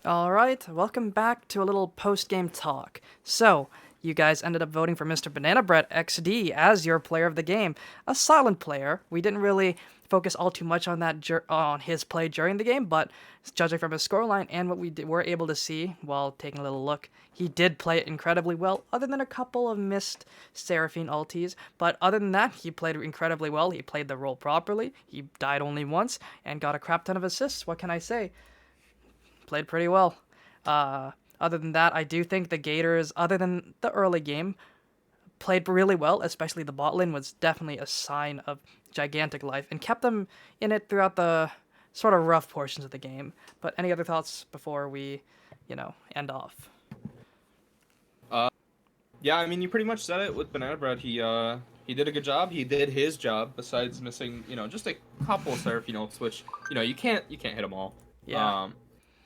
All right, welcome back to a little post-game talk. So, you guys ended up voting for Mr. Banana Bread XD as your player of the game, a silent player. We didn't really focus all too much on that on his play during the game, but judging from his scoreline and what were able to see while taking a little look, he did play it incredibly well, other than a couple of missed Seraphine ultis. But other than that, he played incredibly well. He played the role properly. He died only once and got a crap ton of assists. What can I say? Played pretty well. Other than that, I do think the Gators, other than the early game, played really well, especially the bot lane was definitely a sign of gigantic life and kept them in it throughout the sort of rough portions of the game. But any other thoughts before we, end off? Yeah, I mean, you pretty much said it with Banana Bread. He did a good job. He did his job. Besides missing, just a couple of Seraphine ults, which you can't hit them all. Yeah.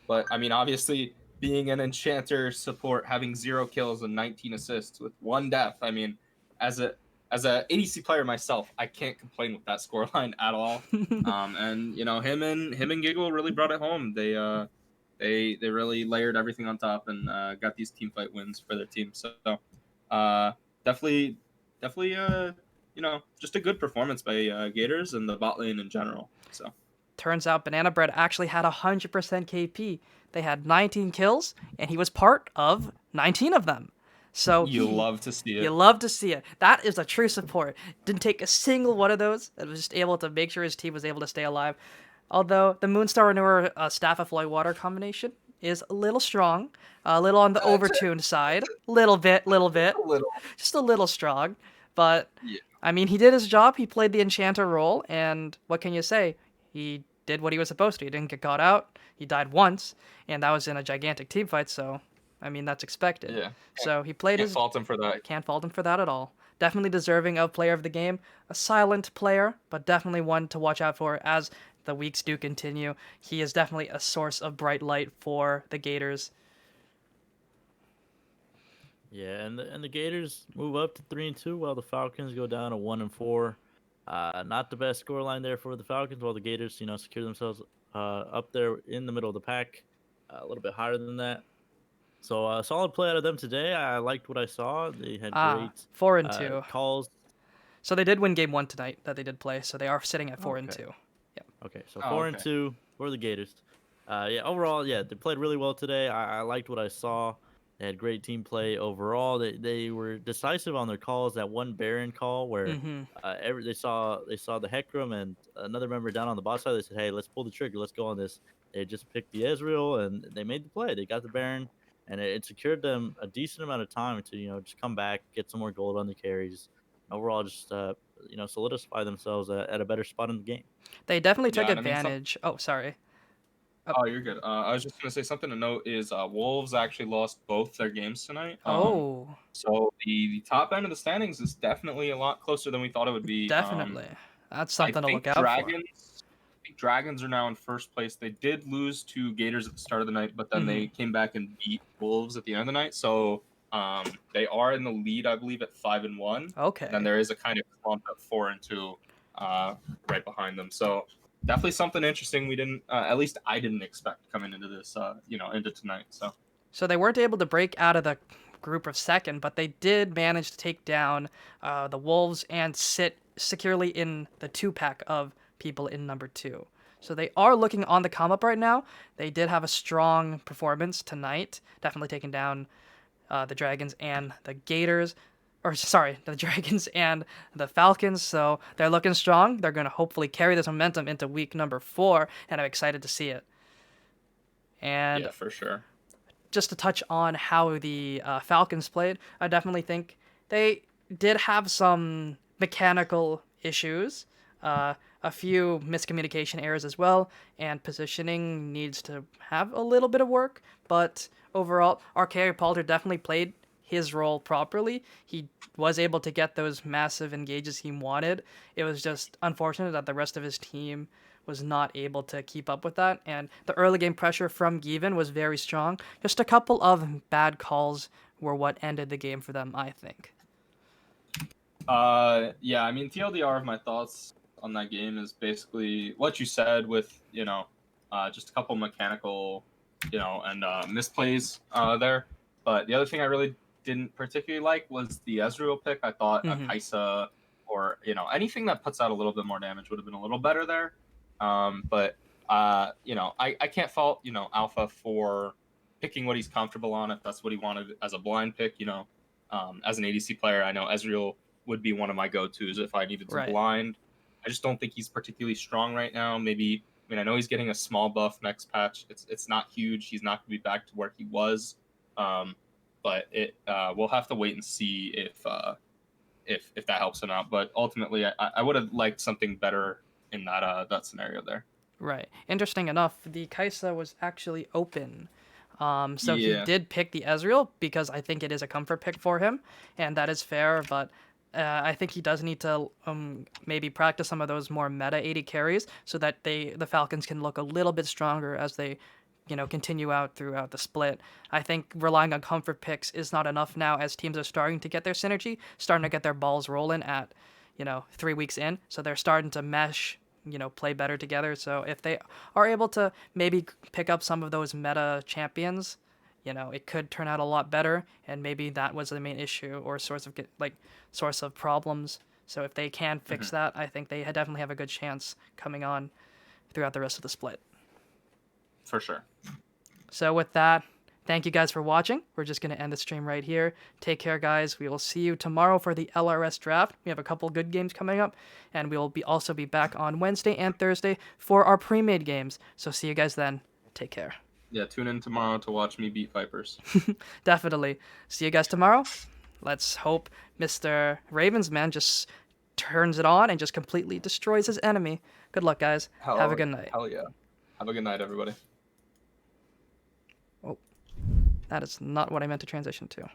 But I mean, obviously, being an enchanter support, having 0 kills and 19 assists with 1 death. I mean, as a ADC player myself, I can't complain with that scoreline at all. And him and Giggle really brought it home. They really layered everything on top and got these team fight wins for their team. So definitely, just a good performance by Gators and the bot lane in general. So. Turns out Banana Bread actually had 100% KP. They had 19 kills, and he was part of 19 of them. So you love to see it. You love to see it. That is a true support. Didn't take a single one of those. It was just able to make sure his team was able to stay alive. Although the Moonstar Renewer Staff of Floy Water combination is a little strong, a little on the overtuned side, little bit, just a little strong. But Yeah. I mean, he did his job. He played the enchanter role, and what can you say? He did what he was supposed to. He didn't get caught out. He died once, and that was in a gigantic team fight. So, I mean, that's expected. Yeah. So he played Can't fault him for that. Can't fault him for that at all. Definitely deserving of player of the game. A silent player, but definitely one to watch out for as the weeks do continue. He is definitely a source of bright light for the Gators. Yeah, and the Gators move up to 3-2, while the Falcons go down to 1-4. Not the best scoreline there for the Falcons, while the Gators, secure themselves up there in the middle of the pack, a little bit higher than that. So solid play out of them today. I liked what I saw. They had great 4-2 calls. So they did win game 1 tonight that they did play. So they are sitting at 4-2. Yep. Okay, so 4-2 for the Gators. Overall, they played really well today. I liked what I saw. They had great team play overall. They were decisive on their calls. That one Baron call where they saw the Hecarim and another member down on the bot side. They said, "Hey, let's pull the trigger. Let's go on this." They just picked the Ezreal and they made the play. They got the Baron, and it secured them a decent amount of time to just come back, get some more gold on the carries. Overall, just solidify themselves at a better spot in the game. They definitely took advantage. Oh, sorry. Oh, you're good. I was just gonna say something to note is Wolves actually lost both their games tonight. So the top end of the standings is definitely a lot closer than we thought it would be. Definitely, that's something to look out for. I think Dragons are now in first place. They did lose to Gators at the start of the night, but then they came back and beat Wolves at the end of the night. So they are in the lead, I believe, at 5-1. Okay. Then there is a kind of clump at 4-2 right behind them. So. Definitely something interesting we didn't, at least I didn't expect coming into this, into tonight. So they weren't able to break out of the group of second, but they did manage to take down the Wolves and sit securely in the 2-pack of people in number 2. So they are looking on the come up right now. They did have a strong performance tonight, definitely taking down the Dragons and the Gators. The Dragons and the Falcons. So they're looking strong. They're going to hopefully carry this momentum into week number 4, and I'm excited to see it. And yeah, for sure. Just to touch on how the Falcons played, I definitely think they did have some mechanical issues, a few miscommunication errors as well, and positioning needs to have a little bit of work. But overall, Archaic Palter definitely played his role properly. He was able to get those massive engages he wanted. It was just unfortunate that the rest of his team was not able to keep up with that, and the early game pressure from Given was very strong. Just a couple of bad calls were what ended the game for them, I think. I mean, TLDR of my thoughts on that game is basically what you said with, just a couple mechanical and misplays there. But the other thing I really didn't particularly like was the Ezreal pick. I thought a Kai'Sa or anything that puts out a little bit more damage would have been a little better there. But I can't fault Alpha for picking what he's comfortable on if that's what he wanted as a blind pick. As an ADC player, I know Ezreal would be one of my go-tos if I needed to blind. I just don't think he's particularly strong right now. Maybe, I know he's getting a small buff next patch. It's not huge. He's not going to be back to where he was. But we'll have to wait and see if that helps him out. But ultimately, I would have liked something better in that scenario there. Right. Interesting enough, the Kai'Sa was actually open. So he did pick the Ezreal because I think it is a comfort pick for him, and that is fair. But I think he does need to maybe practice some of those more meta AD carries so that the Falcons can look a little bit stronger as they continue out throughout the split. I think relying on comfort picks is not enough now as teams are starting to get their synergy, starting to get their balls rolling at 3 weeks in. So they're starting to mesh, play better together. So if they are able to maybe pick up some of those meta champions, it could turn out a lot better. And maybe that was the main issue or source of problems. So if they can fix that, I think they definitely have a good chance coming on throughout the rest of the split. For sure. So with that, thank you guys for watching. We're just going to end the stream right here. Take care, guys. We will see you tomorrow for the LRS draft. We have a couple good games coming up, and we will also be back on Wednesday and Thursday for our pre-made games. So see you guys then. Take care. Yeah, tune in tomorrow to watch me beat Vipers. Definitely. See you guys tomorrow. Let's hope Mr. Ravensman just turns it on and just completely destroys his enemy. Good luck, guys. Have a good night. Hell yeah. Have a good night, everybody. Oh, that is not what I meant to transition to.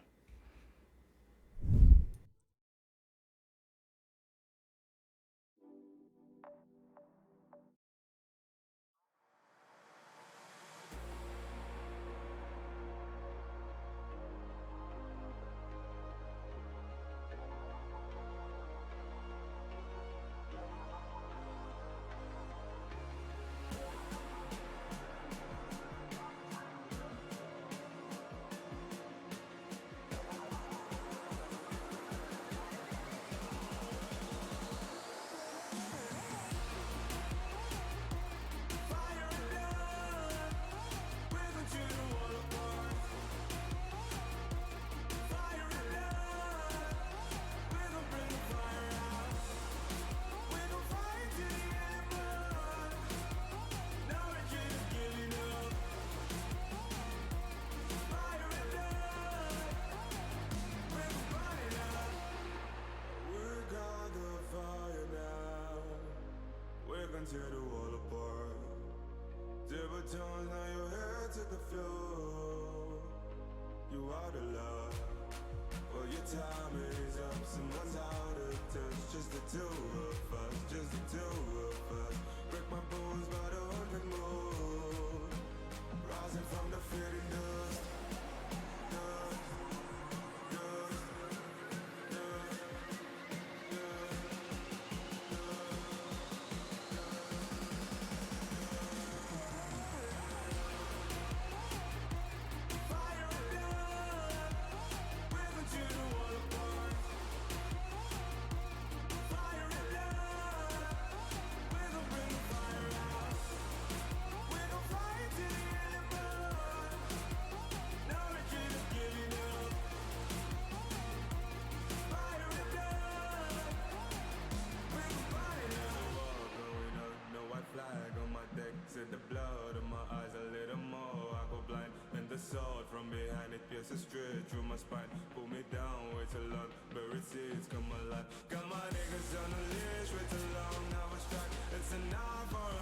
Tear the wall apart. Zero tones, now your head to the floor. You out of love. Well, your time is up. Someone's out of touch. Just the two of us. Just the two of us. Break my bones by the 100 more. Rising from the fading dust. Sword from behind it pierces straight through my spine. Pull me down way too long, buried seeds come alive. Got my niggas on the leash way too long. Now it's strike, it's enough for